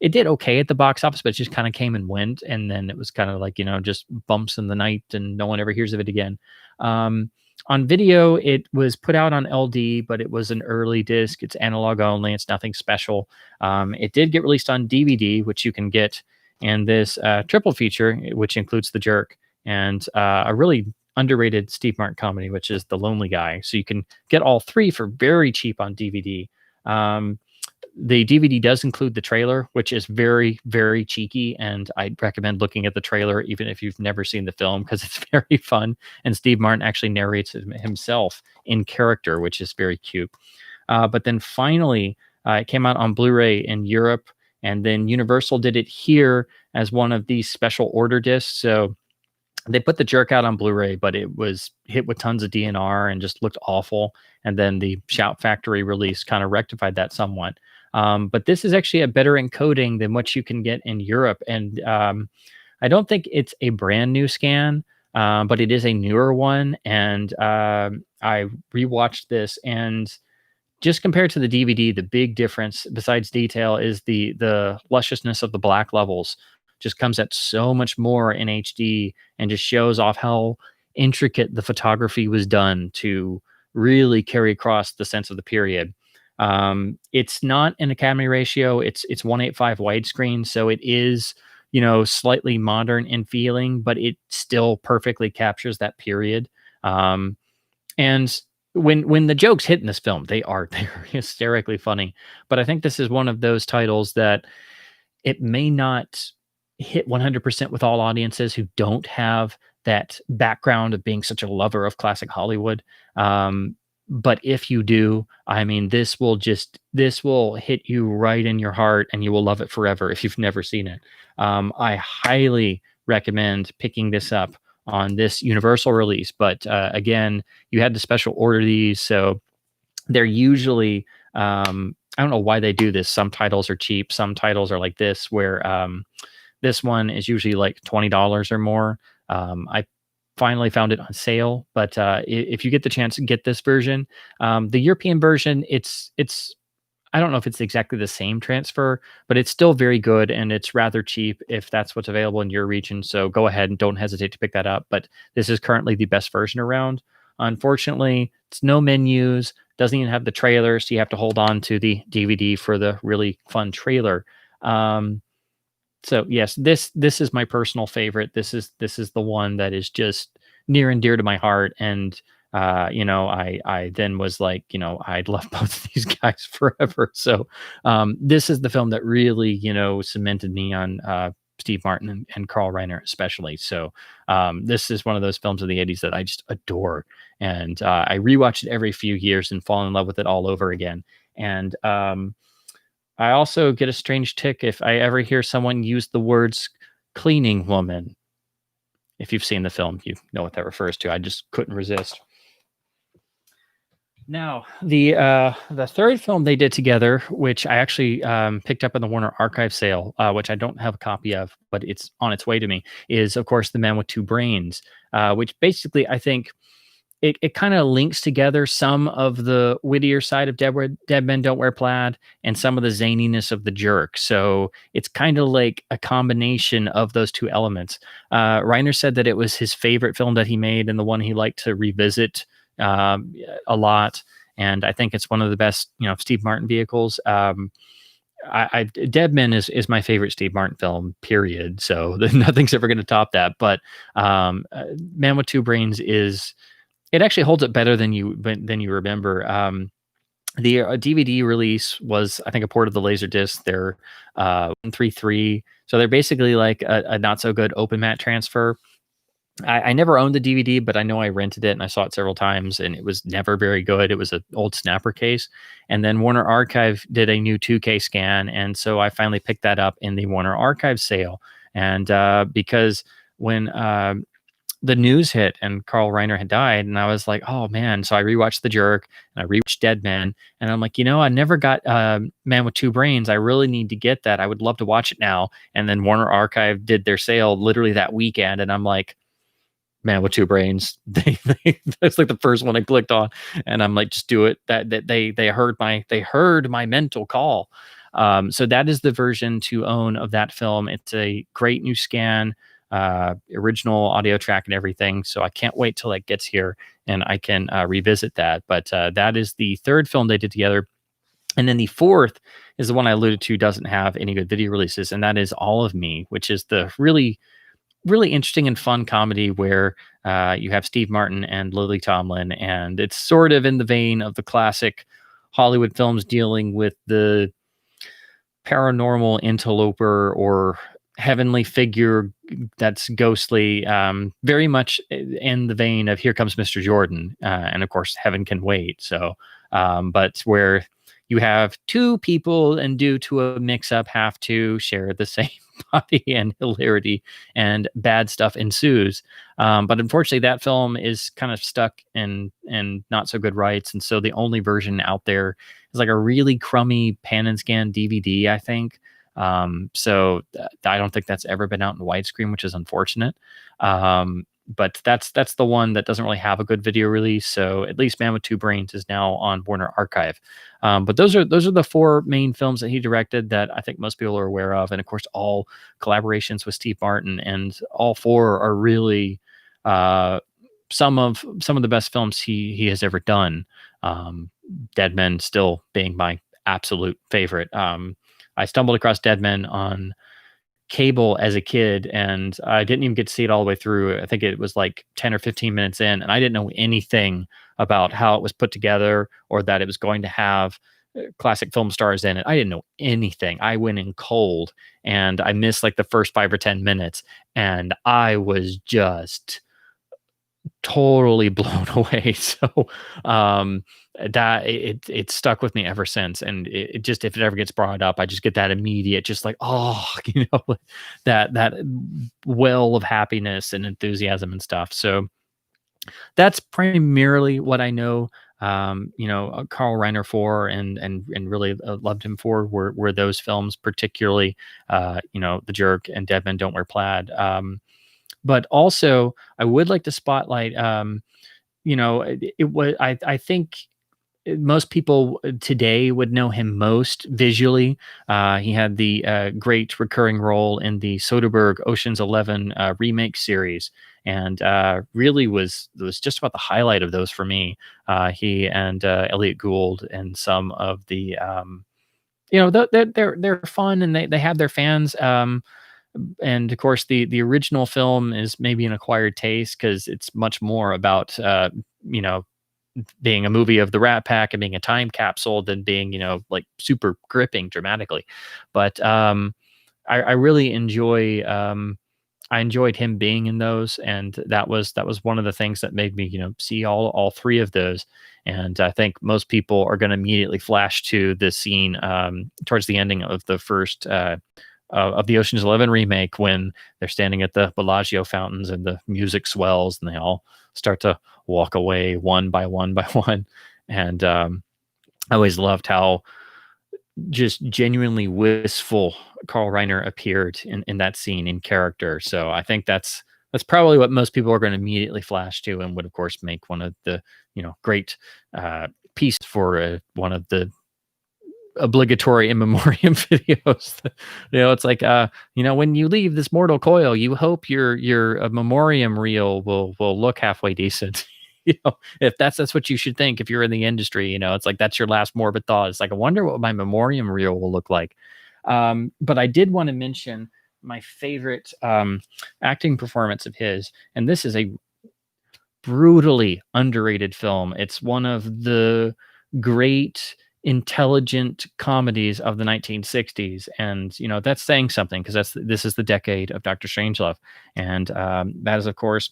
It did okay at the box office, but it just kind of came and went. And then it was kind of like, just bumps in the night and no one ever hears of it again. On video, it was put out on LD, but it was an early disc. It's analog only. It's nothing special. It did get released on DVD, which you can get in this triple feature, which includes The Jerk and a really underrated Steve Martin comedy, which is The Lonely Guy. So you can get all three for very cheap on DVD. The DVD does include the trailer, which is very, very cheeky, and I'd recommend looking at the trailer even if you've never seen the film because it's very fun. And Steve Martin actually narrates it himself in character, which is very cute. But then finally, it came out on Blu-ray in Europe, and then Universal did it here as one of these special order discs. So they put The Jerk out on Blu-ray, but it was hit with tons of DNR and just looked awful. And then the Shout Factory release kind of rectified that somewhat. But this is actually a better encoding than what you can get in Europe. And I don't think it's a brand new scan, but it is a newer one. And I rewatched this, and just compared to the DVD, the big difference, besides detail, is the lusciousness of the black levels. Just comes at so much more in HD and just shows off how intricate the photography was done to really carry across the sense of the period. It's not an Academy ratio. It's 1:8:5 widescreen. So it is, slightly modern in feeling, but it still perfectly captures that period. And when the jokes hit in this film, they're hysterically funny, but I think this is one of those titles that it may not hit 100% with all audiences who don't have that background of being such a lover of classic Hollywood. But if you do, I mean, this will hit you right in your heart and you will love it forever if you've never seen it. I highly recommend picking this up on this Universal release. But again, you had to special order these. So they're usually, I don't know why they do this. Some titles are cheap. Some titles are like this, where this one is usually like $20 or more. I finally found it on sale. But if you get the chance to get this version, the European version, it's I don't know if it's exactly the same transfer, but it's still very good and it's rather cheap if that's what's available in your region. So go ahead and don't hesitate to pick that up. But this is currently the best version around. Unfortunately, it's no menus, doesn't even have the trailer, so you have to hold on to the DVD for the really fun trailer. Um, so yes, this is my personal favorite. This is the one that is just near and dear to my heart. And I then was like, I'd love both of these guys forever. So this is the film that really, cemented me on Steve Martin and Carl Reiner especially. So this is one of those films of the 80s that I just adore. And I rewatch it every few years and fall in love with it all over again. And I also get a strange tick if I ever hear someone use the words cleaning woman. If you've seen the film, you know what that refers to. I just couldn't resist. Now, the third film they did together, which I actually picked up in the Warner Archive sale, which I don't have a copy of, but it's on its way to me, is of course The Man with Two Brains, which basically I think it kind of links together some of the wittier side of Dead Men Don't Wear Plaid and some of the zaniness of The Jerk. So it's kind of like a combination of those two elements. Reiner said that it was his favorite film that he made and the one he liked to revisit a lot. And I think it's one of the best, Steve Martin vehicles. Dead Men is my favorite Steve Martin film, period. So nothing's ever going to top that. But Man with Two Brains it actually holds up better than you remember. The DVD release was, I think, a port of the Laserdisc. They're 133, so they're basically like a not so good open mat transfer. I never owned the DVD, but I know I rented it and I saw it several times, and it was never very good. It was an old snapper case, and then Warner Archive did a new 2K scan, and so I finally picked that up in the Warner Archive sale. And because when the news hit and Carl Reiner had died, and I was like, oh man. So I rewatched The Jerk and I rewatched Dead Man, and I'm like, I never got Man with Two Brains. I really need to get that. I would love to watch it now. And then Warner Archive did their sale literally that weekend, and I'm like, Man with Two Brains. That's like the first one I clicked on, and I'm like, just do it. That they heard my mental call. So that is the version to own of that film. It's a great new scan, original audio track and everything. So I can't wait till it gets here and I can revisit that. But that is the third film they did together. And then the fourth is the one I alluded to, doesn't have any good video releases, and that is All of Me, which is the really, really interesting and fun comedy where you have Steve Martin and Lily Tomlin, and it's sort of in the vein of the classic Hollywood films dealing with the paranormal interloper or heavenly figure that's ghostly, very much in the vein of Here Comes Mr. Jordan, and of course Heaven Can Wait. So but where you have two people and due to a mix-up have to share the same body, and hilarity and bad stuff ensues. But unfortunately that film is kind of stuck in not so good rights, and so the only version out there is like a really crummy pan and scan DVD, I think. So I don't think that's ever been out in widescreen, which is unfortunate. But that's the one that doesn't really have a good video release. So at least Man with Two Brains is now on Warner Archive. But those are the four main films that he directed that I think most people are aware of, and of course all collaborations with Steve Martin, and all four are really some of the best films he has ever done. Dead Men still being my absolute favorite. I stumbled across Dead Men on cable as a kid, and I didn't even get to see it all the way through. I think it was like 10 or 15 minutes in, and I didn't know anything about how it was put together or that it was going to have classic film stars in it. I didn't know anything. I went in cold, and I missed like the first 5 or 10 minutes, and I was just totally blown away. So that it stuck with me ever since, and it just, if it ever gets brought up, I just get that immediate, just like, oh, that well of happiness and enthusiasm and stuff. So that's primarily what I know. Carl Reiner for, and really loved him for, were those films, particularly The Jerk and Dead Men Don't Wear Plaid. But also, I would like to spotlight, it was I think most people today would know him most visually. He had the great recurring role in the Soderbergh Ocean's 11 remake series, and really was just about the highlight of those for me. He and Elliot Gould and some of the they're fun, and they have their fans. And of course, the original film is maybe an acquired taste because it's much more about you know being a movie of the Rat Pack and being a time capsule than being, like super gripping dramatically. But I really I enjoyed him being in those, and that was one of the things that made me, see all three of those. And I think most people are going to immediately flash to the scene towards the ending of the first of the Ocean's 11 remake when they're standing at the Bellagio fountains and the music swells and they all start to walk away one by one by one. And I always loved how just genuinely wistful Carl Reiner appeared in that scene in character. So I think that's probably what most people are going to immediately flash to, and would of course make one of the great piece for one of the obligatory in memoriam videos. It's like when you leave this mortal coil, you hope your memoriam reel will look halfway decent. If that's what you should think if you're in the industry. It's like that's your last morbid thought. It's like, I wonder what my memoriam reel will look like. But I did want to mention my favorite acting performance of his, and this is a brutally underrated film. It's one of the great intelligent comedies of the 1960s, and that's saying something because this is the decade of Dr. Strangelove. And that is of course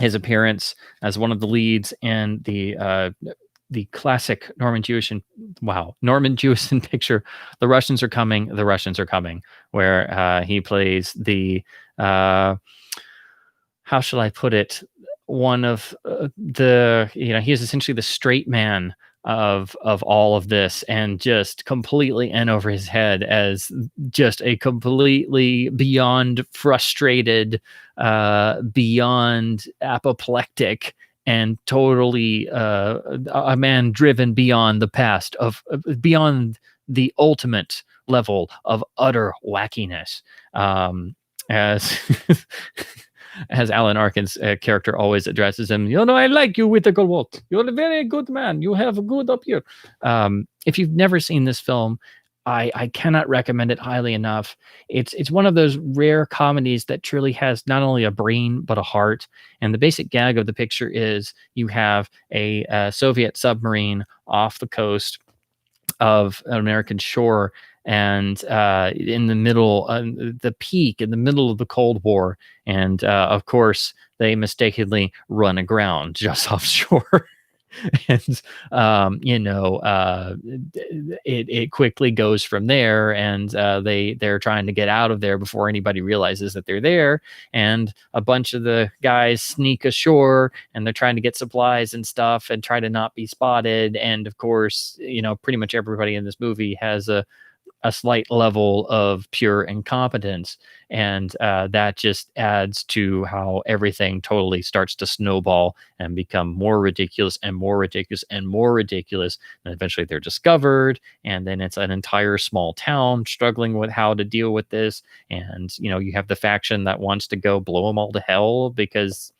his appearance as one of the leads in the classic Norman Jewison picture, The Russians Are Coming, The Russians Are Coming, where he plays the how shall I put it, one of he is essentially the straight man of all of this, and just completely in over his head as just a completely beyond frustrated, beyond apoplectic, and totally a man driven beyond the past beyond the ultimate level of utter wackiness. As as Alan Arkin's character always addresses him, I like you, Whittaker Walt. You're a very good man. You have a good up here. If you've never seen this film, I cannot recommend it highly enough. It's one of those rare comedies that truly has not only a brain but a heart. And the basic gag of the picture is you have a Soviet submarine off the coast of an American shore, and in the middle, the peak in the middle of the Cold War, and of course they mistakenly run aground just offshore. And it quickly goes from there, and they're trying to get out of there before anybody realizes that they're there, and a bunch of the guys sneak ashore, and they're trying to get supplies and stuff and try to not be spotted. And of course, pretty much everybody in this movie has a slight level of pure incompetence, and that just adds to how everything totally starts to snowball and become more ridiculous and more ridiculous and more ridiculous. And eventually they're discovered, and then it's an entire small town struggling with how to deal with this. And you have the faction that wants to go blow them all to hell because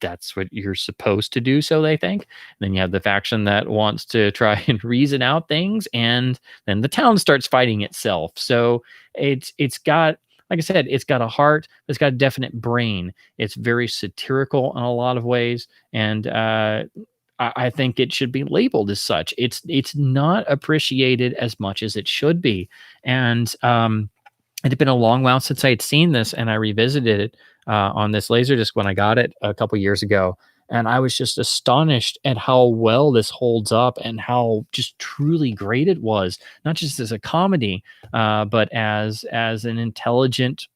that's what you're supposed to do, so they think. And then you have the faction that wants to try and reason out things, and then the town starts fighting itself. So it's got, like I said, it's got a heart, it's got a definite brain. It's very satirical in a lot of ways, and I think it should be labeled as such. It's not appreciated as much as it should be. And it had been a long while since I had seen this, and I revisited it on this Laserdisc when I got it a couple years ago. And I was just astonished at how well this holds up and how just truly great it was, not just as a comedy, but as an intelligent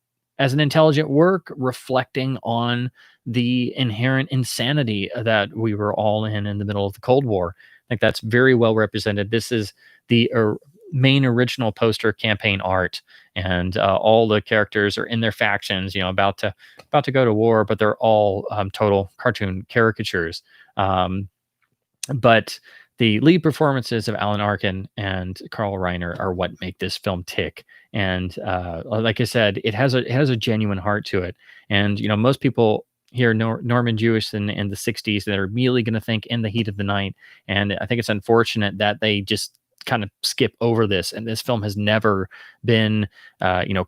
work reflecting on the inherent insanity that we were all in the middle of the Cold War. I think that's very well represented. This is the main original poster campaign art, and all the characters are in their factions, about to go to war, but they're all total cartoon caricatures. Um, but the lead performances of Alan Arkin and Carl Reiner are what make this film tick. And like I said, it has a genuine heart to it. And most people hear Norman Jewish in the '60s, they're immediately going to think In the Heat of the Night. And I think it's unfortunate that they just kind of skip over this. And this film has never been,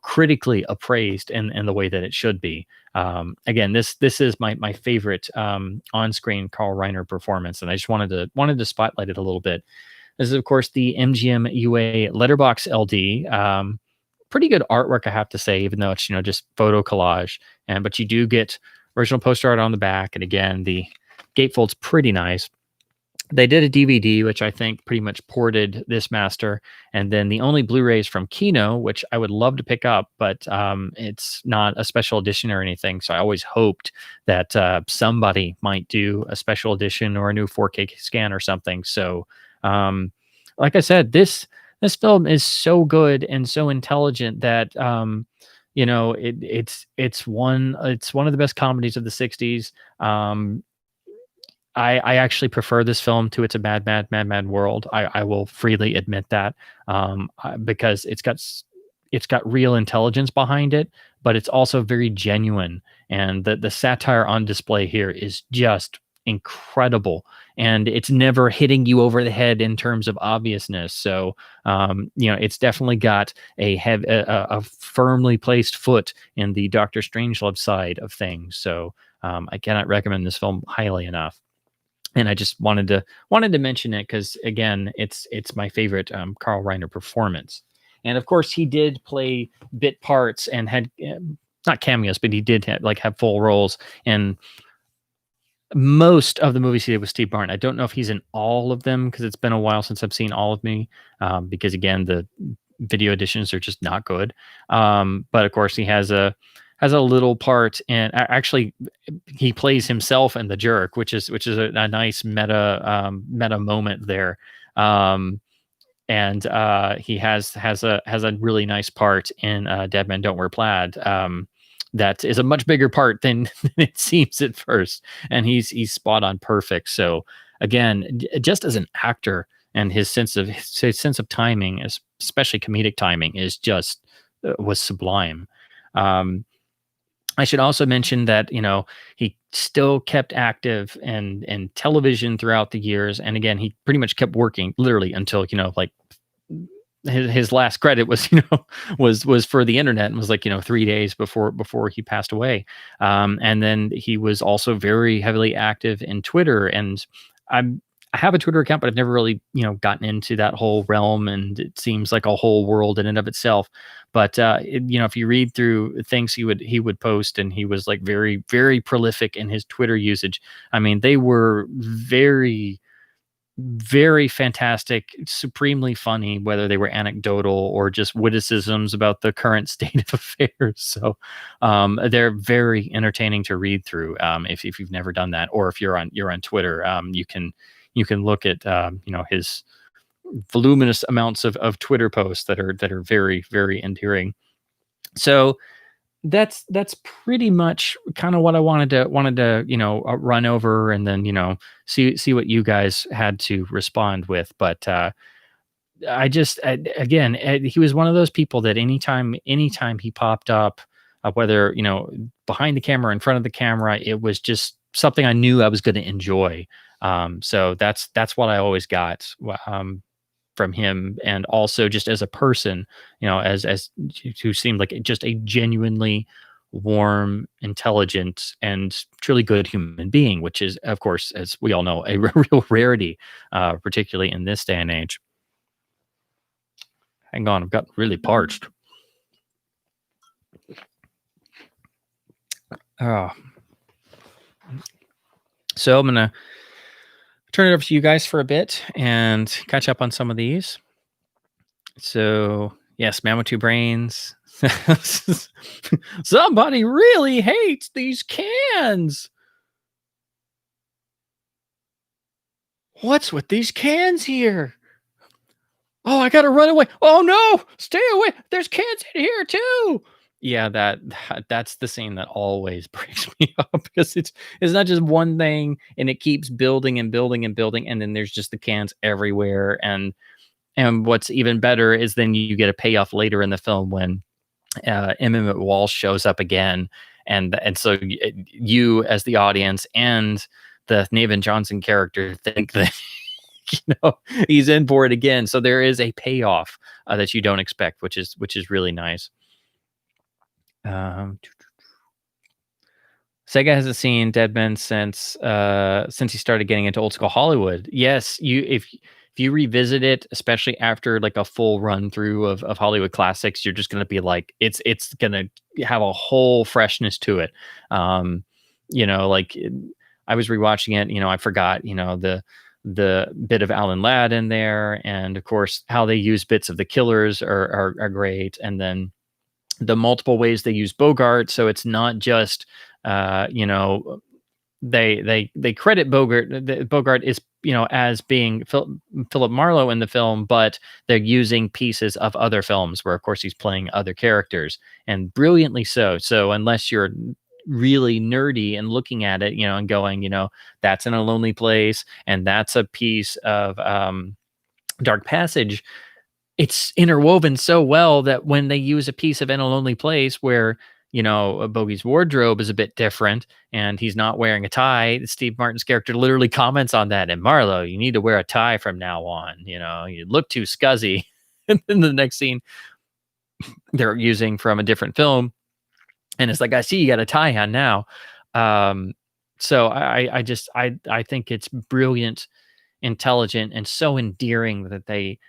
critically appraised in the way that it should be. Again, this is my favorite on-screen Carl Reiner performance, and I just wanted to spotlight it a little bit. This is, of course, the MGM UA Letterbox LD. Pretty good artwork, I have to say, even though it's just photo collage. But you do get original poster art on the back, and again, the gatefold's pretty nice. They did a DVD, which I think pretty much ported this master, and then the only Blu-rays from Kino, which I would love to pick up, but it's not a special edition or anything. So I always hoped that somebody might do a special edition or a new 4K scan or something. So, like I said, this film is so good and so intelligent that it's one of the best comedies of the '60s. I actually prefer this film to It's a Mad, Mad, Mad, Mad World. I will freely admit that, because it's got real intelligence behind it, but it's also very genuine, and the satire on display here is just incredible, and it's never hitting you over the head in terms of obviousness. So, it's definitely got a firmly placed foot in the Doctor Strangelove side of things. So, I cannot recommend this film highly enough. And I just wanted to mention it because, again, it's my favorite Carl Reiner performance. And of course, he did play bit parts and had not cameos, but he did have full roles in most of the movies he did with Steve Martin. I don't know if he's in all of them because it's been a while since I've seen all of me. Because again, the video editions are just not good. But of course, he has a little part, and actually he plays himself in The Jerk, which is a nice meta moment there. And he has a really nice part in Dead Men Don't Wear Plaid. That is a much bigger part than it seems at first, and he's spot on perfect. So again, just as an actor, and his sense of timing, especially comedic timing, is just was sublime. Um, I should also mention that he still kept active in television throughout the years, and again, he pretty much kept working literally until like his last credit was was for the internet, and was 3 days before he passed away. And then he was also very heavily active in Twitter, and I have a Twitter account, but I've never really gotten into that whole realm, and it seems like a whole world in and of itself. But if you read through things he would post, and he was very, very prolific in his Twitter usage. I mean, they were very, very fantastic, supremely funny, whether they were anecdotal or just witticisms about the current state of affairs. So they're very entertaining to read through. If you've never done that, or if you're on Twitter, you can look at his voluminous amounts of Twitter posts that are very, very endearing. So that's pretty much kind of what I wanted to run over, and then see what you guys had to respond with. But again, he was one of those people that anytime he popped up, whether behind the camera, in front of the camera, it was just something I knew I was going to enjoy. So that's what I always got from him, and also just as a person, as who seemed like just a genuinely warm, intelligent, and truly good human being, which is, of course, as we all know, a real rarity, particularly in this day and age. Hang on, I've got really parched. Oh. So I'm gonna turn it over to you guys for a bit and catch up on some of these. So yes, Man with Two Brains. Somebody really hates these cans. What's with these cans here? "Oh, I gotta run away. Oh no, stay away. There's kids in here too." Yeah, that's the scene that always breaks me up because it's not just one thing and it keeps building and building and building, and then there's just the cans everywhere. And what's even better is then you get a payoff later in the film when Emmett Walsh shows up again, and so you as the audience and the Nathan Johnson character think that he's in for it again. So there is a payoff that you don't expect, which is really nice. Um, Sega hasn't seen Deadman since he started getting into old school Hollywood. Yes, if you revisit it, especially after like a full run through of Hollywood classics, you're just gonna be like, it's gonna have a whole freshness to it. Um, like I was rewatching it, I forgot, the bit of Alan Ladd in there, and of course how they use bits of the Killers are great, and then the multiple ways they use Bogart. So it's not just they credit Bogart. Bogart is as being Philip Marlowe in the film, but they're using pieces of other films where, of course, he's playing other characters, and brilliantly so. So unless you're really nerdy and looking at it, and going, that's in A Lonely Place, and that's a piece of Dark Passage, it's interwoven so well that when they use a piece of In a Lonely Place where, Bogey's wardrobe is a bit different and he's not wearing a tie, Steve Martin's character literally comments on that. And Marlowe, you need to wear a tie from now on. You look too scuzzy. And then the next scene they're using from a different film. And it's like, I see you got a tie on now. So I think it's brilliant, intelligent, and so endearing that they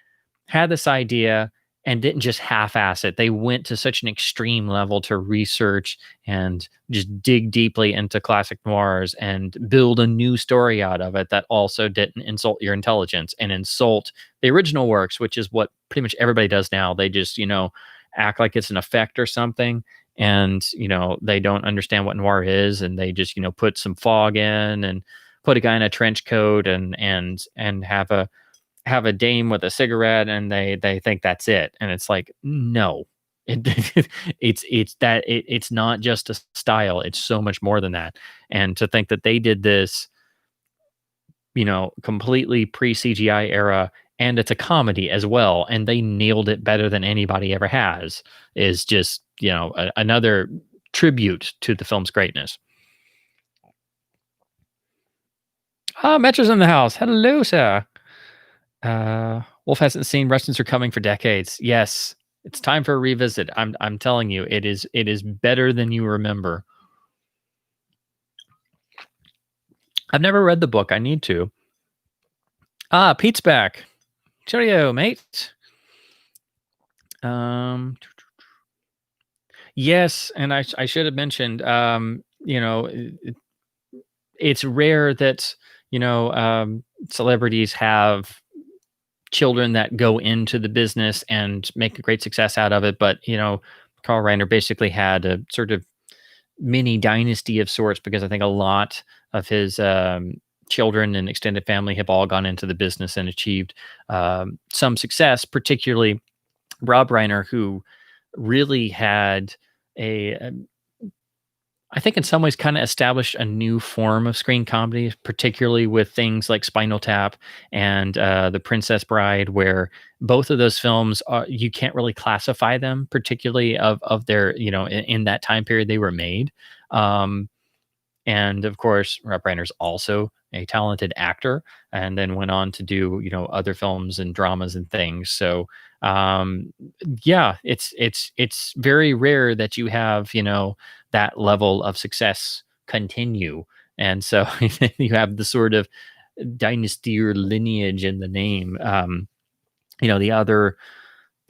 had this idea and didn't just half-ass it. They went to such an extreme level to research and just dig deeply into classic noirs and build a new story out of it that also didn't insult your intelligence and insult the original works, which is what pretty much everybody does now. They just, act like it's an effect or something, and, they don't understand what noir is, and they just, put some fog in and put a guy in a trench coat and have a dame with a cigarette, and they think that's it. And it's like, no, it's not just a style. It's so much more than that. And to think that they did this, completely pre CGI era, and it's a comedy as well, and they nailed it better than anybody ever has, is just, another tribute to the film's greatness. Metro's in the house. Hello, sir. Wolf hasn't seen Russians Are Coming for decades. Yes, it's time for a revisit. I'm telling you, it is better than you remember. I've never read the book. I need to. Pete's back. Cheerio, mate. Yes, and I should have mentioned. It's rare that celebrities have children that go into the business and make a great success out of it. But, Carl Reiner basically had a sort of mini dynasty of sorts, because I think a lot of his children and extended family have all gone into the business and achieved some success, particularly Rob Reiner, who really had I think in some ways kind of established a new form of screen comedy, particularly with things like Spinal Tap and The Princess Bride, where both of those films you can't really classify them, particularly of their, in that time period they were made. And of course, Rob Reiner's also a talented actor, and then went on to do, other films and dramas and things. So, yeah, it's very rare that you have, that level of success continue. And so you have the sort of dynasty or lineage in the name. The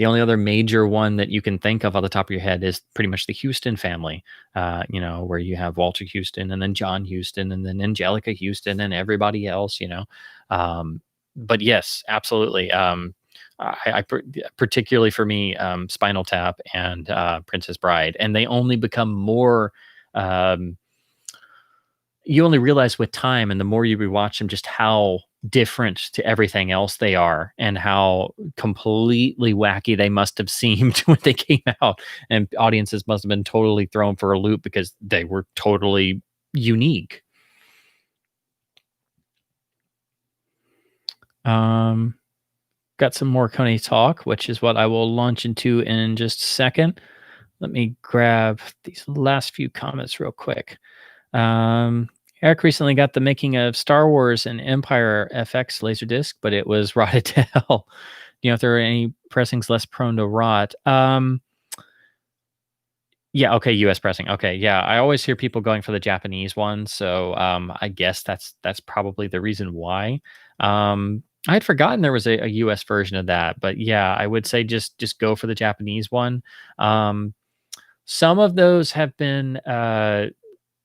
only other major one that you can think of off the top of your head is pretty much the Houston family, where you have Walter Houston and then John Houston and then Angelica Houston and everybody else, but yes, absolutely. Particularly for me, Spinal Tap and Princess Bride, and they only become more. You only realize with time, and the more you rewatch them, just how different to everything else they are, and how completely wacky they must have seemed when they came out, and audiences must have been totally thrown for a loop because they were totally unique. Got some more Coney talk, which is what I will launch into in just a second. Let me grab these last few comments real quick. Eric recently got the making of Star Wars and Empire FX Laserdisc, but it was rotted to hell. Do you know if there are any pressings less prone to rot? Yeah, okay, US pressing. Okay, yeah. I always hear people going for the Japanese one, so I guess that's probably the reason why. I had forgotten there was a US version of that, but yeah, I would say just go for the Japanese one. Um, some of those have been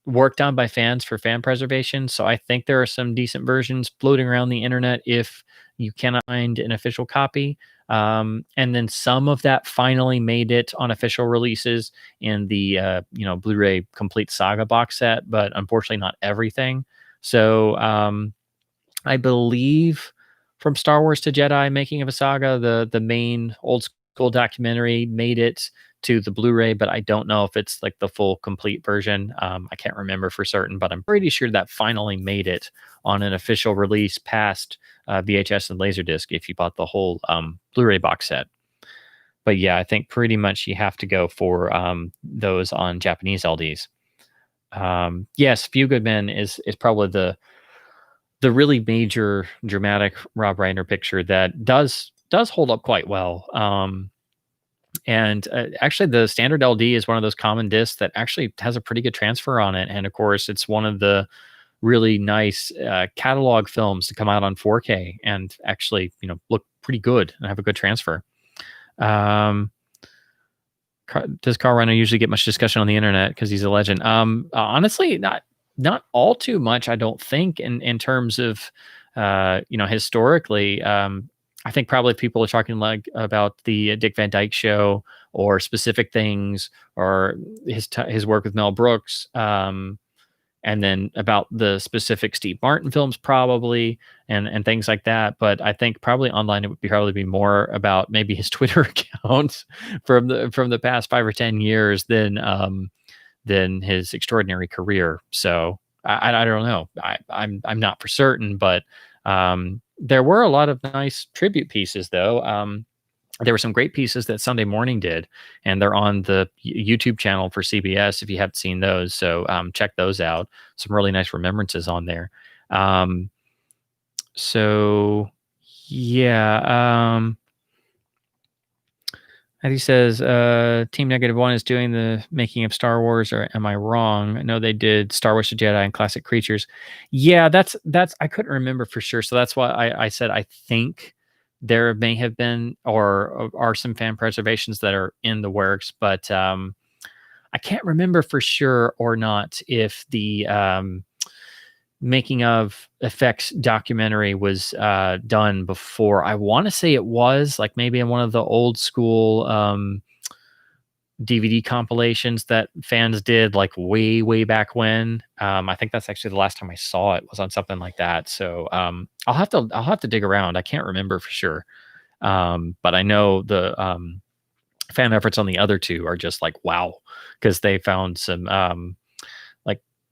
worked on by fans for fan preservation. So I think there are some decent versions floating around the internet if you cannot find an official copy. And then some of that finally made it on official releases in the Blu-ray Complete Saga box set, but unfortunately not everything. So I believe from Star Wars to Jedi, Making of a Saga, the main old school documentary made it to the Blu-ray, but I don't know if it's like the full complete version. I can't remember for certain, but I'm pretty sure that finally made it on an official release past VHS and Laserdisc if you bought the whole Blu-ray box set. But yeah, I think pretty much you have to go for those on Japanese LDs. Yes, Few Good Men is probably the really major dramatic Rob Reiner picture that does hold up quite well. And actually, the standard LD is one of those common discs that actually has a pretty good transfer on it. And of course, it's one of the really nice catalog films to come out on 4K and actually, look pretty good and have a good transfer. Does Carl Reiner usually get much discussion on the internet because he's a legend? Honestly, not all too much. I don't think in terms of historically. I think probably people are talking like about the Dick Van Dyke Show or specific things or his work with Mel Brooks, and then about the specific Steve Martin films probably and things like that. But I think probably online it would probably be more about maybe his Twitter account from the past 5 or 10 years than his extraordinary career. So I don't know. I'm not for certain, but there were a lot of nice tribute pieces, though. There were some great pieces that Sunday Morning did, and they're on the YouTube channel for CBS if you haven't seen those. So check those out. Some really nice remembrances on there. So, yeah. As he says, Team Negative One is doing the making of Star Wars, or am I wrong? I know they did Star Wars to Jedi and Classic Creatures. Yeah, that's I couldn't remember for sure, so that's why I said I think there may have been or are some fan preservations that are in the works, but I can't remember for sure or not if the making of effects documentary was done before. I want to say it was like maybe in one of the old school DVD compilations that fans did like way back when. I think that's actually the last time I saw it was on something like that. So I'll have to dig around. I can't remember for sure, but I know the fan efforts on the other two are just like wow, because they found some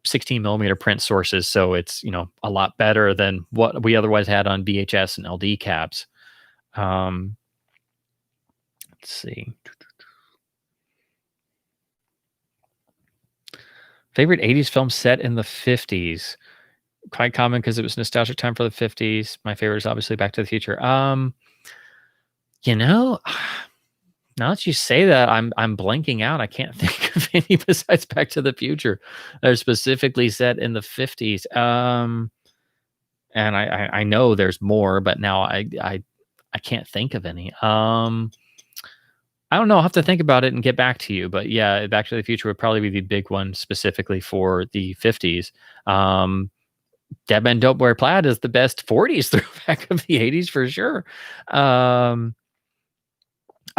16 millimeter print sources, so it's a lot better than what we otherwise had on VHS and LD cabs. Let's see. Favorite 80s film set in the 50s? Quite common because it was nostalgic time for the 50s. My favorite is obviously Back to the Future. Now that you say that, I'm blanking out. I can't think of any besides Back to the Future that are specifically set in the 50s. And I know there's more, but now I can't think of any. I don't know. I'll have to think about it and get back to you. But yeah, Back to the Future would probably be the big one specifically for the 50s. Dead Men Don't Wear Plaid is the best 40s throwback of the 80s for sure.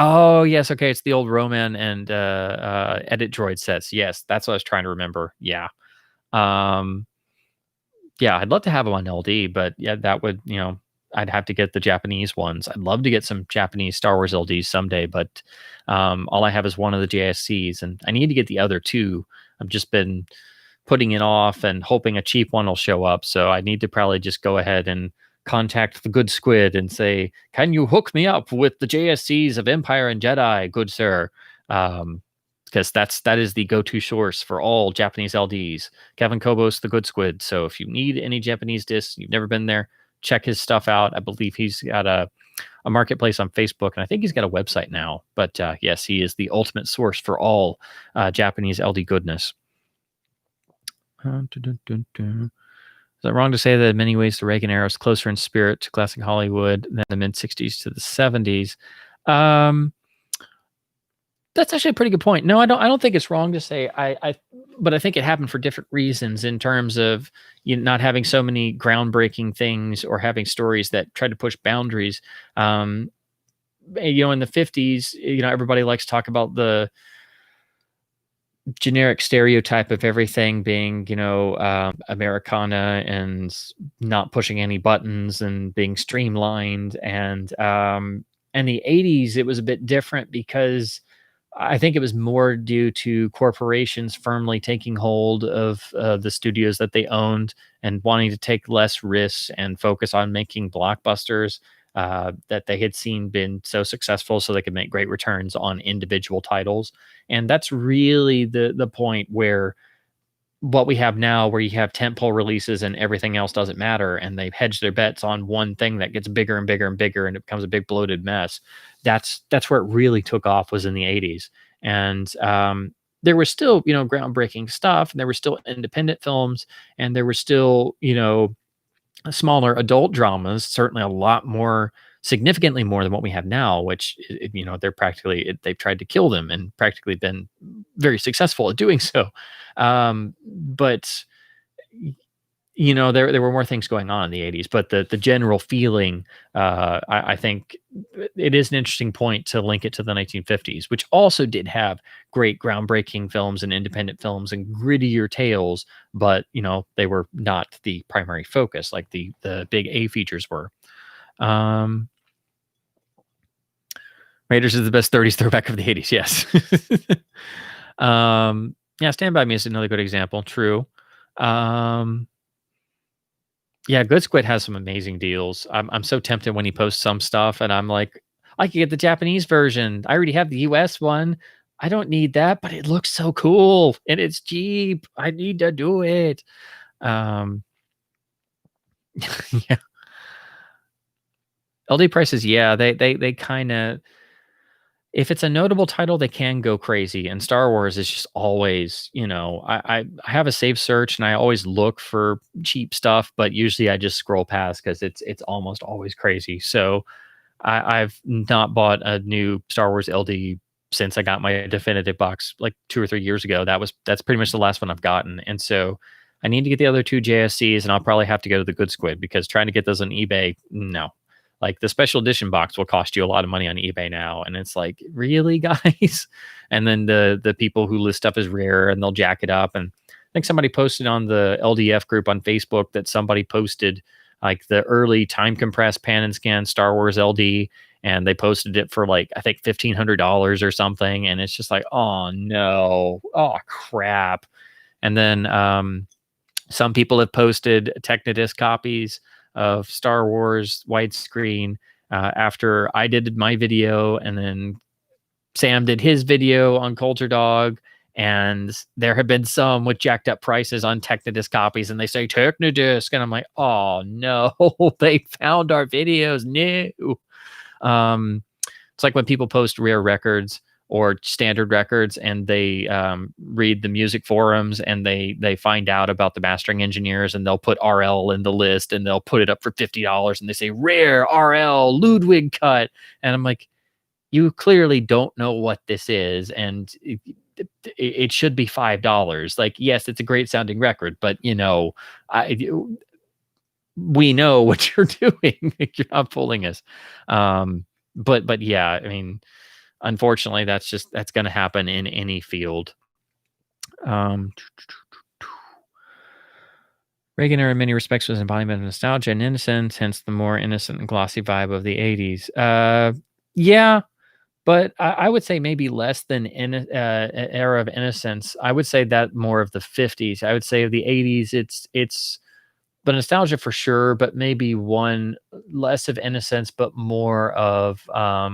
Oh, yes. Okay. It's the old Roman and Edit Droid sets. Yes. That's what I was trying to remember. Yeah. Yeah, I'd love to have them on LD, but yeah, that would, I'd have to get the Japanese ones. I'd love to get some Japanese Star Wars LDs someday, but all I have is one of the JSCs, and I need to get the other two. I've just been putting it off and hoping a cheap one will show up. So I need to probably just go ahead and contact the good squid and say, "Can you hook me up with the JSCs of Empire and Jedi, good sir?" Because that is the go-to source for all Japanese LDs. Kevin Kobos, the good squid. So if you need any Japanese discs, you've never been there, check his stuff out. I believe he's got a marketplace on Facebook, and I think he's got a website now. But yes, he is the ultimate source for all Japanese LD goodness. Is it wrong to say that in many ways the Reagan era is closer in spirit to classic Hollywood than the mid 60s to the 70s? That's actually a pretty good point. No, I don't think it's wrong to say but I think it happened for different reasons in terms of not having so many groundbreaking things or having stories that try to push boundaries. In the 50s, everybody likes to talk about the generic stereotype of everything being, Americana and not pushing any buttons and being streamlined. And in the 80s, it was a bit different because I think it was more due to corporations firmly taking hold of the studios that they owned and wanting to take less risks and focus on making blockbusters that they had seen been so successful so they could make great returns on individual titles. And that's really the point where what we have now, where you have tentpole releases and everything else doesn't matter, and they've hedged their bets on one thing that gets bigger and bigger and bigger, and it becomes a big bloated mess. That's where it really took off, was in the 80s. And there was still, groundbreaking stuff, and there were still independent films, and there were still, smaller adult dramas, certainly a lot more, significantly more than what we have now, which, they've tried to kill them and practically been very successful at doing so. But there were more things going on in the 80s, but the general feeling, I think it is an interesting point to link it to the 1950s, which also did have great groundbreaking films and independent films and grittier tales, but they were not the primary focus like the big A features were. Raiders is the best 30s throwback of the 80s. Yes. Yeah, Stand By Me is another good example. True. Yeah, Good Squid has some amazing deals. I'm so tempted when he posts some stuff, and I'm like, I could get the Japanese version. I already have the US one. I don't need that, but it looks so cool and it's cheap. I need to do it. Um, yeah. LD prices, yeah, they kind of, if it's a notable title, they can go crazy. And Star Wars is just always, I have a safe search and I always look for cheap stuff, but usually I just scroll past because it's almost always crazy. So I've not bought a new Star Wars LD since I got my definitive box like 2 or 3 years ago. That's pretty much the last one I've gotten. And so I need to get the other two JSCs, and I'll probably have to go to the Good Squid because trying to get those on eBay, no. Like the special edition box will cost you a lot of money on eBay now, and it's like, really, guys? And then the people who list stuff as rare and they'll jack it up. And I think somebody posted on the LDF group on Facebook that somebody posted like the early time compressed pan and scan Star Wars LD, and they posted it for like I think $1,500 or something, and it's just like, oh no, oh crap. And then some people have posted Technodisc copies of Star Wars widescreen after I did my video, and then Sam did his video on Culture Dog. And there have been some with jacked up prices on Technodisc copies, and they say Technodisc, and I'm like, oh no, they found our videos. No. It's like when people post rare records or standard records, and they read the music forums, and they find out about the mastering engineers, and they'll put RL in the list, and they'll put it up for $50, and they say rare RL Ludwig cut, and I'm like, you clearly don't know what this is, and it should be $5. Like, yes, it's a great sounding record, but we know what you're doing. You're not fooling us. But yeah, I mean, unfortunately, that's going to happen in any field. Reagan in many respects was an embodiment of nostalgia and innocence, hence the more innocent and glossy vibe of the 80s. Yeah, but I would say maybe less than era of innocence. I would say that more of the 50s. I would say of the 80s, it's the nostalgia for sure, but maybe one less of innocence, but more of I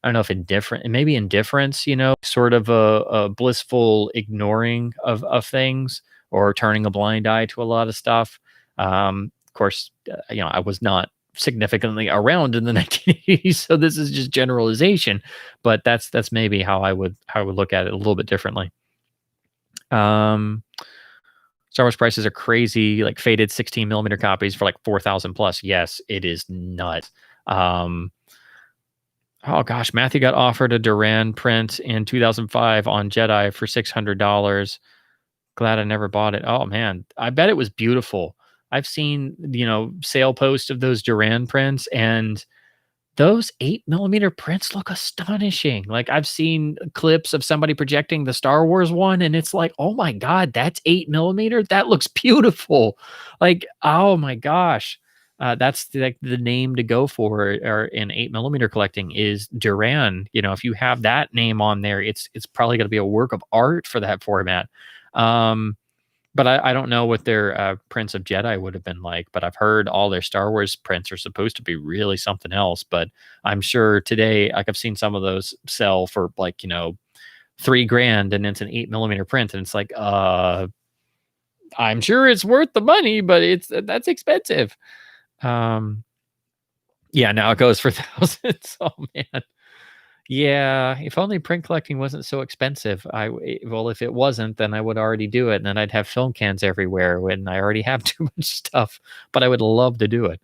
don't know if indifferent, maybe indifference, sort of a blissful ignoring of things or turning a blind eye to a lot of stuff. Of course, I was not significantly around in the 1980s, so this is just generalization, but that's maybe how I would look at it a little bit differently. Um, Star Wars prices are crazy, like faded 16 millimeter copies for like 4,000 plus. Yes, it is nuts. Um, Oh gosh, Matthew got offered a Duran print in 2005 on Jedi for $600. Glad I never bought it. Oh man, I bet it was beautiful. I've seen, sale posts of those Duran prints, and those 8 millimeter prints look astonishing. Like, I've seen clips of somebody projecting the Star Wars one, and it's like, oh my God, that's 8 millimeter. That looks beautiful. Like, oh my gosh. That's like the name to go for, or in 8 millimeter collecting, is Duran. If you have that name on there, it's probably going to be a work of art for that format. Um, but I don't know what their prints of Jedi would have been like, but I've heard all their Star Wars prints are supposed to be really something else. But I'm sure today, like, I've seen some of those sell for like, $3,000, and it's an 8 millimeter print. And it's like, I'm sure it's worth the money, but that's expensive. Yeah, now it goes for thousands. Oh man. Yeah, if only print collecting wasn't so expensive. Well, if it wasn't, then I would already do it, and then I'd have film cans everywhere when I already have too much stuff. But I would love to do it.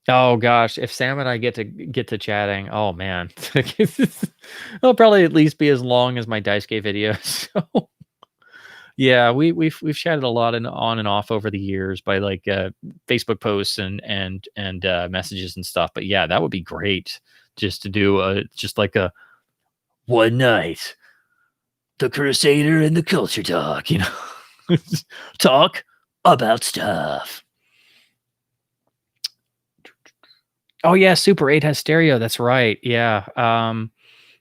Oh gosh, if Sam and I get to chatting, oh man, it'll probably at least be as long as my Daisuke videos. So yeah, we've chatted a lot and on and off over the years by like Facebook posts and messages and stuff. But yeah, that would be great just to do just like a one night, the Crusader and the Culture Talk, talk about stuff. Oh yeah, Super 8 has stereo. That's right. Yeah.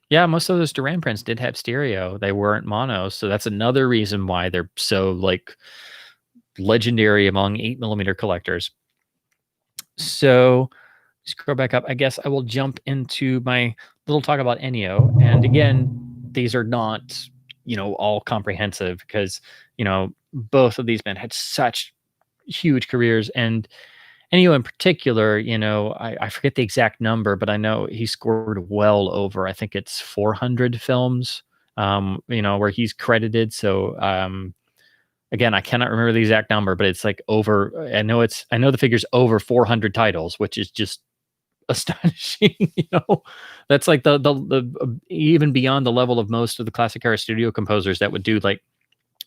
Yeah, most of those Duran prints did have stereo. They weren't mono, so that's another reason why they're so like legendary among 8 millimeter collectors. So scroll back up. I guess I will jump into my little talk about Ennio. And again, these are not, all comprehensive because, both of these men had such huge careers. And Ennio in particular, I forget the exact number, but I know he scored well over, I think it's 400 films, where he's credited. So, again, I cannot remember the exact number, but it's like over, I know the figure's over 400 titles, which is just astonishing. That's like the even beyond the level of most of the classic era studio composers that would do like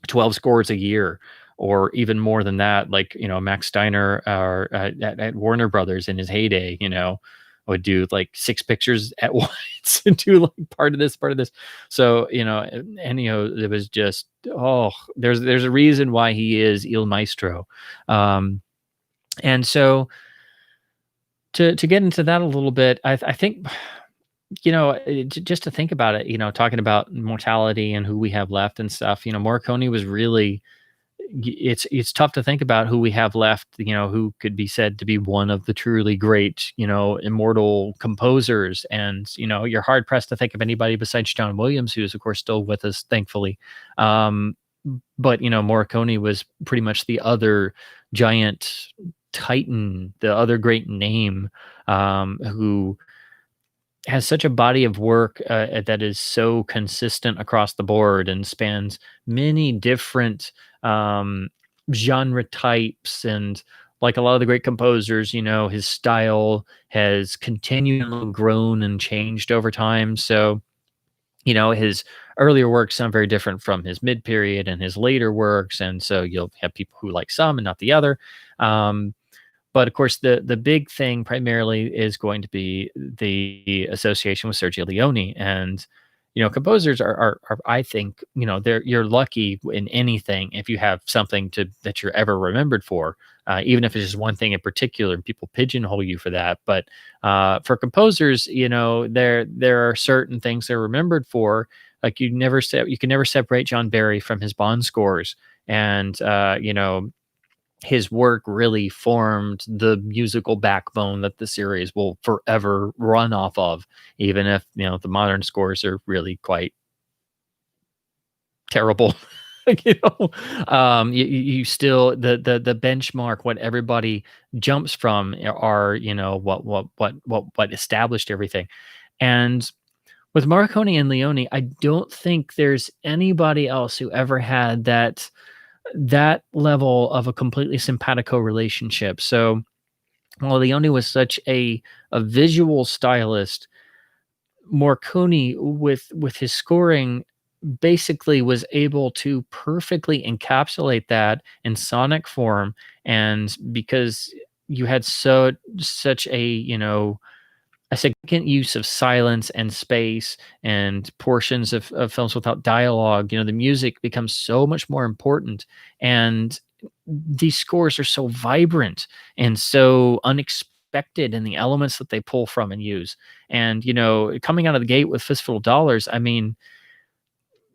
12 scores a year, or even more than that. Like, Max Steiner at Warner Brothers in his heyday, would do like 6 pictures at once and do like part of this. So, Ennio, it was just, there's a reason why he is Il Maestro. And so to get into that a little bit, I think, just to think about it, talking about mortality and who we have left and stuff, Morricone was really, it's tough to think about who we have left, who could be said to be one of the truly great, immortal composers. And, you're hard pressed to think of anybody besides John Williams, who is of course still with us, thankfully. But, Morricone was pretty much the other giant titan, the other great name, who has such a body of work that is so consistent across the board and spans many different genre types. And like a lot of the great composers, his style has continually grown and changed over time. So, his earlier works sound very different from his mid period and his later works. And so you'll have people who like some and not the other. But of course, the big thing primarily is going to be the association with Sergio Leone. And composers are I think, they're you're lucky in anything if you have something to that you're ever remembered for, even if it's just one thing in particular, and people pigeonhole you for that. But for composers, there are certain things they're remembered for. Like you can never separate John Barry from his Bond scores, and his work really formed the musical backbone that the series will forever run off of, even if the modern scores are really quite terrible. You still the benchmark, what everybody jumps from are what established everything. And with Morricone and Leone, I don't think there's anybody else who ever had that level of a completely simpatico relationship. So while Leone was such a visual stylist, Morricone with his scoring basically was able to perfectly encapsulate that in sonic form. And because you had such a significant use of silence and space and portions of films without dialogue, the music becomes so much more important. And these scores are so vibrant and so unexpected in the elements that they pull from and use. And, coming out of the gate with Fistful of Dollars, I mean,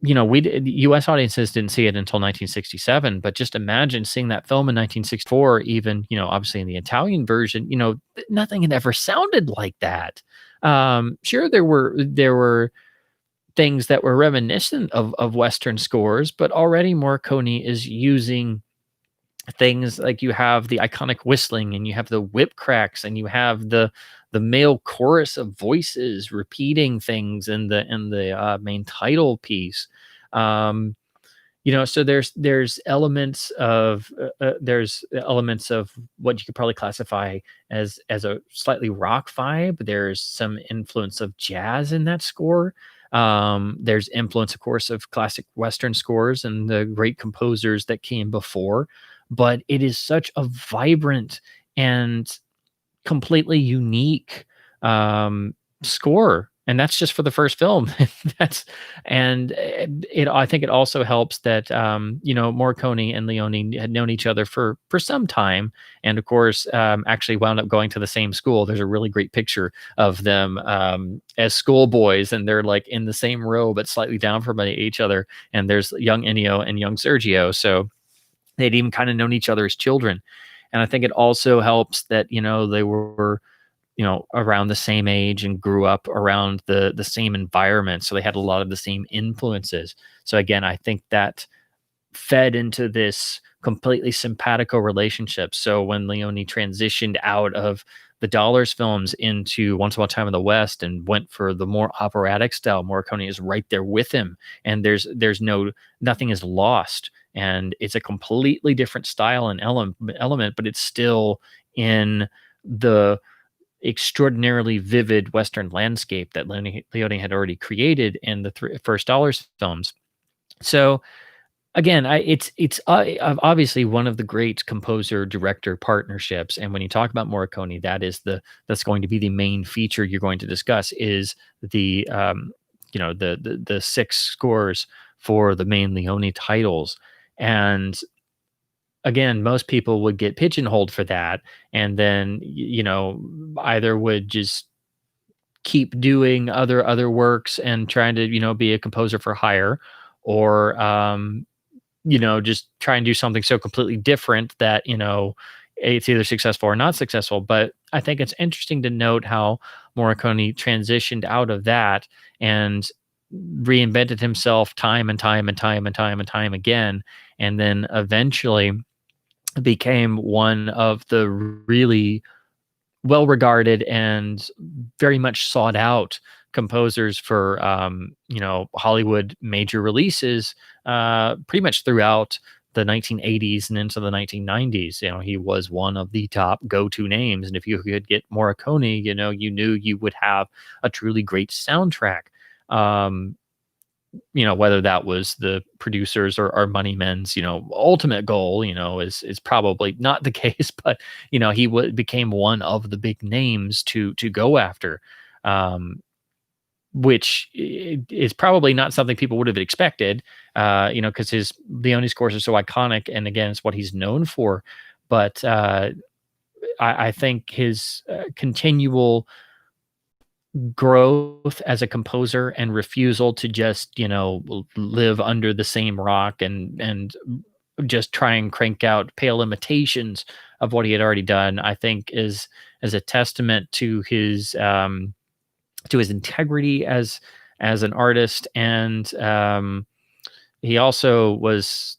U.S. audiences didn't see it until 1967, but just imagine seeing that film in 1964, even, obviously in the Italian version, nothing had ever sounded like that. Sure, there were things that were reminiscent of Western scores, but already Morricone is using things like you have the iconic whistling and you have the whip cracks and you have the male chorus of voices repeating things in the main title piece. um so there's elements of what you could probably classify as a slightly rock vibe. There's some influence of jazz in that score. There's influence, of course, of classic Western scores and the great composers that came before. But it is such a vibrant and completely unique score, and that's just for the first film. That's and it. I think it also helps that Morricone and Leone had known each other for some time, and of course, actually wound up going to the same school. There's a really great picture of them as schoolboys, and they're like in the same row but slightly down from each other. And there's young Ennio and young Sergio, so they'd even kind of known each other as children. And I think it also helps that they were around the same age and grew up around the same environment, so they had a lot of the same influences. So again, I think that fed into this completely simpatico relationship. So when Leone transitioned out of the Dollars films into Once Upon a Time in the West and went for the more operatic style, Morricone is right there with him, and there's nothing is lost, and it's a completely different style and element, but it's still in the extraordinarily vivid Western landscape that Leone had already created in the first Dollars films. So again, it's obviously one of the great composer director partnerships. And when you talk about Morricone, that's going to be the main feature you're going to discuss is the six scores for the main Leone titles. And again, most people would get pigeonholed for that, and then either would just keep doing other works and trying to be a composer for hire, or just try and do something so completely different that it's either successful or not successful. But I think it's interesting to note how Morricone transitioned out of that and reinvented himself time and time and time and time and time again, and then eventually became one of the really well regarded and very much sought out composers for Hollywood major releases pretty much throughout the 1980s and into the 1990s. He was one of the top go-to names, and if you could get Morricone, you knew you would have a truly great soundtrack. Whether that was the producers or Moneymen's, ultimate goal, is probably not the case, but he became one of the big names to go after. Um, which is probably not something people would have expected, because his Leone scores are so iconic, and again, it's what he's known for. But I think his continual growth as a composer and refusal to just live under the same rock and just try and crank out pale imitations of what he had already done, I think is a testament to his integrity as an artist. And he also was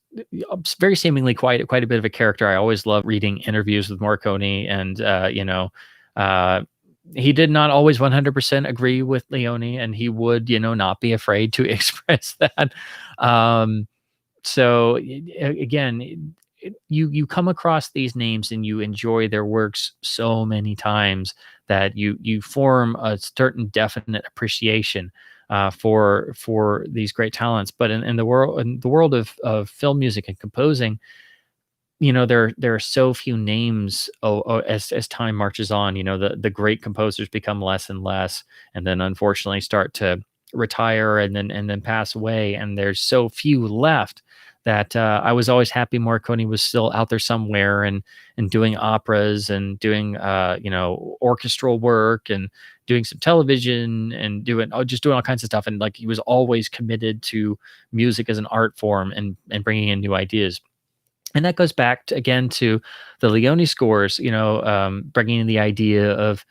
very seemingly quite a bit of a character. I always love reading interviews with Morricone, and he did not always 100% agree with Leone, and he would not be afraid to express that. So again, you come across these names and you enjoy their works so many times that you form a certain definite appreciation for these great talents. But in the world of film music and composing, there are so few names as time marches on. The great composers become less and less, and then unfortunately start to retire and then pass away, and there's so few left that I was always happy Morricone was still out there somewhere and doing operas and doing orchestral work and doing some television and doing all kinds of stuff, and like he was always committed to music as an art form and bringing in new ideas. And that goes back again to the Leone scores, bringing in the idea of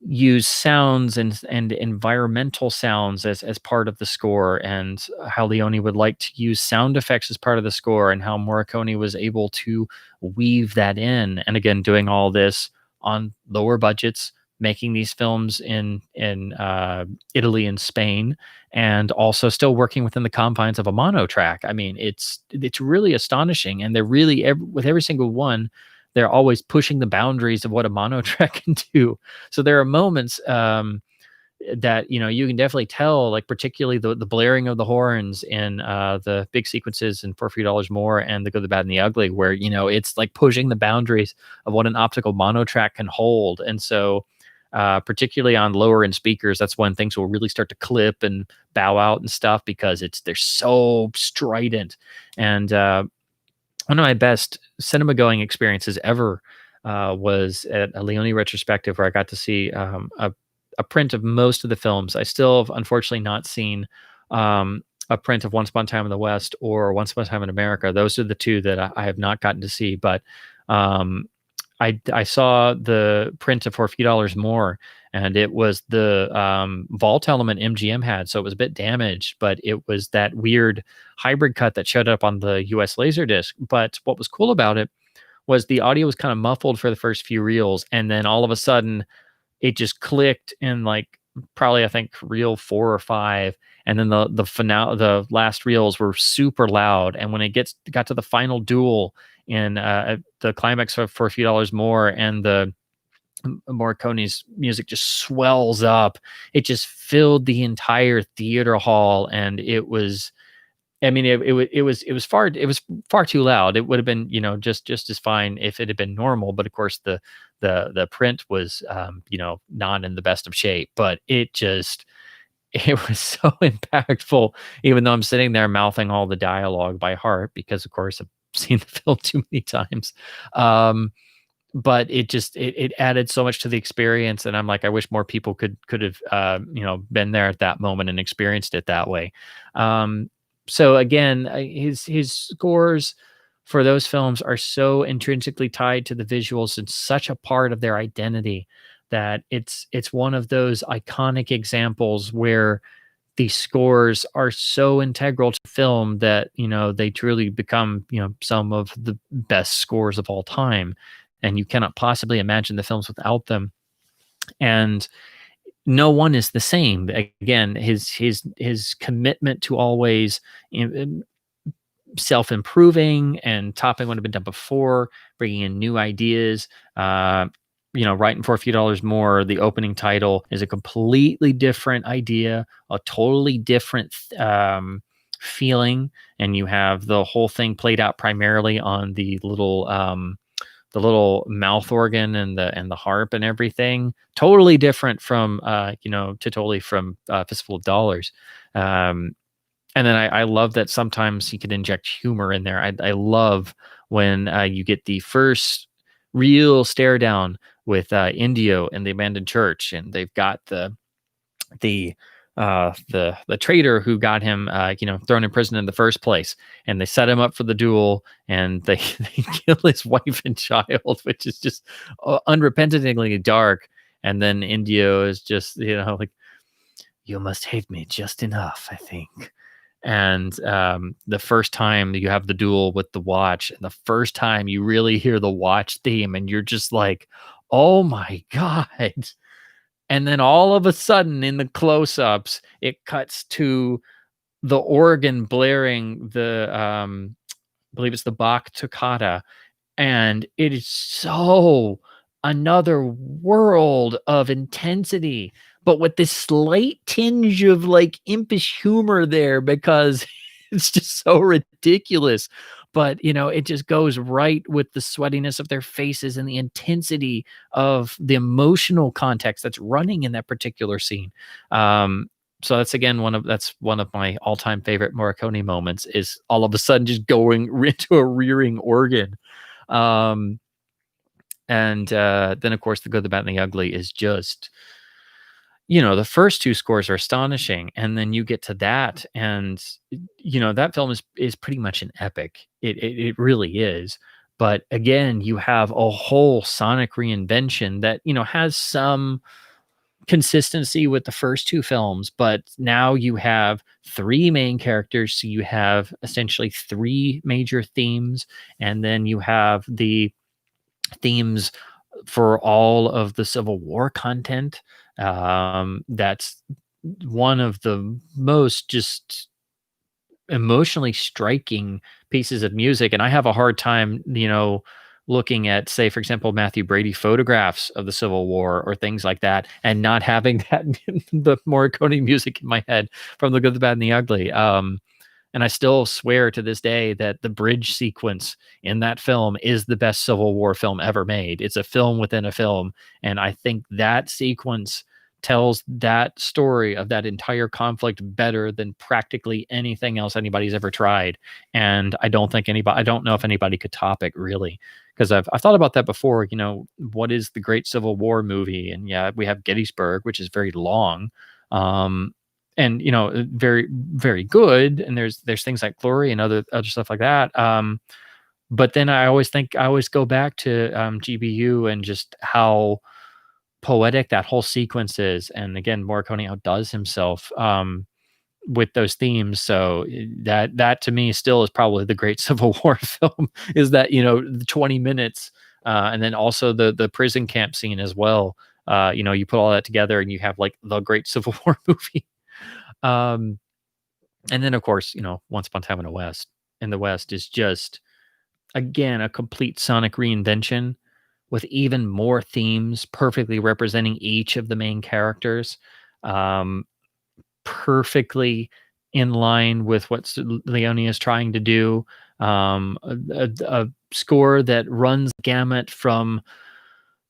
use sounds and environmental sounds as part of the score, and how Leone would like to use sound effects as part of the score, and how Morricone was able to weave that in. And again, doing all this on lower budgets, making these films in Italy and Spain, and also still working within the confines of a mono track. I mean, it's really astonishing, and they're really with every single one, they're always pushing the boundaries of what a mono track can do. So there are moments that you can definitely tell, like particularly the blaring of the horns in the big sequences in For a Few Dollars More and The Good, the Bad, and the Ugly, where it's like pushing the boundaries of what an optical mono track can hold. And so particularly on lower end speakers, that's when things will really start to clip and bow out and stuff, because they're so strident. And one of my best cinema going experiences ever was at a Leone retrospective, where I got to see a print of most of the films. I still have unfortunately not seen a print of Once Upon a Time in the West or Once Upon a Time in America. Those are the two that I have not gotten to see. But I saw the print of For a Few Dollars More, and it was the vault element MGM had, so it was a bit damaged, but it was that weird hybrid cut that showed up on the US Laserdisc. But what was cool about it was the audio was kind of muffled for the first few reels, and then all of a sudden it just clicked in, like, probably I think reel 4 or 5, and then the last reels were super loud. And when it got to the final duel in the climax For a Few Dollars More, and the Morricone's music just swells up, it just filled the entire theater hall, and it was, I mean, it was far too loud. It would have been, just as fine if it had been normal. But of course, the print was, not in the best of shape. But it was so impactful, even though I'm sitting there mouthing all the dialogue by heart, because of course I've seen the film too many times. But it added so much to the experience, and I'm like, I wish more people could have been there at that moment and experienced it that way. So again, his scores for those films are so intrinsically tied to the visuals and such a part of their identity that it's one of those iconic examples where the scores are so integral to film that they truly become some of the best scores of all time, and you cannot possibly imagine the films without them. And no one is the same. Again, his commitment to always self-improving and topping what had been done before, bringing in new ideas. Writing For a Few Dollars More, the opening title is a completely different idea, a totally different feeling, and you have the whole thing played out primarily on the little the little mouth organ and the harp and everything. Totally different from totally from Fistful of Dollars. Um, and then I love that sometimes he could inject humor in there. I love when you get the first real stare down with Indio and the abandoned church, and they've got the the traitor who got him thrown in prison in the first place, and they set him up for the duel, and they they kill his wife and child, which is just unrepentingly dark. And then Indio is just like, you must hate me just enough, I think. And the first time you have the duel with the watch, and the first time you really hear the watch theme, and you're just like, oh my god. And then all of a sudden in the close-ups, it cuts to the organ blaring the I believe it's the Bach toccata, and it is so another world of intensity, but with this slight tinge of like impish humor there, because it's just so ridiculous. But it just goes right with the sweatiness of their faces and the intensity of the emotional context that's running in that particular scene. So that's one of my all-time favorite Morricone moments, is all of a sudden just going into a rearing organ. um and then of course The Good, the Bad, and the Ugly is just, the first two scores are astonishing, and then you get to that, and that film is pretty much an epic. It really is. But again, you have a whole sonic reinvention that has some consistency with the first two films, but now you have three main characters, so you have essentially three major themes, and then you have the themes for all of the Civil War content. That's one of the most just emotionally striking pieces of music. And I have a hard time, looking at, say, for example, Matthew Brady photographs of the Civil War or things like that, and not having that the Morricone music in my head from The Good, the Bad, and the Ugly. And I still swear to this day that the bridge sequence in that film is the best Civil War film ever made. It's a film within a film. And I think that sequence tells that story of that entire conflict better than practically anything else anybody's ever tried. And I don't know if anybody could top it, really. Because I've thought about that before. What is the great Civil War movie? And yeah, we have Gettysburg, which is very long. And very, very good, and there's things like Glory and other stuff like that. But then I always go back to GBU, and just how poetic that whole sequence is. And again, Morricone outdoes himself with those themes. So that to me still is probably the great Civil War film, is that the 20 minutes, and then also the prison camp scene as well. You put all that together, and you have like the great Civil War movie. Um, and then of course, Once Upon a Time in the West is just, again, a complete sonic reinvention with even more themes perfectly representing each of the main characters. Um, Perfectly in line with what Leone is trying to do. A score that runs gamut from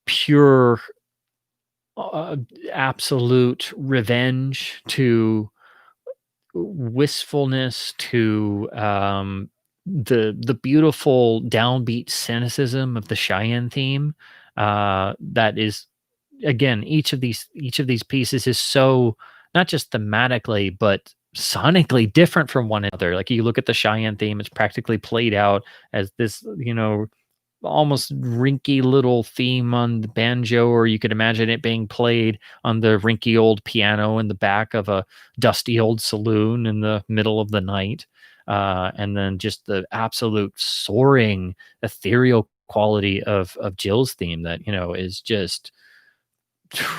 pure uh, absolute revenge to wistfulness to the beautiful downbeat cynicism of the Cheyenne theme. That is, again, each of these pieces is so, not just thematically but sonically different from one another. Like, you look at the Cheyenne theme, it's practically played out as this almost rinky little theme on the banjo, or you could imagine it being played on the rinky old piano in the back of a dusty old saloon in the middle of the night. And then just the absolute soaring ethereal quality of Jill's theme that is just,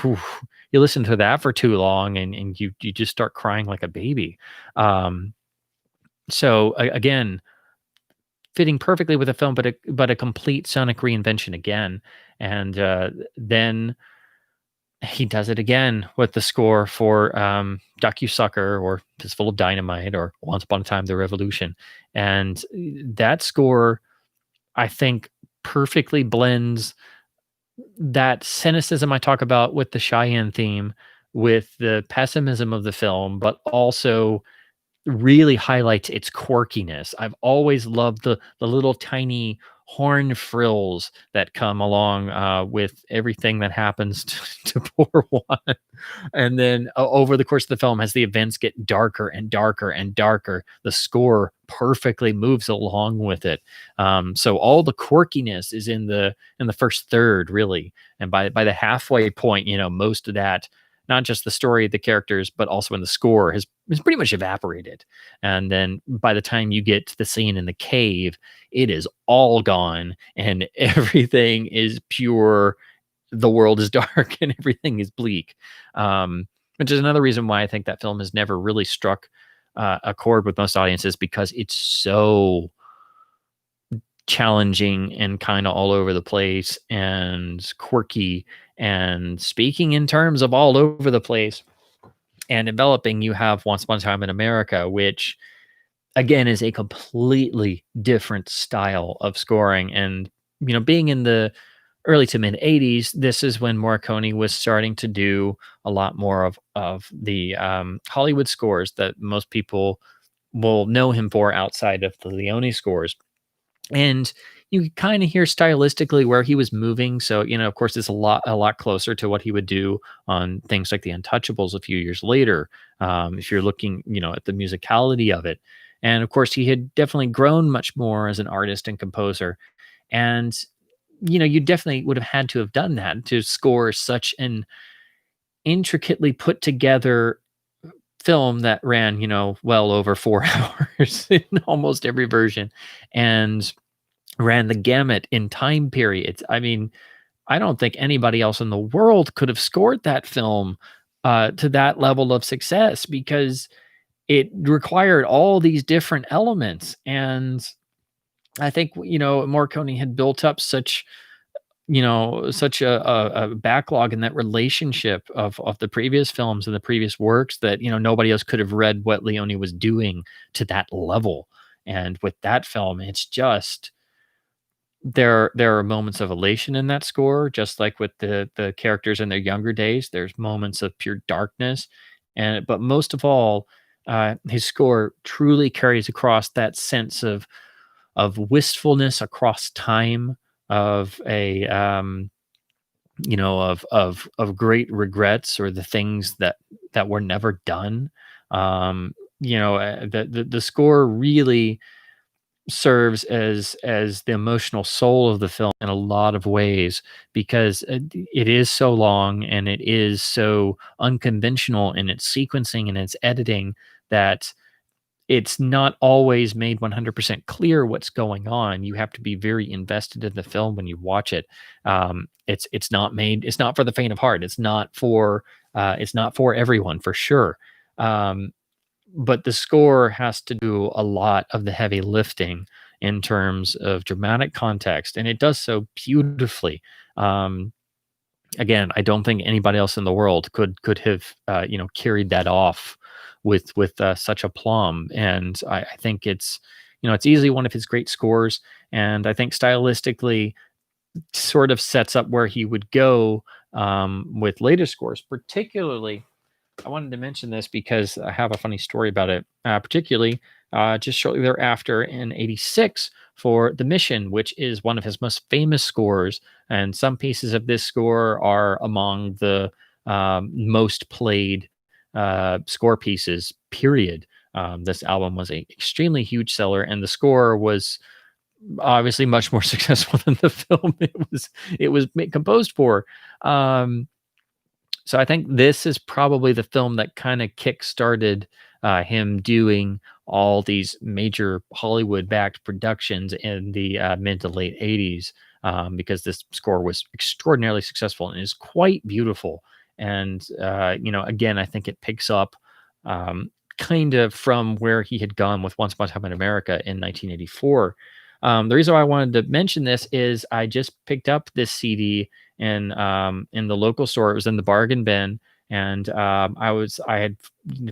whew, you listen to that for too long, and you just start crying like a baby. Again, fitting perfectly with the film, but a complete sonic reinvention again. And then he does it again with the score for Sucker, or Fistful of Dynamite, or Once Upon a Time, The Revolution. And that score, I think, perfectly blends that cynicism I talk about with the Cheyenne theme, with the pessimism of the film, but also really highlights its quirkiness. I've always loved the little tiny horn frills that come along with everything that happens to poor one. And then over the course of the film, as the events get darker and darker and darker, the score perfectly moves along with it. So all the quirkiness is in the first third, really, and by the halfway point, most of that, not just the story of the characters, but also in the score, has pretty much evaporated. And then by the time you get to the scene in the cave, it is all gone, and everything is pure. The world is dark and everything is bleak. Which is another reason why I think that film has never really struck a chord with most audiences, because it's so challenging and kind of all over the place and quirky, and speaking in terms of all over the place and developing. You have Once Upon a Time in America, which again is a completely different style of scoring. And being in the early to mid 80s, this is when Morricone was starting to do a lot more of the Hollywood scores that most people will know him for outside of the Leone scores. And you kind of hear stylistically where he was moving. So, of course, it's a lot closer to what he would do on things like The Untouchables a few years later. If you're looking, at the musicality of it. And of course, he had definitely grown much more as an artist and composer. And, you definitely would have had to have done that to score such an intricately put together film that ran, well over 4 hours in almost every version, and ran the gamut in time periods. I mean, I don't think anybody else in the world could have scored that film to that level of success, because it required all these different elements. And I think, Morricone had built up such a backlog in that relationship of the previous films and the previous works, that, nobody else could have read what Leone was doing to that level. And with that film, it's just, there are moments of elation in that score, just like with the characters in their younger days. There's moments of pure darkness, and but most of all, his score truly carries across that sense of wistfulness across time, of a of great regrets, or the things that were never done. The score really serves as the emotional soul of the film in a lot of ways, because it is so long and it is so unconventional in its sequencing and its editing, that it's not always made 100% clear what's going on. You have to be very invested in the film when you watch it. It's not made. It's not for the faint of heart. It's not for everyone, for sure. But the score has to do a lot of the heavy lifting in terms of dramatic context, and it does so beautifully. Um, Again, I don't think anybody else in the world could have carried that off with such aplomb. And I think it's easily one of his great scores, and I think stylistically sort of sets up where he would go with later scores. Particularly, I wanted to mention this because I have a funny story about it. Particularly, just shortly thereafter in '86 for The Mission, which is one of his most famous scores, and some pieces of this score are among the most played score pieces. Period. This album was a extremely huge seller, and the score was obviously much more successful than the film it was composed for. Um, so I think this is probably the film that kind of kick-started him doing all these major Hollywood-backed productions in the mid to late '80s, because this score was extraordinarily successful and is quite beautiful. And again, I think it picks up kind of from where he had gone with Once Upon a Time in America in 1984. The reason why I wanted to mention this is I just picked up this CD in the local store. It was in the bargain bin, and I had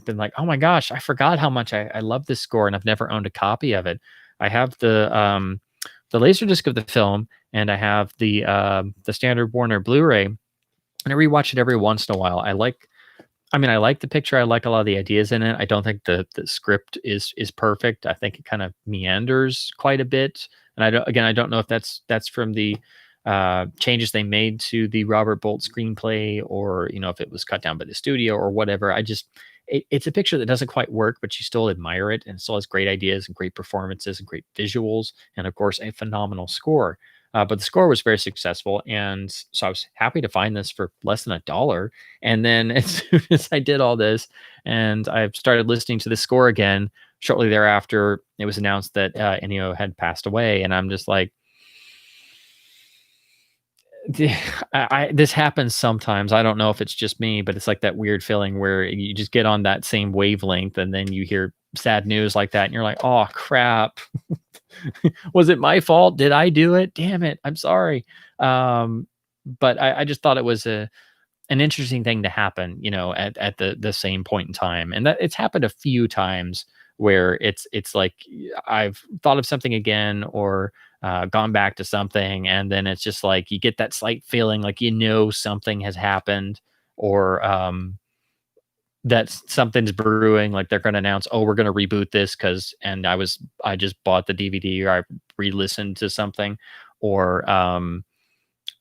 been like, oh my gosh, I forgot how much I love this score, and I've never owned a copy of it. I have the Laserdisc of the film, and I have the standard Warner Blu-ray, and I rewatch it every once in a while. I like the picture. I like a lot of the ideas in it. I don't think the script is perfect. I think it kind of meanders quite a bit. And I don't know if that's from the changes they made to the Robert Bolt screenplay, or if it was cut down by the studio or whatever. It's a picture that doesn't quite work, but you still admire it, and it still has great ideas and great performances and great visuals, and of course a phenomenal score. But the score was very successful, and so I was happy to find this for less than $1. And then as soon as I did all this, and I started listening to the score again, shortly thereafter, it was announced that Ennio had passed away, and I'm just like, this happens sometimes. I don't know if it's just me, but it's like that weird feeling where you just get on that same wavelength, and then you hear sad news like that, and you're like, oh crap. Was it my fault? Did I do it? Damn it. I'm sorry. But I just thought it was an interesting thing to happen, at the same point in time. And that it's happened a few times where it's like I've thought of something again, or gone back to something, and then it's just like you get that slight feeling like something has happened, or that something's brewing, like they're going to announce, oh, we're going to reboot this and I just bought the DVD, or I re-listened to something, or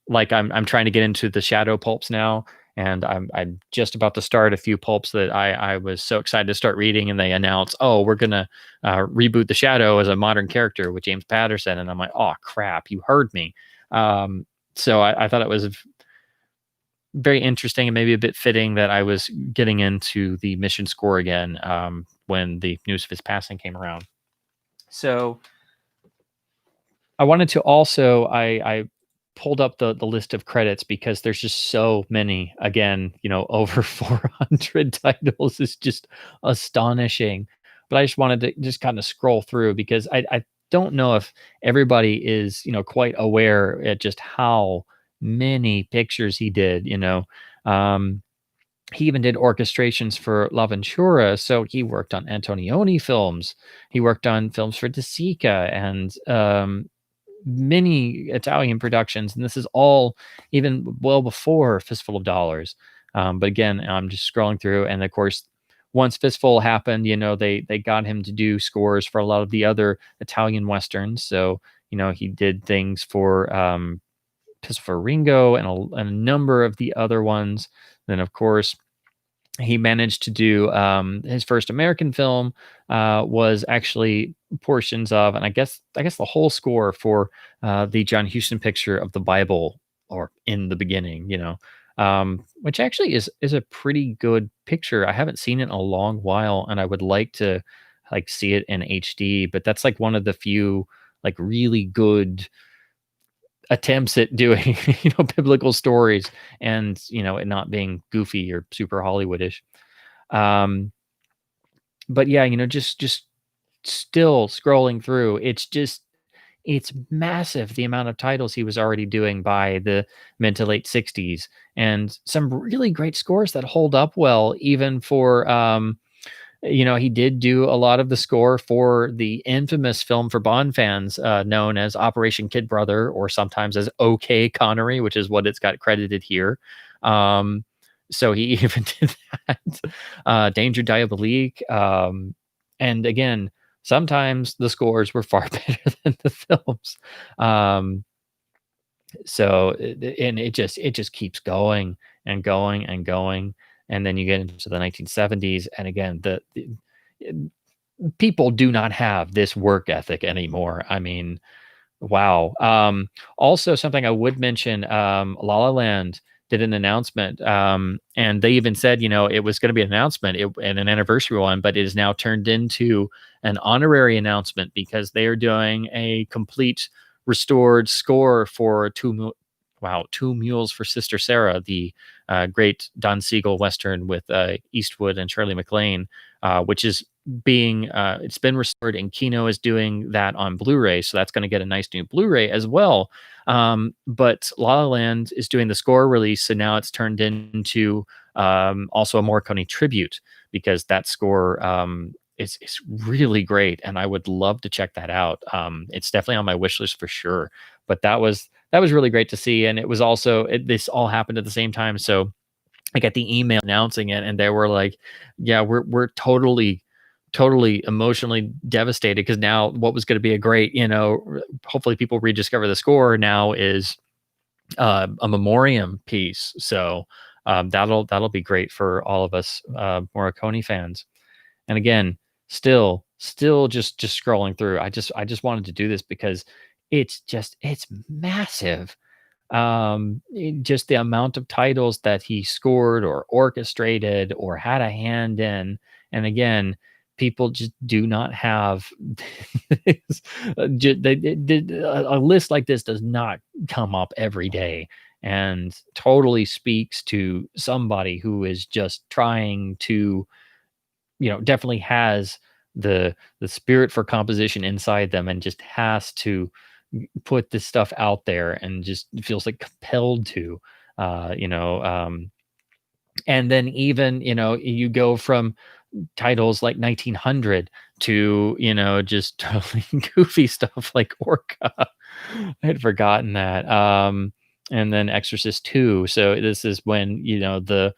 like I'm trying to get into the shadow pulps now, and I'm just about to start a few pulps that I was so excited to start reading, and they announce, oh, we're gonna reboot the Shadow as a modern character with James Patterson, and I'm like, oh crap, you heard me. So I thought it was very interesting, and maybe a bit fitting that I was getting into the mission score again when the news of his passing came around. So I wanted to also I pulled up the list of credits because there's just so many. Again, over 400 titles is just astonishing. But I just wanted to just kind of scroll through, because I don't know if everybody is quite aware at just how many pictures he did. Um, he even did orchestrations for L'Avventura, so he worked on Antonioni films. He worked on films for De Sica, and many Italian productions, and this is all even well before Fistful of Dollars. But again, I'm just scrolling through, and of course, once Fistful happened, they got him to do scores for a lot of the other Italian westerns. So he did things for Pistol for Ringo and a number of the other ones. Then of course, he managed to do his first American film was actually portions of, and I guess the whole score for the John Huston picture of the Bible, or In the Beginning, which actually is a pretty good picture. I haven't seen it in a long while, and I would like to see it in HD, but that's like one of the few really good attempts at doing biblical stories, and it not being goofy or super Hollywoodish. But yeah, just still scrolling through, it's massive, the amount of titles he was already doing by the mid to late 60s, and some really great scores that hold up well, even for he did do a lot of the score for the infamous film for Bond fans known as Operation Kid Brother, or sometimes as OK Connery, which is what it's got credited here. So he even did that. Danger Diabolique. And again, sometimes the scores were far better than the films. And it just keeps going and going and going. And then you get into the 1970s, and again, the people do not have this work ethic anymore. I mean, wow. Also, something I would mention: La La Land did an announcement, and they even said, it was going to be an announcement and an anniversary one, but it is now turned into an honorary announcement, because they are doing a complete restored score for Two Mules for Sister Sarah, the great Don Siegel Western with Eastwood and Shirley MacLaine, which is it's been restored, and Kino is doing that on Blu-ray. So that's going to get a nice new Blu-ray as well. But La La Land is doing the score release. So now it's turned into also a Morricone tribute, because that score it's really great, and I would love to check that out. It's definitely on my wish list for sure. But that was really great to see, and it was also this all happened at the same time. So I got the email announcing it, and they were like, "Yeah, we're totally emotionally devastated because now what was going to be a great, hopefully people rediscover the score now is a memoriam piece." So that'll be great for all of us Morricone fans. And again, still just scrolling through. I just wanted to do this because it's massive. Just the amount of titles that he scored or orchestrated or had a hand in. And again, people just do not have this, a list like this does not come up every day, and totally speaks to somebody who is just trying to, definitely has the spirit for composition inside them, and just has to put this stuff out there, and just feels like compelled to, uh, you know, um, and then even, you go from titles like 1900 to, just totally goofy stuff like Orca. I had forgotten that. And then Exorcist 2. So this is when, the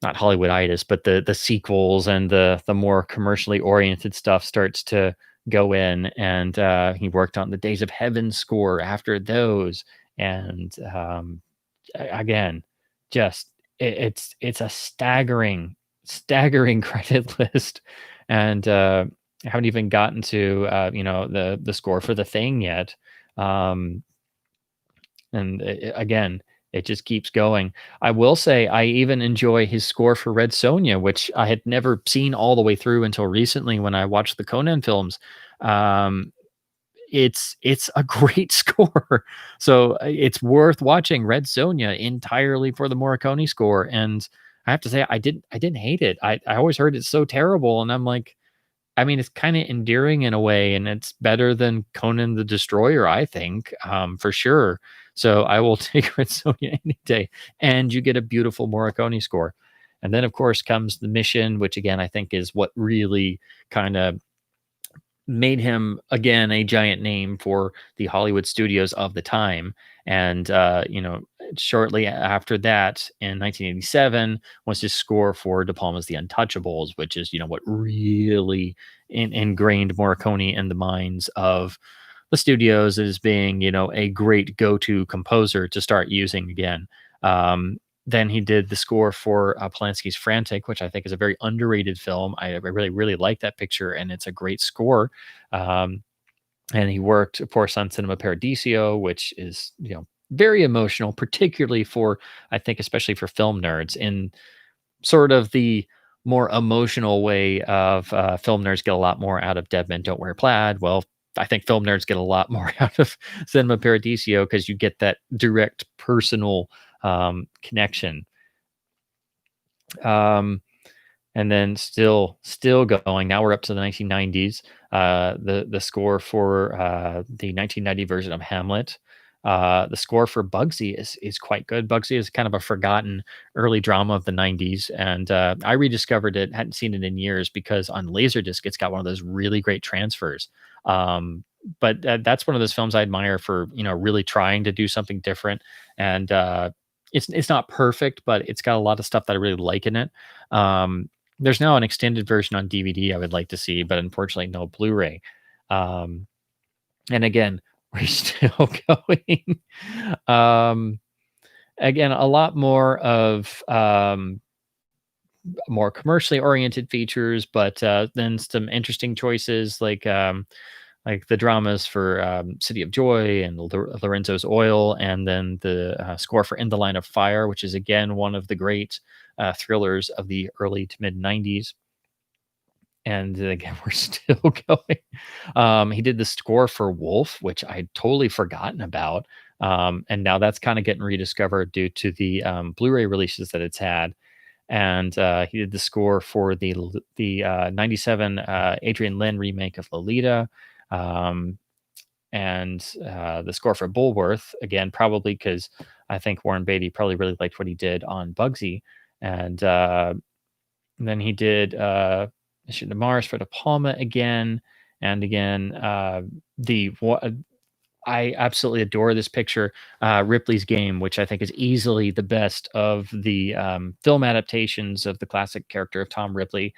not Hollywooditis, but the sequels and the more commercially oriented stuff starts to go in, and he worked on the Days of Heaven score after those, and again, just it's a staggering credit list, and I haven't even gotten to the score for The Thing yet, um, and again, it just keeps going. I will say I even enjoy his score for Red Sonja, which I had never seen all the way through until recently when I watched the Conan films. Um, it's a great score, so it's worth watching Red Sonja entirely for the Morricone score. And I have to say, I didn't hate it. I always heard it's so terrible, and I'm like, I mean, it's kind of endearing in a way, and it's better than Conan the Destroyer, I think, for sure. So I will take Red Sonja any day, and you get a beautiful Morricone score. And then, of course, comes The Mission, which again I think is what really kind of made him again a giant name for the Hollywood studios of the time. And shortly after that, in 1987, was his score for De Palma's The Untouchables, which is what really ingrained Morricone in the minds of the studios as being a great go-to composer to start using again. Then he did the score for Polanski's Frantic, which I think is a very underrated film. I really, really like that picture, and it's a great score. Um, and he worked, of course, on Cinema Paradiso, which is very emotional, particularly for, I think, especially for film nerds, in sort of the more emotional way of film nerds get a lot more out of Dead Men Don't Wear Plaid. Well, I think film nerds get a lot more out of Cinema Paradiso because you get that direct personal connection. Um, and then still going. Now we're up to the 1990s. The score for the 1990 version of Hamlet. The score for Bugsy is quite good. Bugsy is kind of a forgotten early drama of the 90s, and I rediscovered it. Hadn't seen it in years because on Laserdisc it's got one of those really great transfers. But that's one of those films I admire for really trying to do something different, and it's not perfect, but it's got a lot of stuff that I really like in it. There's now an extended version on DVD I would like to see, but unfortunately no Blu-ray. Um, and again, we're still going. um, Again, a lot more of more commercially oriented features, but then some interesting choices like the dramas for City of Joy and Lorenzo's Oil, and then the score for In the Line of Fire, which is again one of the great thrillers of the early to mid 90s. And again, we're still going. He did the score for Wolf, which I'd totally forgotten about. And now that's kind of getting rediscovered due to the Blu-ray releases that it's had. And he did the score for the 97 Adrian Lin remake of Lolita, um, and the score for Bulworth, again, probably because I think Warren Beatty probably really liked what he did on Bugsy. And And then he did Mission to Mars for De Palma again and again. I absolutely adore this picture, Ripley's Game, which I think is easily the best of the film adaptations of the classic character of Tom Ripley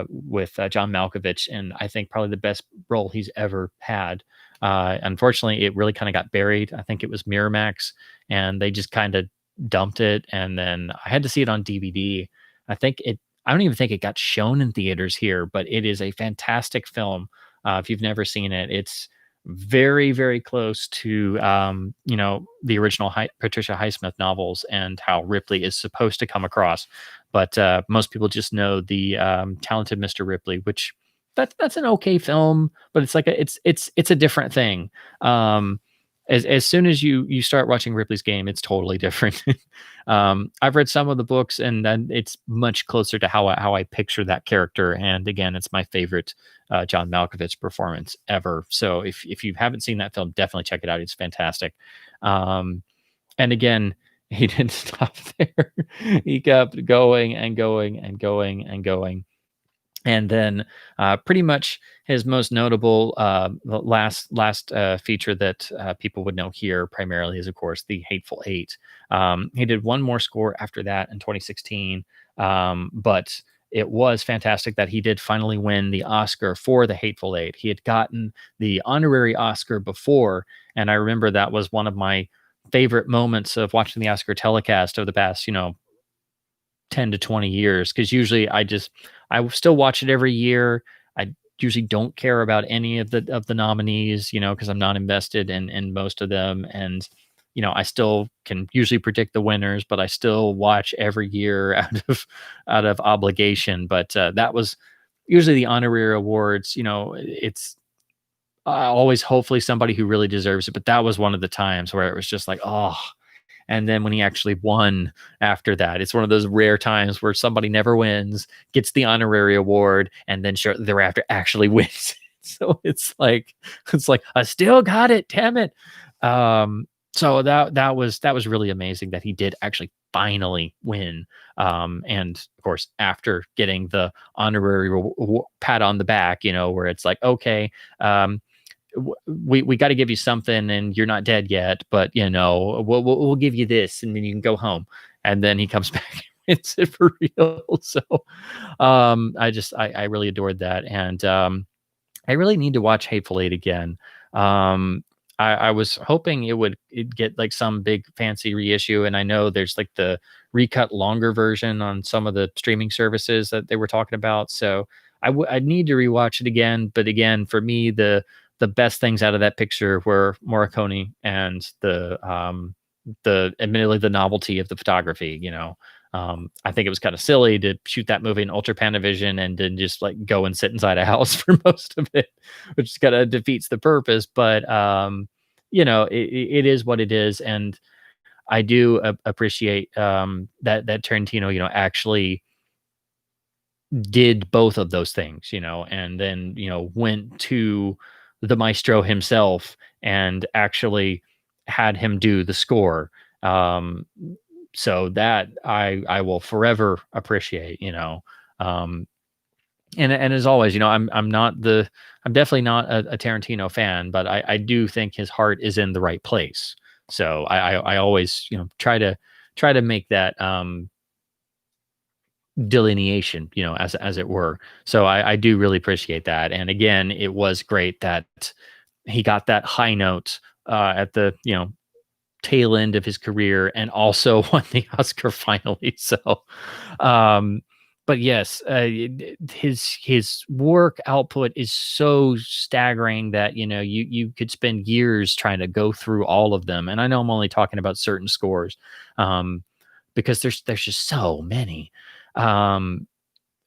with John Malkovich, and I think probably the best role he's ever had. Unfortunately, it really kind of got buried. I think it was Miramax, and they just kind of dumped it. And then I had to see it on DVD. I think it. I don't even think it got shown in theaters here, but it is a fantastic film. If you've never seen it, it's very, very close to the original Patricia Highsmith novels and how Ripley is supposed to come across. But most people just know the Talented Mr. Ripley, which that's an okay film, but it's like it's a different thing. As soon as you start watching Ripley's Game, it's totally different. I've read some of the books, and then it's much closer to how I picture that character. And again, it's my favorite John Malkovich performance ever. So if you haven't seen that film, definitely check it out. It's fantastic. And again, he didn't stop there. He kept going and going and going and going. And then pretty much his most notable last feature that people would know here primarily is, of course, the Hateful Eight. He did one more score after that in 2016, but it was fantastic that he did finally win the Oscar for the Hateful Eight. He had gotten the honorary Oscar before, and I remember that was one of my favorite moments of watching the Oscar telecast over the past, 10 to 20 years, because usually I still watch it every year. I usually don't care about any of the nominees, because I'm not invested in most of them. And I still can usually predict the winners, but I still watch every year out of obligation. But that was usually the honorary awards. It's always hopefully somebody who really deserves it. But that was one of the times where it was just like, oh. And then when he actually won after that, it's one of those rare times where somebody never wins, gets the honorary award, and then shortly thereafter actually wins. So it's like I still got it, damn it. So that was really amazing that he did actually finally win. And of course, after getting the honorary pat on the back, where it's like, okay, we got to give you something, and you're not dead yet, but we'll give you this, and then you can go home. And then he comes back and wins it for real. So I really adored that, and I really need to watch Hateful Eight again. I was hoping it'd get like some big fancy reissue, and I know there's like the recut longer version on some of the streaming services that they were talking about. So I'd need to rewatch it again. But again, for me, the best things out of that picture were Morricone and the admittedly the novelty of the photography. I think it was kind of silly to shoot that movie in ultra panavision and then just like go and sit inside a house for most of it, which kind of defeats the purpose. But it is what it is, and I do appreciate that Tarantino, actually did both of those things, and then went to the maestro himself and actually had him do the score. So that I will forever appreciate, and as always, I'm definitely not a Tarantino fan, but I do think his heart is in the right place. So I always, try to make that delineation, as it were. So I do really appreciate that. And again, it was great that he got that high note at the tail end of his career, and also won the Oscar finally. So but yes, his work output is so staggering that you could spend years trying to go through all of them. And I know I'm only talking about certain scores, because there's just so many.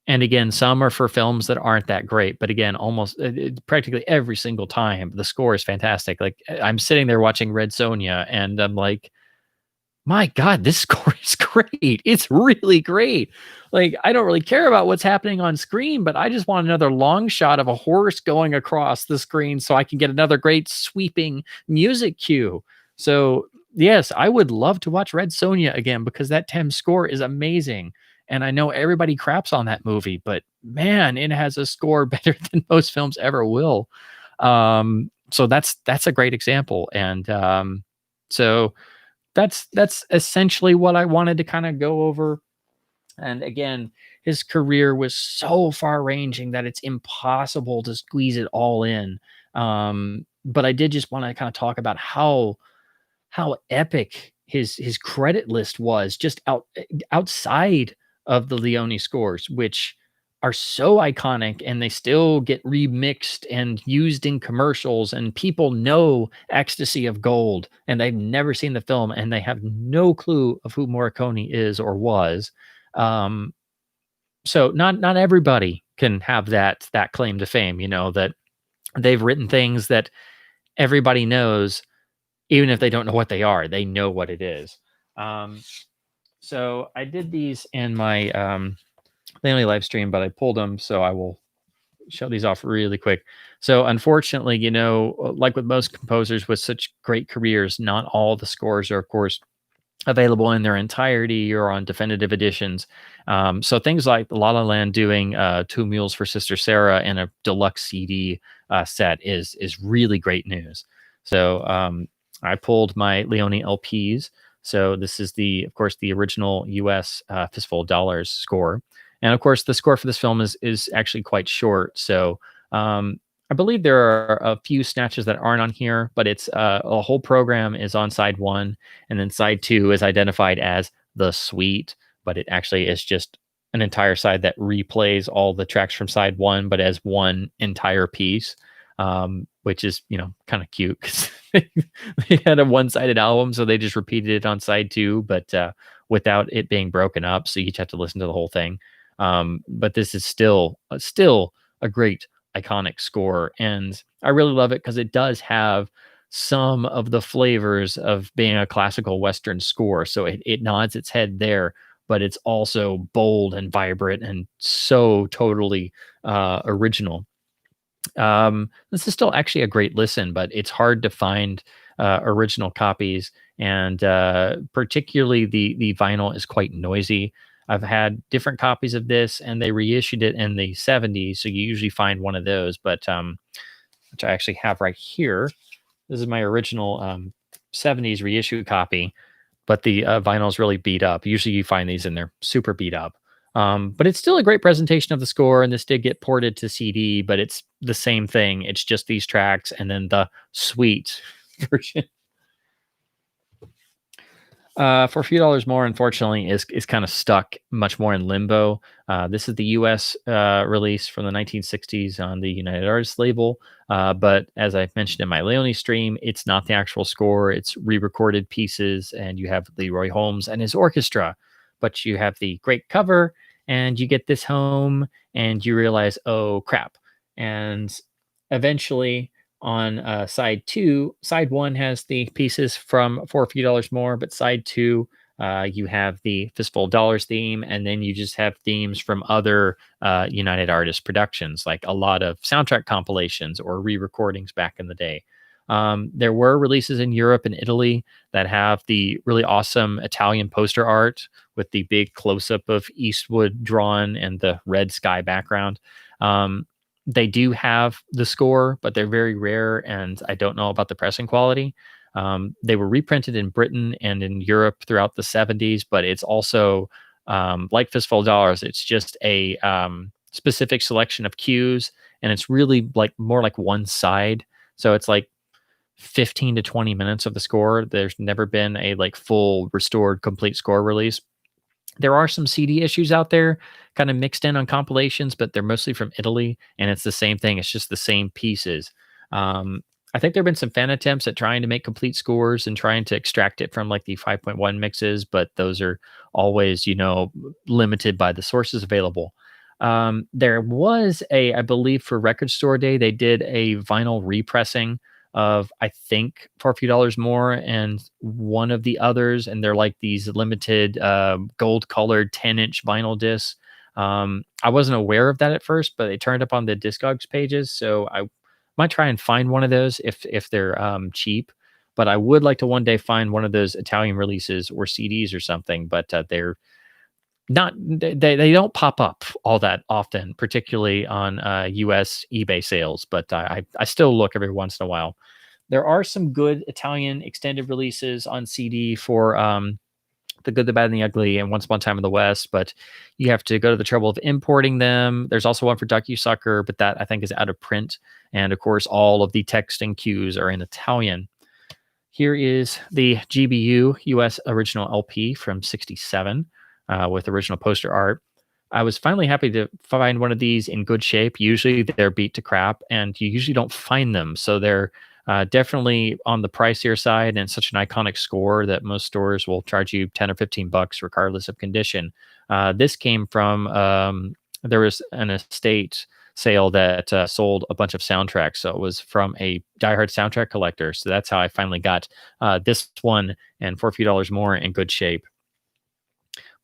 And again, some are for films that aren't that great, but again, almost practically every single time the score is fantastic. Like I'm sitting there watching Red Sonja, and I'm like, my God, this score is great. It's really great. Like, I don't really care about what's happening on screen, but I just want another long shot of a horse going across the screen so I can get another great sweeping music cue. So yes, I would love to watch Red Sonja again, because that Thames score is amazing. And I know everybody craps on that movie, but man, it has a score better than most films ever will. So that's a great example. And so that's essentially what I wanted to kind of go over. And again, his career was so far ranging that it's impossible to squeeze it all in. But I did just want to kind of talk about how epic his credit list was just outside of the Leone scores, which are so iconic and they still get remixed and used in commercials, and people know Ecstasy of Gold and they've never seen the film and they have no clue of who Morricone is or was. Um, so not everybody can have that claim to fame, that they've written things that everybody knows, even if they don't know what they are, they know what it is. Um, so I did these in my daily live stream, but I pulled them, so I will show these off really quick. So unfortunately, like with most composers with such great careers, not all the scores are, of course, available in their entirety or on definitive editions. So things like La La Land doing Two Mules for Sister Sarah in a deluxe CD set is really great news. So I pulled my Leone LPs. So this is of course, the original U.S. Fistful of Dollars score, and of course, the score for this film is actually quite short. So I believe there are a few snatches that aren't on here, but it's a whole program is on side one, and then side two is identified as the suite, but it actually is just an entire side that replays all the tracks from side one, but as one entire piece, which is, kind of cute because they had a one-sided album, so they just repeated it on side two, but without it being broken up, so you each have to listen to the whole thing. But this is still a great iconic score, and I really love it because it does have some of the flavors of being a classical Western score. So it nods its head there, but it's also bold and vibrant and so totally original. This is still actually a great listen, but it's hard to find original copies, and particularly the vinyl is quite noisy. I've had different copies of this, and they reissued it in the 70s, so you usually find one of those, but which I actually have right here. This is my original 70s reissue copy, but the vinyl is really beat up. Usually you find these and they're super beat up. But it's still a great presentation of the score, and this did get ported to CD, but it's the same thing. It's just these tracks and then the suite version. For a few dollars more, unfortunately, is kind of stuck much more in limbo. This is the U.S. Release from the 1960s on the United Artists label. But as I mentioned in my Leone stream, it's not the actual score. It's re-recorded pieces, and you have Leroy Holmes and his orchestra. But you have the great cover, and you get this home, and you realize, oh, crap. And eventually on side two, side one has the pieces from For a Few Dollars More, but side two, you have the Fistful of Dollars theme, and then you just have themes from other United Artists productions, like a lot of soundtrack compilations or re-recordings back in the day. There were releases in Europe and Italy that have the really awesome Italian poster art with the big close-up of Eastwood drawn and the red sky background. They do have the score, but they're very rare, and I don't know about the pressing quality. They were reprinted in Britain and in Europe throughout the 70s, but it's also like Fistful of Dollars. It's just a specific selection of cues, and it's really like more like one side. So it's like 15 to 20 minutes of the score. There's never been a like full restored complete score release. There are some CD issues out there kind of mixed in on compilations, but they're mostly from Italy, and it's the same thing. It's just the same pieces. I think there have been some fan attempts at trying to make complete scores and trying to extract it from like the 5.1 mixes, but those are always, limited by the sources available. There was I believe for Record Store Day, they did a vinyl repressing of, I think, For a Few Dollars More and one of the others, and they're like these limited gold colored 10-inch vinyl discs. I wasn't aware of that at first, but they turned up on the Discogs pages, so I might try and find one of those if they're cheap. But I would like to one day find one of those Italian releases or CDs or something, but they're not they don't pop up all that often, particularly on US eBay sales, but I still look every once in a while. There are some good Italian extended releases on CD for The Good, the Bad, and the Ugly and Once Upon a Time in the West, but you have to go to the trouble of importing them. There's also one for Ducky Sucker, but that I think is out of print. And of course, all of the text and cues are in Italian. Here is the GBU US original LP from 67 with original poster art. I was finally happy to find one of these in good shape. Usually they're beat to crap, and you usually don't find them. So they're definitely on the pricier side, and such an iconic score that most stores will charge you 10 or 15 bucks regardless of condition. This came from there was an estate sale that sold a bunch of soundtracks. So it was from a diehard soundtrack collector. So that's how I finally got this one, and for a few dollars more in good shape.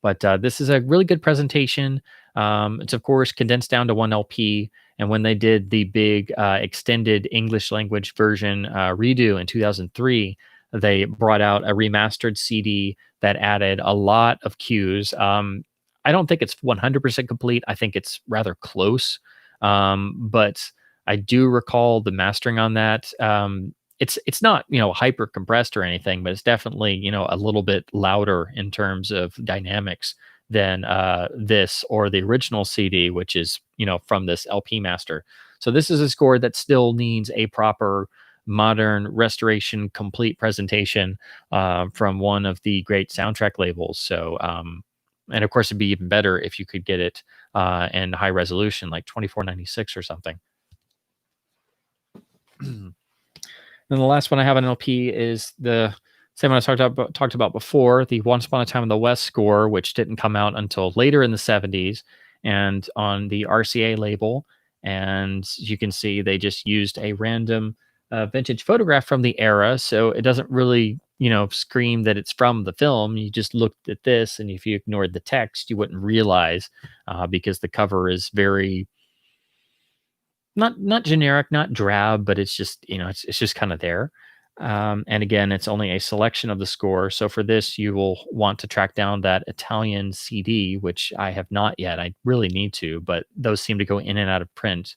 But this is a really good presentation. It's, of course, condensed down to one LP. And when they did the big extended English language version redo in 2003, they brought out a remastered CD that added a lot of cues. I don't think it's 100% complete. I think it's rather close. But I do recall the mastering on that. It's not, hyper compressed or anything, but it's definitely, a little bit louder in terms of dynamics than this or the original CD, which is, from this LP master. So this is a score that still needs a proper modern restoration complete presentation from one of the great soundtrack labels. So and of course it'd be even better if you could get it in high resolution, like 2496 or something. Then the last one I have on LP is the same one I talked about before, the Once Upon a Time in the West score, which didn't come out until later in the 70s and on the RCA label. And you can see they just used a random vintage photograph from the era. So it doesn't really, scream that it's from the film. You just looked at this, and if you ignored the text, you wouldn't realize because the cover is very not generic, not drab, but it's just it's just kind of there. And again, it's only a selection of the score. So for this, you will want to track down that Italian CD, which I have not yet. I really need to, but those seem to go in and out of print.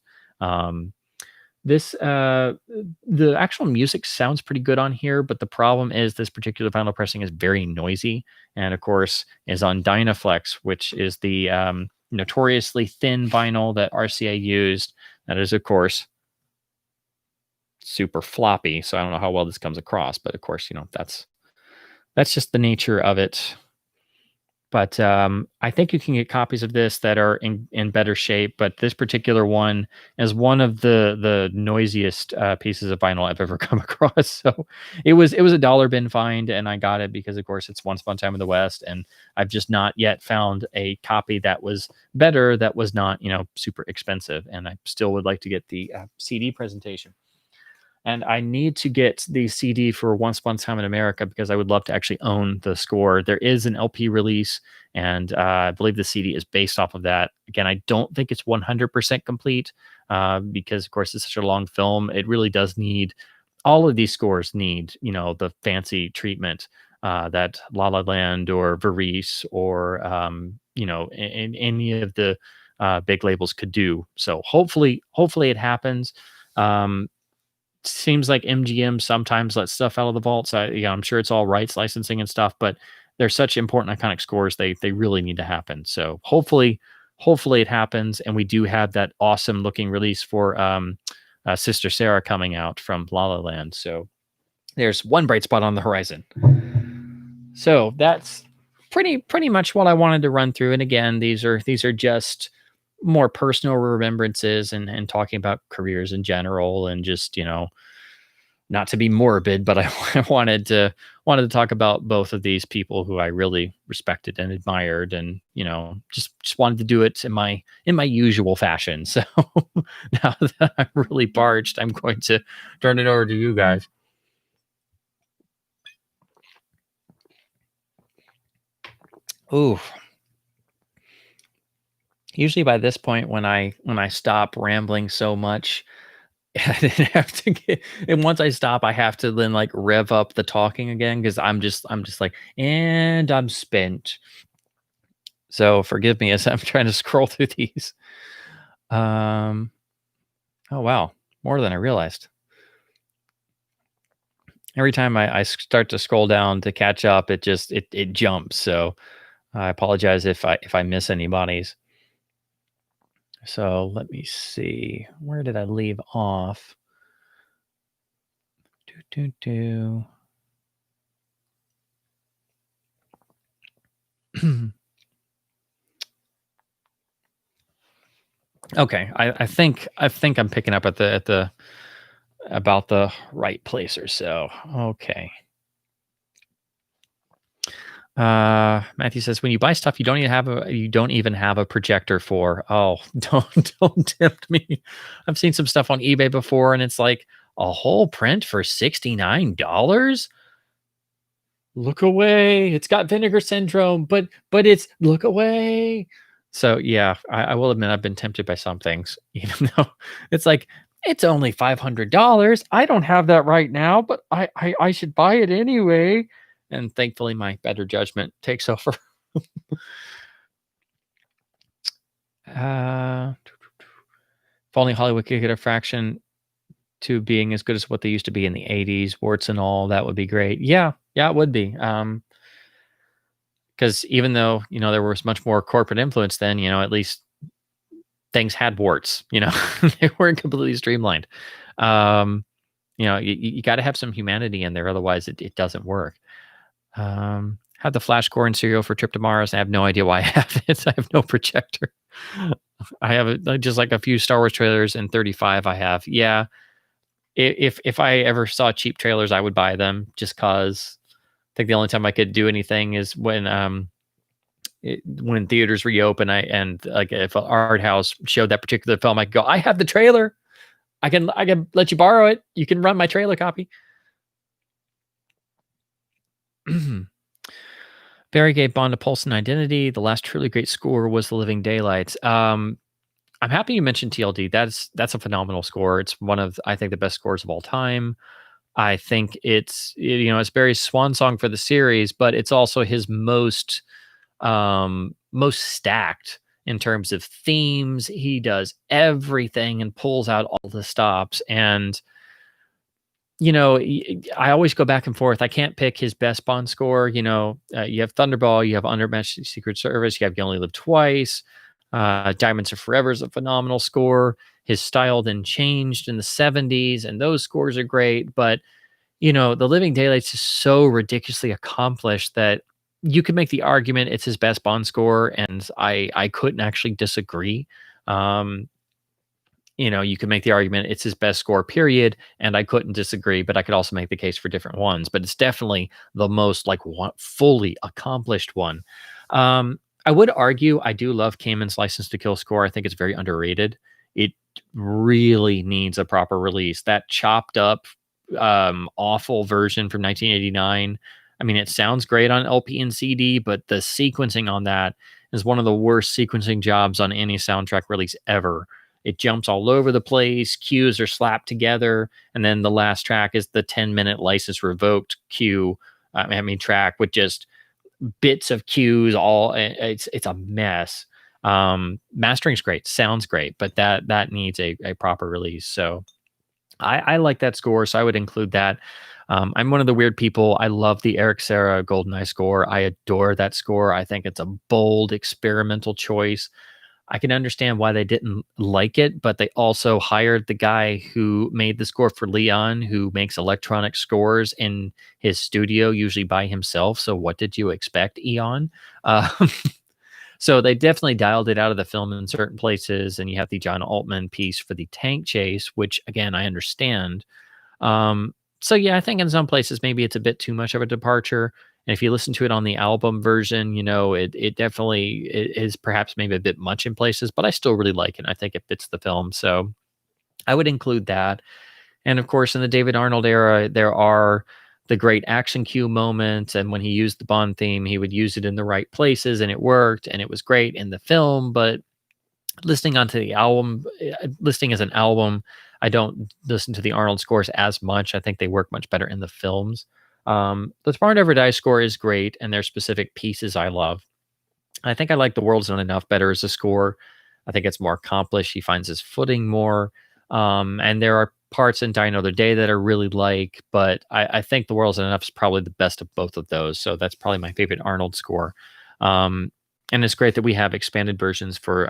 The actual music sounds pretty good on here, but the problem is this particular vinyl pressing is very noisy, and of course is on Dynaflex, which is the notoriously thin vinyl that RCA used. That is, of course, super floppy. So I don't know how well this comes across, but of course, that's just the nature of it. But I think you can get copies of this that are in better shape. But this particular one is one of the noisiest pieces of vinyl I've ever come across. So it was a dollar bin find, and I got it because, of course, it's Once Upon a Time in the West, and I've just not yet found a copy that was better, that was not super expensive, and I still would like to get the CD presentation. And I need to get the CD for Once Upon a Time in America because I would love to actually own the score. There is an LP release, and I believe the CD is based off of that. Again, I don't think it's 100% complete because, of course, it's such a long film. It really does need, all of these scores need, the fancy treatment that La La Land or Verice or, in any of the big labels could do. So hopefully it happens. Seems like MGM sometimes lets stuff out of the vault. So I'm sure it's all rights licensing and stuff, but they're such important iconic scores. They really need to happen. So hopefully it happens. And we do have that awesome looking release for Sister Sarah coming out from La La Land. So there's one bright spot on the horizon. So that's pretty much what I wanted to run through. And again, these are just more personal remembrances and talking about careers in general, and just not to be morbid, but I wanted to talk about both of these people who I really respected and admired, and just wanted to do it in my usual fashion. So now that I'm really parched, I'm going to turn it over to you guys. Ooh. Usually by this point, when I stop rambling so much, I didn't have to get. And once I stop, I have to then like rev up the talking again because I'm just like, and I'm spent. So forgive me as I'm trying to scroll through these. Um, oh wow, more than I realized. Every time I start to scroll down to catch up, it jumps. So I apologize if I miss anybody's. So let me see. Where did I leave off? Do do do. Okay, I think I'm picking up at the about the right place or so. Okay. Matthew says when you buy stuff you don't even have a projector for. Oh, don't tempt me. I've seen some stuff on eBay before and it's like a whole print for $69. Look away. It's got vinegar syndrome, but it's look away. So yeah, I will admit I've been tempted by some things, even though it's like it's only $500. I don't have that right now, but I should buy it anyway. And thankfully, my better judgment takes over. uh, if only Hollywood could get a fraction to being as good as what they used to be in the '80s, warts and all, that would be great. Yeah, yeah, it would be. Because even though there was much more corporate influence then, at least things had warts. They weren't completely streamlined. Um, you got to have some humanity in there, otherwise it doesn't work. Had the flash score in serial for Trip to Mars. I have no idea why I have it. I have no projector. I have just like a few Star Wars trailers and 35 I have. Yeah. If I ever saw cheap trailers, I would buy them just cause I think the only time I could do anything is when theaters reopen, and like if an art house showed that particular film, I could go, I have the trailer. I can let you borrow it. You can run my trailer copy. Barry gave Bond a pulse and identity. The last truly great score was The Living Daylights. I'm happy you mentioned TLD. That's a phenomenal score. It's one of I think the best scores of all time. I think it's Barry's swan song for the series, but it's also his most stacked in terms of themes. He does everything and pulls out all the stops. And I always go back and forth. I can't pick his best Bond score. You have Thunderball, you have Under Majesty's Secret Service, you have You Only Live Twice. Diamonds Are Forever is a phenomenal score. His style then changed in the '70s, and those scores are great. But The Living Daylights is so ridiculously accomplished that you could make the argument it's his best Bond score, and I couldn't actually disagree. Um, you could make the argument it's his best score, period, and I couldn't disagree, but I could also make the case for different ones. But it's definitely the most fully accomplished one. I would argue I do love Cayman's License to Kill score. I think it's very underrated. It really needs a proper release. That chopped up, awful version from 1989. I mean, it sounds great on LP and CD, but the sequencing on that is one of the worst sequencing jobs on any soundtrack release ever. It jumps all over the place. Cues are slapped together, and then the last track is the 10-minute license revoked cue. Track with just bits of cues. It's a mess. Mastering's great, sounds great, but that needs a proper release. So I like that score, so I would include that. I'm one of the weird people. I love the Eric Serra GoldenEye score. I adore that score. I think it's a bold experimental choice. I can understand why they didn't like it, but they also hired the guy who made the score for Leon, who makes electronic scores in his studio, usually by himself. So what did you expect, Eon? So they definitely dialed it out of the film in certain places. And you have the John Altman piece for the tank chase, which again, I understand. So yeah, I think in some places maybe it's a bit too much of a departure. And if you listen to it on the album version, it definitely is perhaps maybe a bit much in places, but I still really like it. I think it fits the film. So I would include that. And of course, in the David Arnold era, there are the great action cue moments. And when he used the Bond theme, he would use it in the right places and it worked and it was great in the film. But listening onto the album, listening as an album, I don't listen to the Arnold scores as much. I think they work much better in the films. The Tomorrow Never Dies score is great, and there's specific pieces I love. I think I like The World's Not Enough better as a score. I think it's more accomplished. He finds his footing more. And there are parts in Die Another Day that I really like, but I think The World's Not Enough is probably the best of both of those. So that's probably my favorite Arnold score. Um, and it's great that we have expanded versions for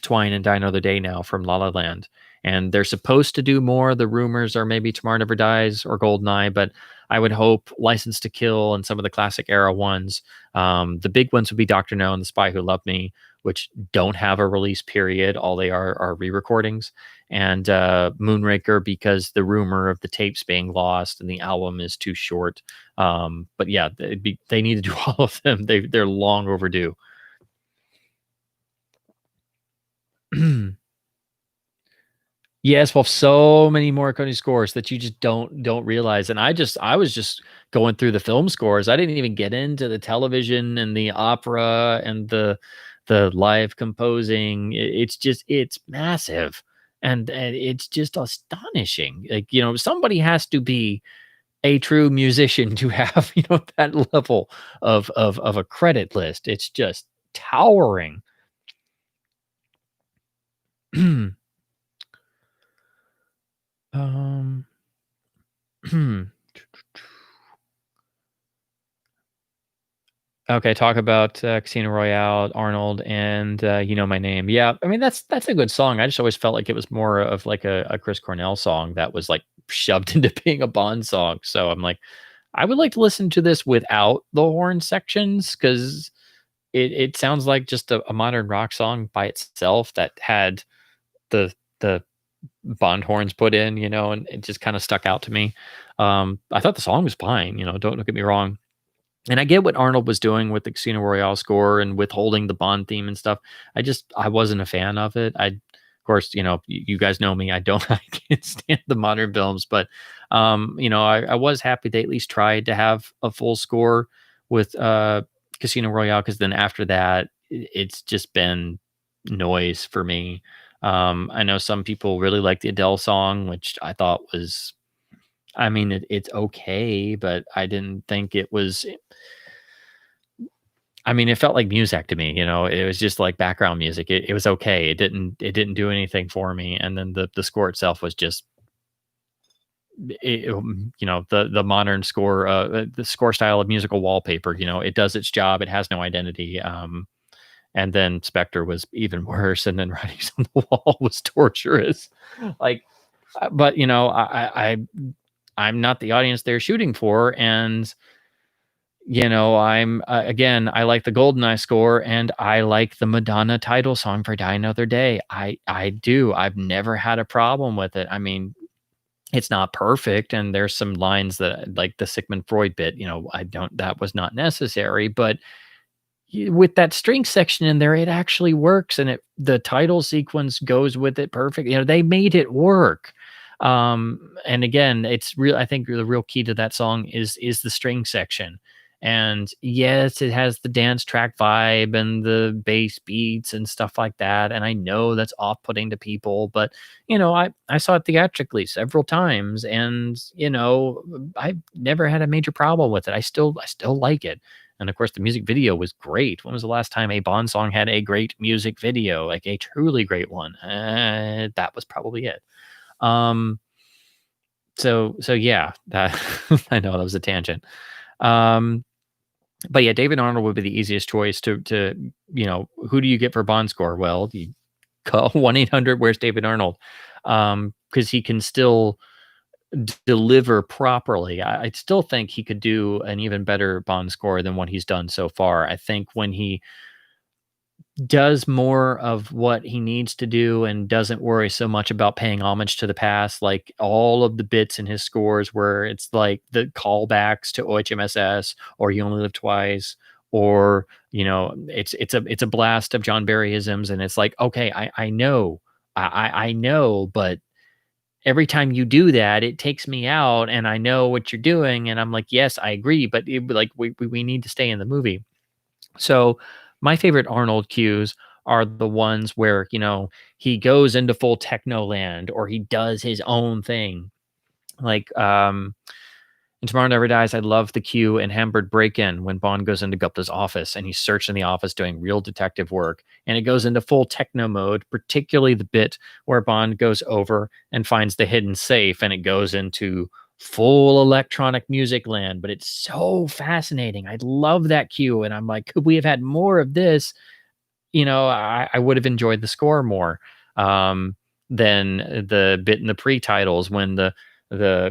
Twine and Die Another Day now from La La Land. And they're supposed to do more. The rumors are maybe Tomorrow Never Dies or Goldeneye, but I would hope License to Kill and some of the classic era ones. The big ones would be Doctor No and The Spy Who Loved Me, which don't have a release period. All they are re-recordings. And Moonraker, because the rumor of the tapes being lost and the album is too short. But yeah, they need to do all of them. They're long overdue. Yes, well, so many Morricone scores that you just don't realize. And I was just going through the film scores. I didn't even get into the television and the opera and the live composing. It's massive. And it's just astonishing. Like, somebody has to be a true musician to have, that level of a credit list. It's just towering. um Okay, talk about Casino Royale, Arnold, and You Know My Name. Yeah, I mean that's a good song. I just always felt like it was more of like a Chris Cornell song that was like shoved into being a Bond song. So I'm like, I would like to listen to this without the horn sections because it sounds like just a modern rock song by itself that had the Bond horns put in, and it just kind of stuck out to me. I thought the song was fine, don't get me wrong, and I get what Arnold was doing with the Casino Royale score and withholding the Bond theme and stuff. I wasn't a fan of it. Of course, you guys know me. I don't, I can't stand the modern films, but I was happy they at least tried to have a full score with Casino Royale, because then after that, it's just been noise for me. I know some people really like the Adele song, which I thought was, I mean, it's okay, but I didn't think it was. I mean, it felt like music to me. It was just like background music. It was okay. It didn't do anything for me. And then the score itself was just, the modern score, the score style of musical wallpaper. It does its job. It has no identity. And then Spectre was even worse. And then Writings on the Wall was torturous. Like, but I'm not the audience they're shooting for, and I'm again, I like the Goldeneye score, and I like the Madonna title song for Die Another Day. I do. I've never had a problem with it. I mean, it's not perfect, and there's some lines that, like the Sigmund Freud bit, that was not necessary, but with that string section in there, it actually works, and the title sequence goes with it perfect. They made it work. And again, it's real. I think the real key to that song is the string section. And yes, it has the dance track vibe and the bass beats and stuff like that. And I know that's off-putting to people, but I saw it theatrically several times, and I've never had a major problem with it. I still like it. And of course, the music video was great. When was the last time a Bond song had a great music video, like a truly great one? That was probably it. So yeah, that I know that was a tangent. But yeah, David Arnold would be the easiest choice to who do you get for Bond score? Well, you call 1-800 Where's David Arnold, because he can still deliver properly. I still think he could do an even better Bond score than what he's done so far. I think when he does more of what he needs to do and doesn't worry so much about paying homage to the past, like all of the bits in his scores where it's like the callbacks to OHMSS or You Only Live Twice, or it's a blast of John Barryisms, and it's like, okay, I know, I know, but every time you do that, it takes me out, and I know what you're doing, and I'm like, yes, I agree, but like we need to stay in the movie. So my favorite Arnold cues are the ones where, he goes into full techno land or he does his own thing. Like In Tomorrow Never Dies, I love the cue in Hamburg Break-In when Bond goes into Gupta's office and he's searching the office doing real detective work. And it goes into full techno mode, particularly the bit where Bond goes over and finds the hidden safe and it goes into full electronic music land. But it's so fascinating. I love that cue. And I'm like, could we have had more of this? I would have enjoyed the score more than the bit in the pre-titles when the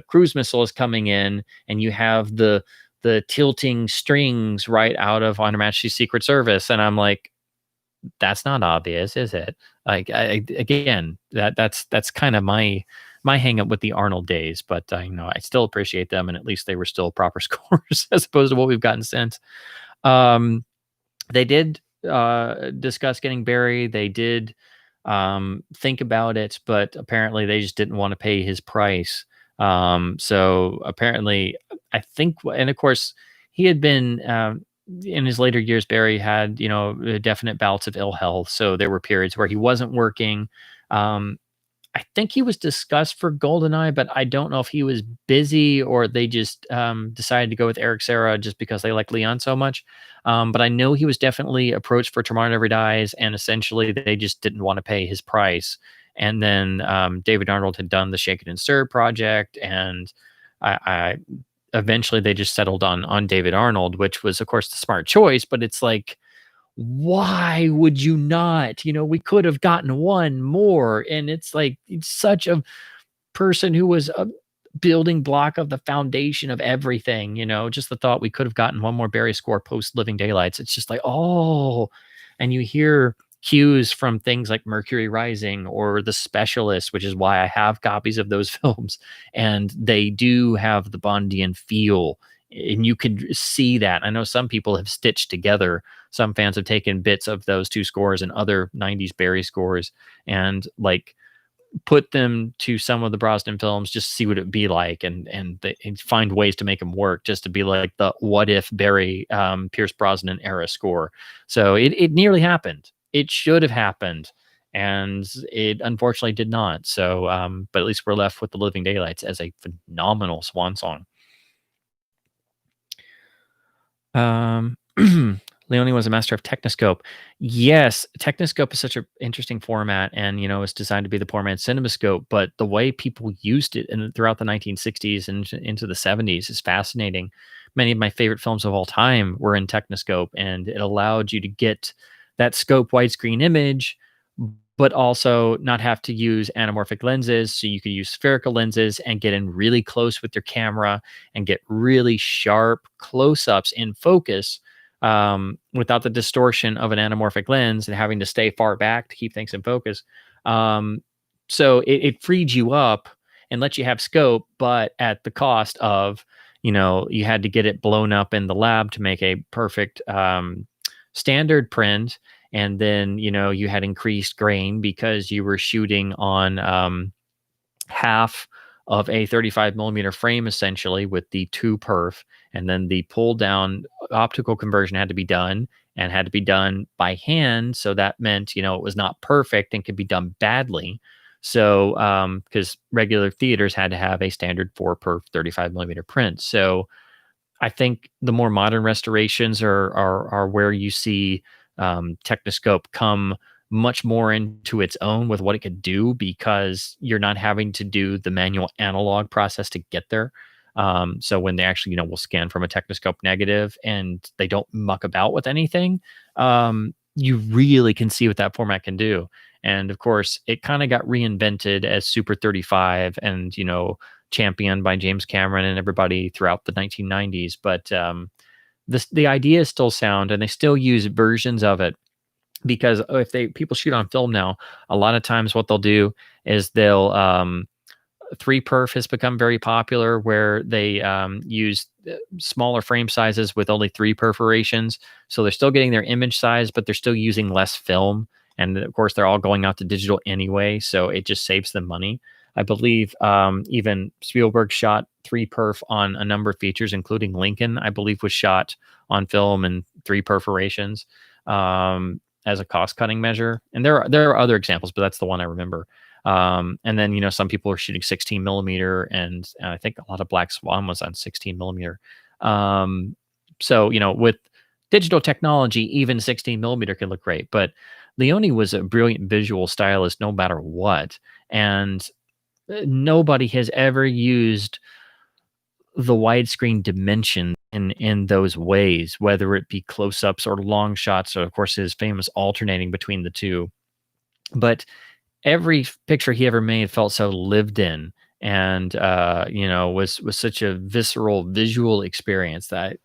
cruise missile is coming in and you have the tilting strings right out of On Her Majesty's Secret Service, and I'm like, that's not obvious, is it? Like, again, that's kind of my hang up with the Arnold days, but I still appreciate them, and at least they were still proper scores as opposed to what we've gotten since. They did discuss getting Barry. They did think about it, but apparently they just didn't want to pay his price. So apparently, I think, and of course, he had been in his later years. Barry had, definite bouts of ill health, so there were periods where he wasn't working. I think he was discussed for Goldeneye, but I don't know if he was busy or they just decided to go with Eric Serra just because they like Leon so much. But I know he was definitely approached for Tomorrow Never Dies, and essentially they just didn't want to pay his price. And then David Arnold had done the Shake It and Stir project, and I eventually they just settled on David Arnold, which was of course the smart choice. But it's like, why would you not? We could have gotten one more. And it's like, it's such a person who was a building block of the foundation of everything, just the thought we could have gotten one more Barry score post Living Daylights. It's just like, oh, and you hear cues from things like Mercury Rising or The Specialist, which is why I have copies of those films. And they do have the Bondian feel. And you can see that. I know some people have stitched together. Some fans have taken bits of those two scores and other 90s Barry scores and like put them to some of the Brosnan films just to see what it'd be like, and find ways to make them work, just to be like the what if Barry Pierce Brosnan era score. So it nearly happened. It should have happened, and it unfortunately did not. So, but at least we're left with The Living Daylights as a phenomenal swan song. Leone was a master of Technoscope. Yes, Technoscope is such an interesting format, and it's designed to be the poor man's CinemaScope. But the way people used it throughout the 1960s and into the 70s is fascinating. Many of my favorite films of all time were in Technoscope, and it allowed you to get that scope widescreen image, but also not have to use anamorphic lenses. So you could use spherical lenses and get in really close with your camera and get really sharp close-ups in focus without the distortion of an anamorphic lens and having to stay far back to keep things in focus. So it freed you up and let you have scope, but at the cost of, you had to get it blown up in the lab to make a perfect standard print. And then, you had increased grain because you were shooting on half of a 35 millimeter frame, essentially, with the 2 perf. And then the pull down optical conversion had to be done and had to be done by hand. So that meant, it was not perfect and could be done badly. So, because regular theaters had to have a standard 4 perf 35 millimeter print. So I think the more modern restorations are where you see Technoscope come much more into its own with what it could do, because you're not having to do the manual analog process to get there. So when they actually, will scan from a Technoscope negative and they don't muck about with anything, you really can see what that format can do. And of course, it kind of got reinvented as Super 35 and, championed by James Cameron and everybody throughout the 1990s. But the idea is still sound, and they still use versions of it, because if people shoot on film now, a lot of times what they'll do is they'll 3 perf has become very popular, where they use smaller frame sizes with only 3 perforations. So they're still getting their image size, but they're still using less film. And of course, they're all going out to digital anyway, so it just saves them money. I believe even Spielberg shot 3 perf on a number of features, including Lincoln, I believe, was shot on film and 3 perforations as a cost-cutting measure. And there are other examples, but that's the one I remember. And then, some people are shooting 16 millimeter, and I think a lot of Black Swan was on 16 millimeter. Um, so, with digital technology, even 16 millimeter can look great. But Leone was a brilliant visual stylist no matter what. And nobody has ever used the widescreen dimension in those ways, whether it be close-ups or long shots, or of course his famous alternating between the two. But every picture he ever made felt so lived in, and was such a visceral visual experience that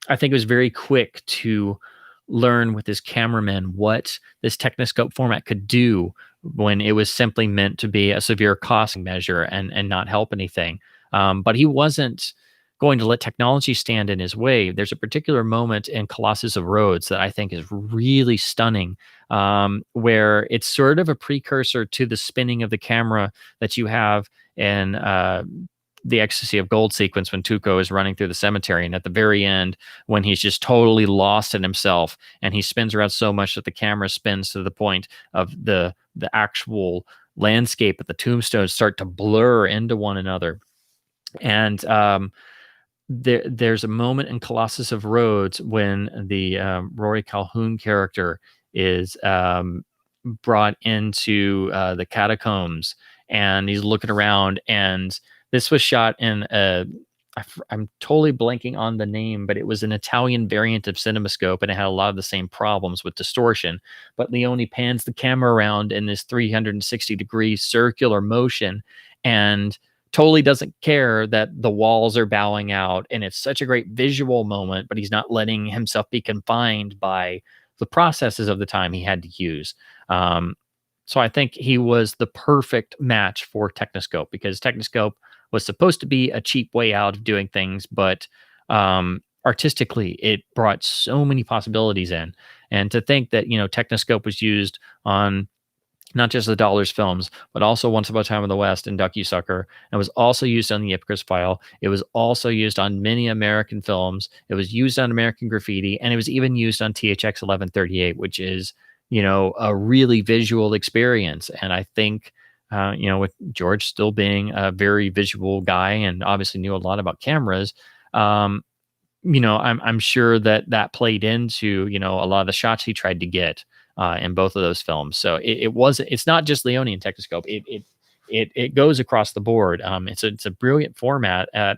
I think it was very quick to learn with his cameramen what this Technoscope format could do when it was simply meant to be a severe cost measure and not help anything. But he wasn't going to let technology stand in his way. There's a particular moment in Colossus of Rhodes that I think is really stunning, where it's sort of a precursor to the spinning of the camera that you have in the Ecstasy of Gold sequence when Tuco is running through the cemetery. And at the very end, when he's just totally lost in himself and he spins around so much that the camera spins to the point of the actual landscape at the tombstones start to blur into one another. And there's a moment in Colossus of Rhodes when the Rory Calhoun character is brought into the catacombs, and he's looking around, and this was shot in I'm totally blanking on the name, but it was an Italian variant of CinemaScope, and it had a lot of the same problems with distortion. But Leone pans the camera around in this 360-degree circular motion and totally doesn't care that the walls are bowing out. And it's such a great visual moment, but he's not letting himself be confined by the processes of the time he had to use. So I think he was the perfect match for Technoscope, because Technoscope was supposed to be a cheap way out of doing things, but artistically, it brought so many possibilities in. And to think that, Technoscope was used on not just the Dollars films, but also Once Upon a Time in the West and Ducky Sucker, and was also used on the Ipcress File. It was also used on many American films. It was used on American Graffiti, and it was even used on THX 1138, which is, a really visual experience. And I think, with George still being a very visual guy and obviously knew a lot about cameras, I'm sure that played into, a lot of the shots he tried to get in both of those films. So it's not just Leone and Technoscope. It goes across the board. It's a brilliant format at,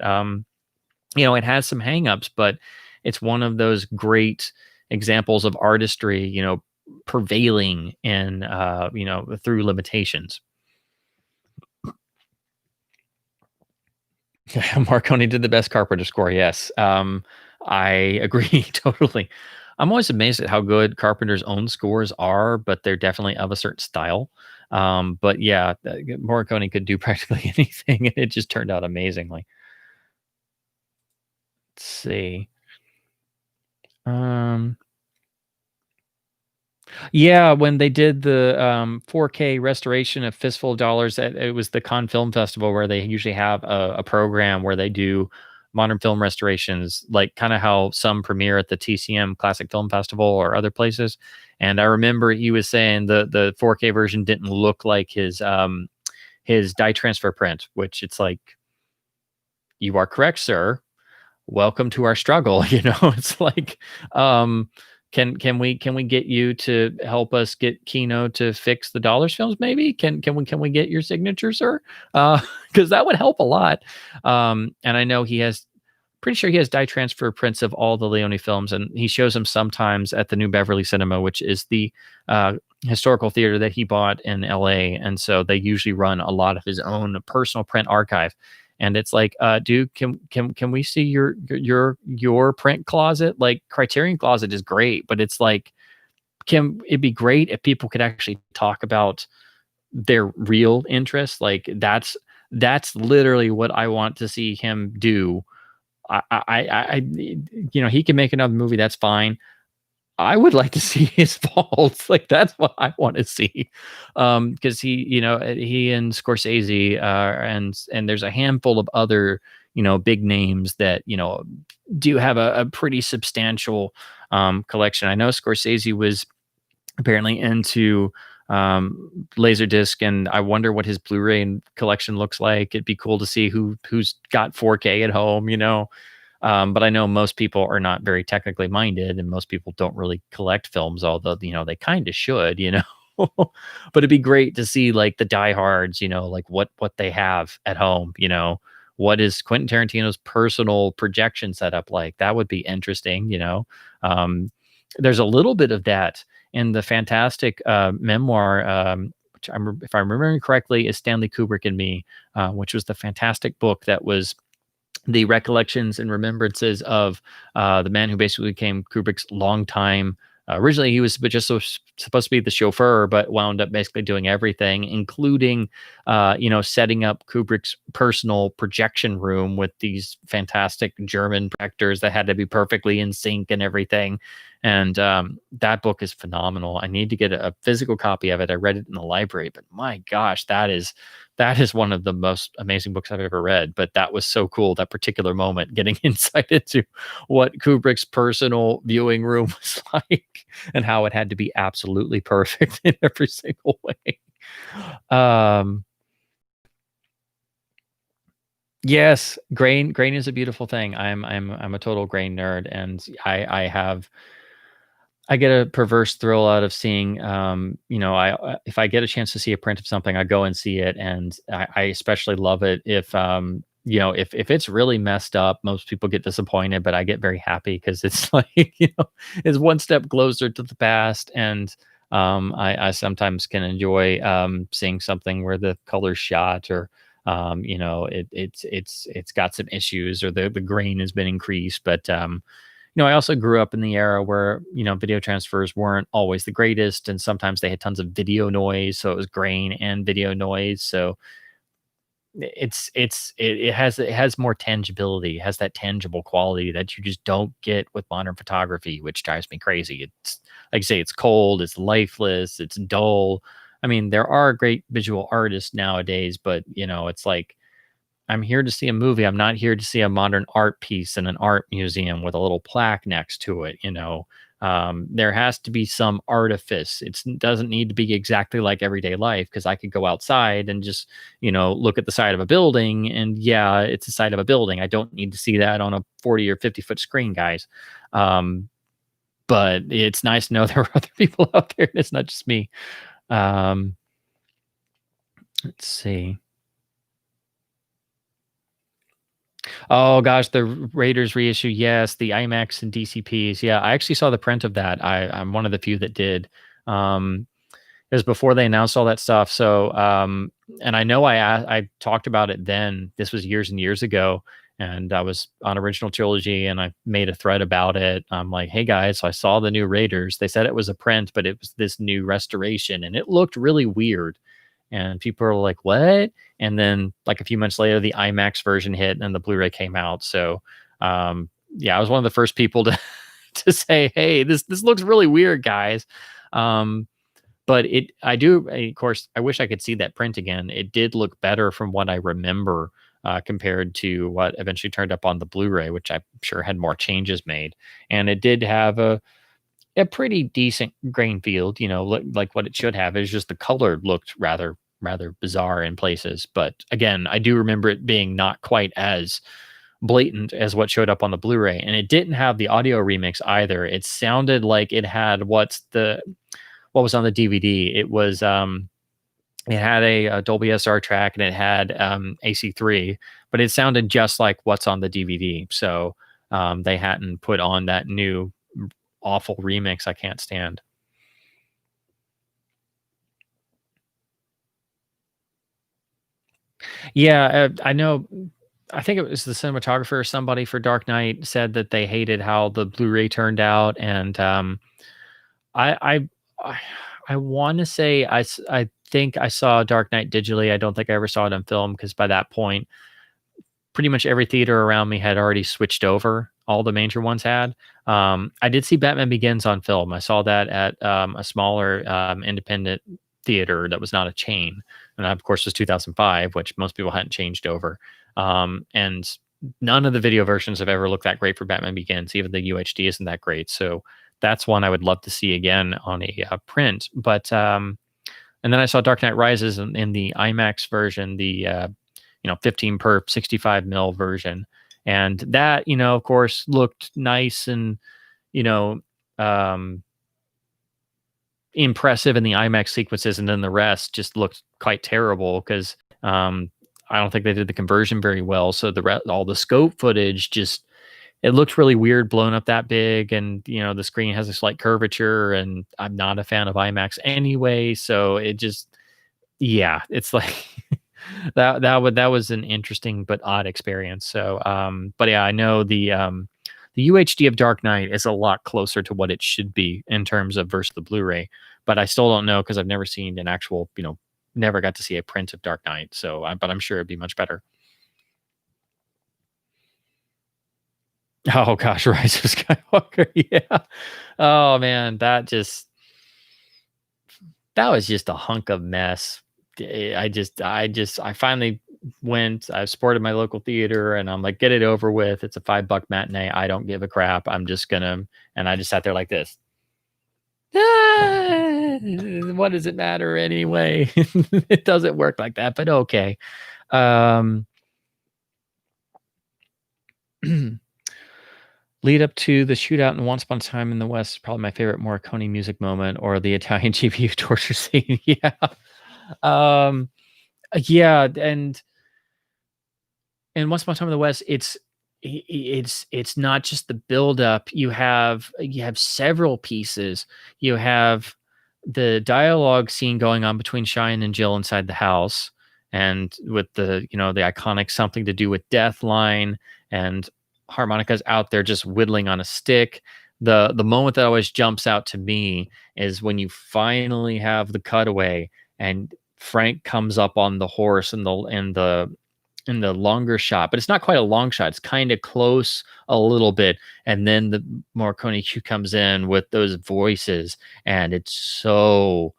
it has some hangups, but it's one of those great examples of artistry, prevailing in, through limitations. Marconi did the best Carpenter score. Yes. I agree totally. I'm always amazed at how good Carpenter's own scores are, but they're definitely of a certain style. But yeah, Morricone could do practically anything, and it just turned out amazingly. Let's see. Yeah, when they did the 4K restoration of Fistful of Dollars, it was the Cannes Film Festival, where they usually have a program where they do modern film restorations, like kind of how some premiere at the TCM Classic Film Festival or other places. And I remember he was saying the 4K version didn't look like his dye transfer print, which it's like, you are correct, sir. Welcome to our struggle. It's like, can we get you to help us get Kino to fix the Dollars films? Maybe can we get your signature, sir? Because that would help a lot. And I know pretty sure he has dye transfer prints of all the Leone films, and he shows them sometimes at the New Beverly Cinema, which is the historical theater that he bought in LA. And so they usually run a lot of his own personal print archive. And it's like, dude, can we see your print closet? Like, Criterion closet is great, but it's like, it'd be great if people could actually talk about their real interests. Like, that's literally what I want to see him do. He can make another movie. That's fine. I would like to see his faults. Like, that's what I want to see. Because he and Scorsese, and there's a handful of other, big names that, do have a pretty substantial collection. I know Scorsese was apparently into Laserdisc, and I wonder what his Blu-ray collection looks like. It'd be cool to see who's got 4K at home, you know. But I know most people are not very technically minded, and most people don't really collect films, although you know they kind of should, you know. But it'd be great to see like the diehards, you know, like what they have at home, you know. What is Quentin Tarantino's personal projection setup like? That would be interesting, you know. Um, there's a little bit of that in the fantastic memoir, which if I'm remembering correctly, is Stanley Kubrick and Me, which was the fantastic book that was the recollections and remembrances of the man who basically became Kubrick's longtime. Originally, he was just supposed to be the chauffeur, but wound up basically doing everything, including, you know, setting up Kubrick's personal projection room with these fantastic German projectors that had to be perfectly in sync and everything. And that book is phenomenal. I need to get a physical copy of it. I read it in the library, but my gosh, that is one of the most amazing books I've ever read. But that was so cool, that particular moment, getting insight into what Kubrick's personal viewing room was like and how it had to be absolutely perfect in every single way. Um, yes, grain is a beautiful thing. I'm a total grain nerd, and I get a perverse thrill out of seeing, you know, if I get a chance to see a print of something, I go and see it, and I especially love it if, you know, if it's really messed up. Most people get disappointed, but I get very happy because it's like, you know, it's one step closer to the past, and I sometimes can enjoy seeing something where the color's shot, or you know, it's got some issues, or the grain has been increased, but you know, I also grew up in the era where, you know, video transfers weren't always the greatest, and sometimes they had tons of video noise, so it was grain and video noise. So it has more tangibility, it has that tangible quality that you just don't get with modern photography, which drives me crazy. It's like I say, it's cold, it's lifeless, it's dull. I mean, there are great visual artists nowadays, but you know, it's like I'm here to see a movie. I'm not here to see a modern art piece in an art museum with a little plaque next to it. You know, there has to be some artifice. It doesn't need to be exactly like everyday life, because I could go outside and just, you know, look at the side of a building, and yeah, it's the side of a building. I don't need to see that on a 40 or 50-foot screen, guys. Um, but it's nice to know there are other people out there. And it's not just me. Um, let's see. Oh gosh, the Raiders reissue. Yes, the IMAX and DCPs. Yeah, I actually saw the print of that. I'm one of the few that did. Um, it was before they announced all that stuff. So, and I know I talked about it then. This was years and years ago, and I was on Original Trilogy, and I made a thread about it. I'm like, hey guys, so I saw the new Raiders. They said it was a print, but it was this new restoration, and it looked really weird. And people are like, what? And then like a few months later, the IMAX version hit and the Blu-ray came out. So yeah, I was one of the first people to to say, hey, this looks really weird, guys. Um, but of course, I wish I could see that print again. It did look better from what I remember, compared to what eventually turned up on the Blu-ray, which I'm sure had more changes made. And it did have a pretty decent grain field, you know, like what it should have. It's just the color looked rather bizarre in places. But again, I do remember it being not quite as blatant as what showed up on the Blu-ray, and it didn't have the audio remix either. It sounded like it had what was on the DVD. It had a Dolby SR track, and it had AC3, but it sounded just like what's on the DVD. So they hadn't put on that new awful remix I can't stand. Yeah, I know. I think it was the cinematographer or somebody for Dark Knight said that they hated how the Blu-ray turned out, and I I, I want to say I think I saw Dark Knight digitally. I don't think I ever saw it on film, because by that point, pretty much every theater around me had already switched over. All the major ones had. I did see Batman Begins on film. I saw that at a smaller independent theater that was not a chain, and that, of course, was 2005, which most people hadn't changed over. And none of the video versions have ever looked that great for Batman Begins. Even the UHD isn't that great. So that's one I would love to see again on a print. But And then I saw Dark Knight Rises in the IMAX version, the 15 per 65 mil version, and that of course looked nice and you know um, impressive in the IMAX sequences, and then the rest just looked quite terrible because I don't think they did the conversion very well. So all the scope footage just it looked really weird blown up that big, and the screen has a slight curvature, and I'm not a fan of IMAX anyway, so it just yeah, it's like that was an interesting but odd experience. So but yeah, I know the UHD of Dark Knight is a lot closer to what it should be in terms of versus the Blu-ray, but I still don't know because I've never seen an actual, never got to see a print of Dark Knight. So, but I'm sure it'd be much better. Oh gosh, Rise of Skywalker, yeah. Oh man, that was just a hunk of mess. I finally went. I supported my local theater, and I'm like, get it over with. It's a $5 matinee. I don't give a crap. I'm just gonna. And I just sat there like this. Ah, what does it matter anyway? It doesn't work like that, but okay. Um, lead up to the shootout in Once Upon a Time in the West is probably my favorite Morricone music moment, or the Italian GPU torture scene. Yeah. Um, yeah, and Once Upon a Time in the West, it's not just the buildup. You have several pieces. You have the dialogue scene going on between Cheyenne and Jill inside the house, and with the iconic "something to do with death" line, and harmonica's out there just whittling on a stick. The moment that always jumps out to me is when you finally have the cutaway and Frank comes up on the horse in the longer shot, but it's not quite a long shot. It's kind of close a little bit. And then the Morricone cue comes in with those voices, and it's so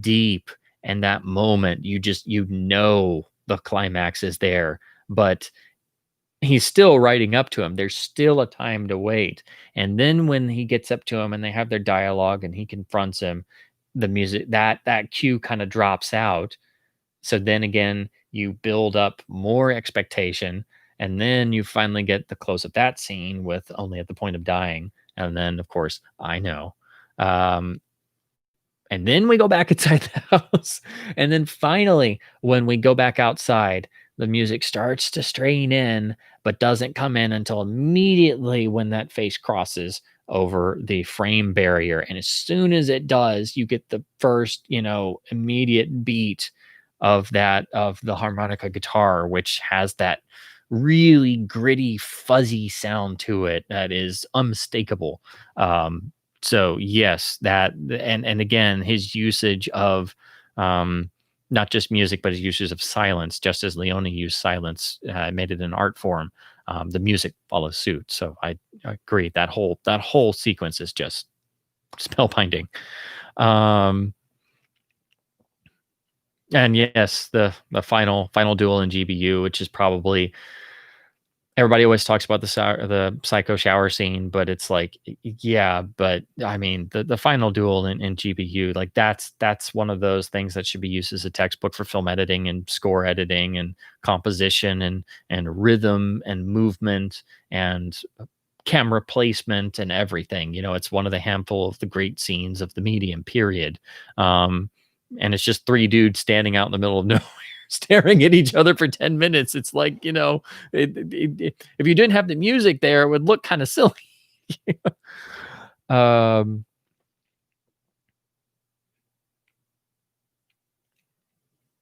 deep. And that moment, the climax is there, but he's still writing up to him. There's still a time to wait. And then when he gets up to him and they have their dialogue and he confronts him, the music, that cue kind of drops out. So then again, you build up more expectation, and then you finally get the close of that scene with only at the point of dying. And then, of course, I know. Um, and then we go back inside the house. And then finally, when we go back outside, the music starts to strain in, but doesn't come in until immediately when that face crosses over the frame barrier. And as soon as it does, you get the first, immediate beat of the harmonica guitar, which has that really gritty, fuzzy sound to it that is unmistakable. So yes, that and again, his usage of not just music, but his usage of silence, just as Leone used silence, made it an art form. The music follows suit. So I agree. That whole sequence is just spellbinding. And yes, the final duel in GBU, which is probably everybody always talks about the psycho shower scene, but it's like, yeah, but I mean the final duel in GBU, like that's one of those things that should be used as a textbook for film editing and score editing and composition and rhythm and movement and camera placement and everything. It's one of the handful of the great scenes of the medium period. And it's just three dudes standing out in the middle of nowhere staring at each other for 10 minutes. It's like, if you didn't have the music there, it would look kind of silly. um,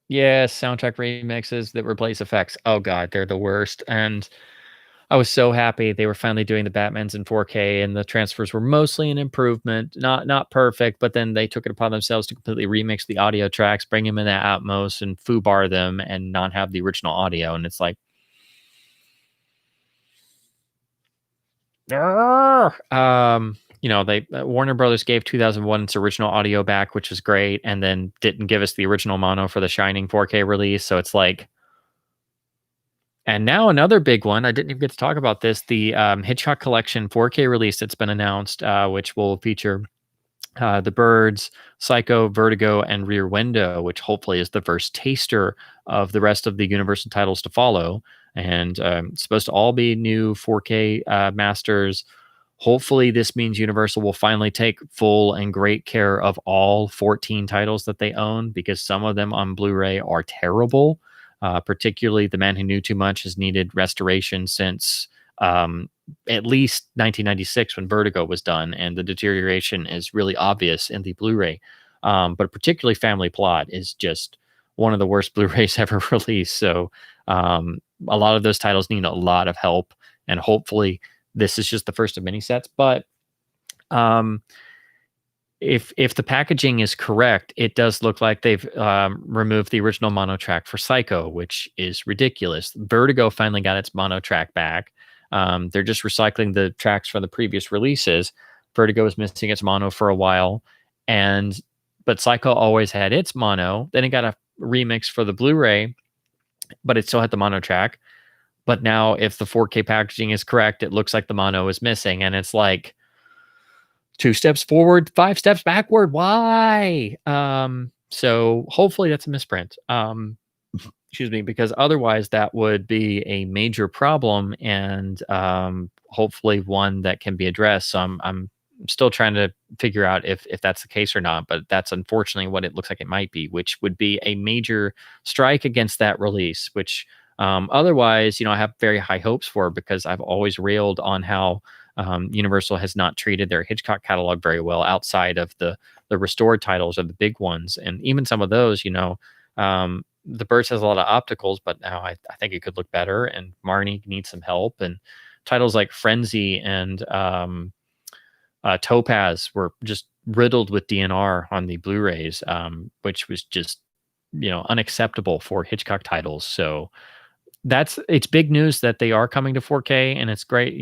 yeah, soundtrack remixes that replace effects. Oh god, they're the worst. And I was so happy they were finally doing the Batmans in 4K, and the transfers were mostly an improvement, not perfect, but then they took it upon themselves to completely remix the audio tracks, bring them in at Atmos, and foobar them, and not have the original audio. And it's like, they Warner Brothers gave 2001 its original audio back, which was great, and then didn't give us the original mono for the Shining 4K release. So it's like. And now another big one. I didn't even get to talk about this. The Hitchcock Collection 4K release that's been announced, which will feature The Birds, Psycho, Vertigo, and Rear Window, which hopefully is the first taster of the rest of the Universal titles to follow. And it's supposed to all be new 4K masters. Hopefully, this means Universal will finally take full and great care of all 14 titles that they own, because some of them on Blu ray are terrible. Particularly, The Man Who Knew Too Much has needed restoration since at least 1996 when Vertigo was done, and the deterioration is really obvious in the Blu-ray. But particularly Family Plot is just one of the worst Blu-rays ever released. So a lot of those titles need a lot of help, and hopefully this is just the first of many sets. But if the packaging is correct, it does look like they've removed the original mono track for Psycho, which is ridiculous. Vertigo finally got its mono track back. They're just recycling the tracks from the previous releases. Vertigo was missing its mono for a while, but Psycho always had its mono. Then it got a remix for the Blu-ray, but it still had the mono track. But now, if the 4K packaging is correct, it looks like the mono is missing, and it's like 2 steps forward, 5 steps backward. Why? So hopefully that's a misprint. Excuse me, because otherwise that would be a major problem, and hopefully one that can be addressed. So I'm still trying to figure out if that's the case or not, but that's unfortunately what it looks like it might be, which would be a major strike against that release, which otherwise, I have very high hopes for, because I've always railed on how Universal has not treated their Hitchcock catalog very well outside of the restored titles or the big ones. And even some of those, the Birds has a lot of opticals, but now I think it could look better, and Marnie needs some help. And titles like Frenzy and Topaz were just riddled with DNR on the Blu-rays, which was just unacceptable for Hitchcock titles. So it's big news that they are coming to 4K, and it's great.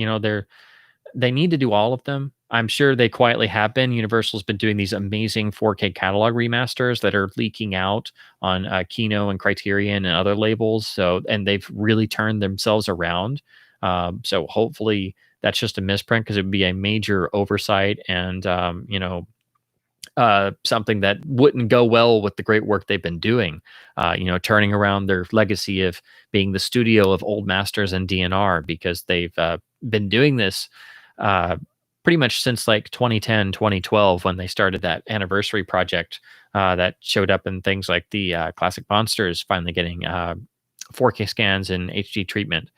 They need to do all of them. I'm sure they quietly have been. Universal's been doing these amazing 4K catalog remasters that are leaking out on Kino and Criterion and other labels. And they've really turned themselves around. So hopefully that's just a misprint, because it would be a major oversight, and something that wouldn't go well with the great work they've been doing. Turning around their legacy of being the studio of old masters and DNR, because they've been doing this pretty much since like 2010, 2012, when they started that anniversary project that showed up in things like the Classic Monsters finally getting 4K scans and HD treatment.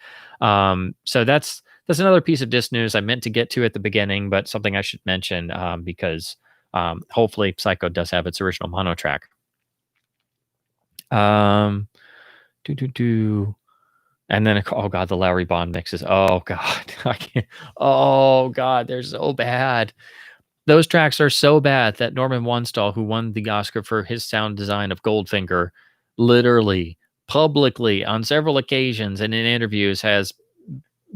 So that's another piece of disc news I meant to get to at the beginning, but something I should mention, because hopefully Psycho does have its original mono track. And then, oh god, the Lowry Bond mixes. Oh god, I can't. Oh god, they're so bad. Those tracks are so bad that Norman Wanstall, who won the Oscar for his sound design of Goldfinger, literally, publicly, on several occasions and in interviews, has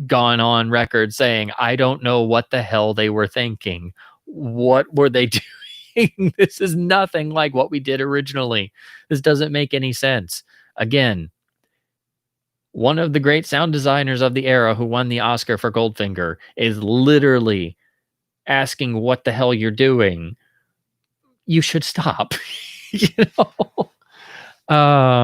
gone on record saying, "I don't know what the hell they were thinking. What were they doing? This is nothing like what we did originally. This doesn't make any sense." Again, one of the great sound designers of the era who won the Oscar for Goldfinger is literally asking what the hell you're doing. You should stop.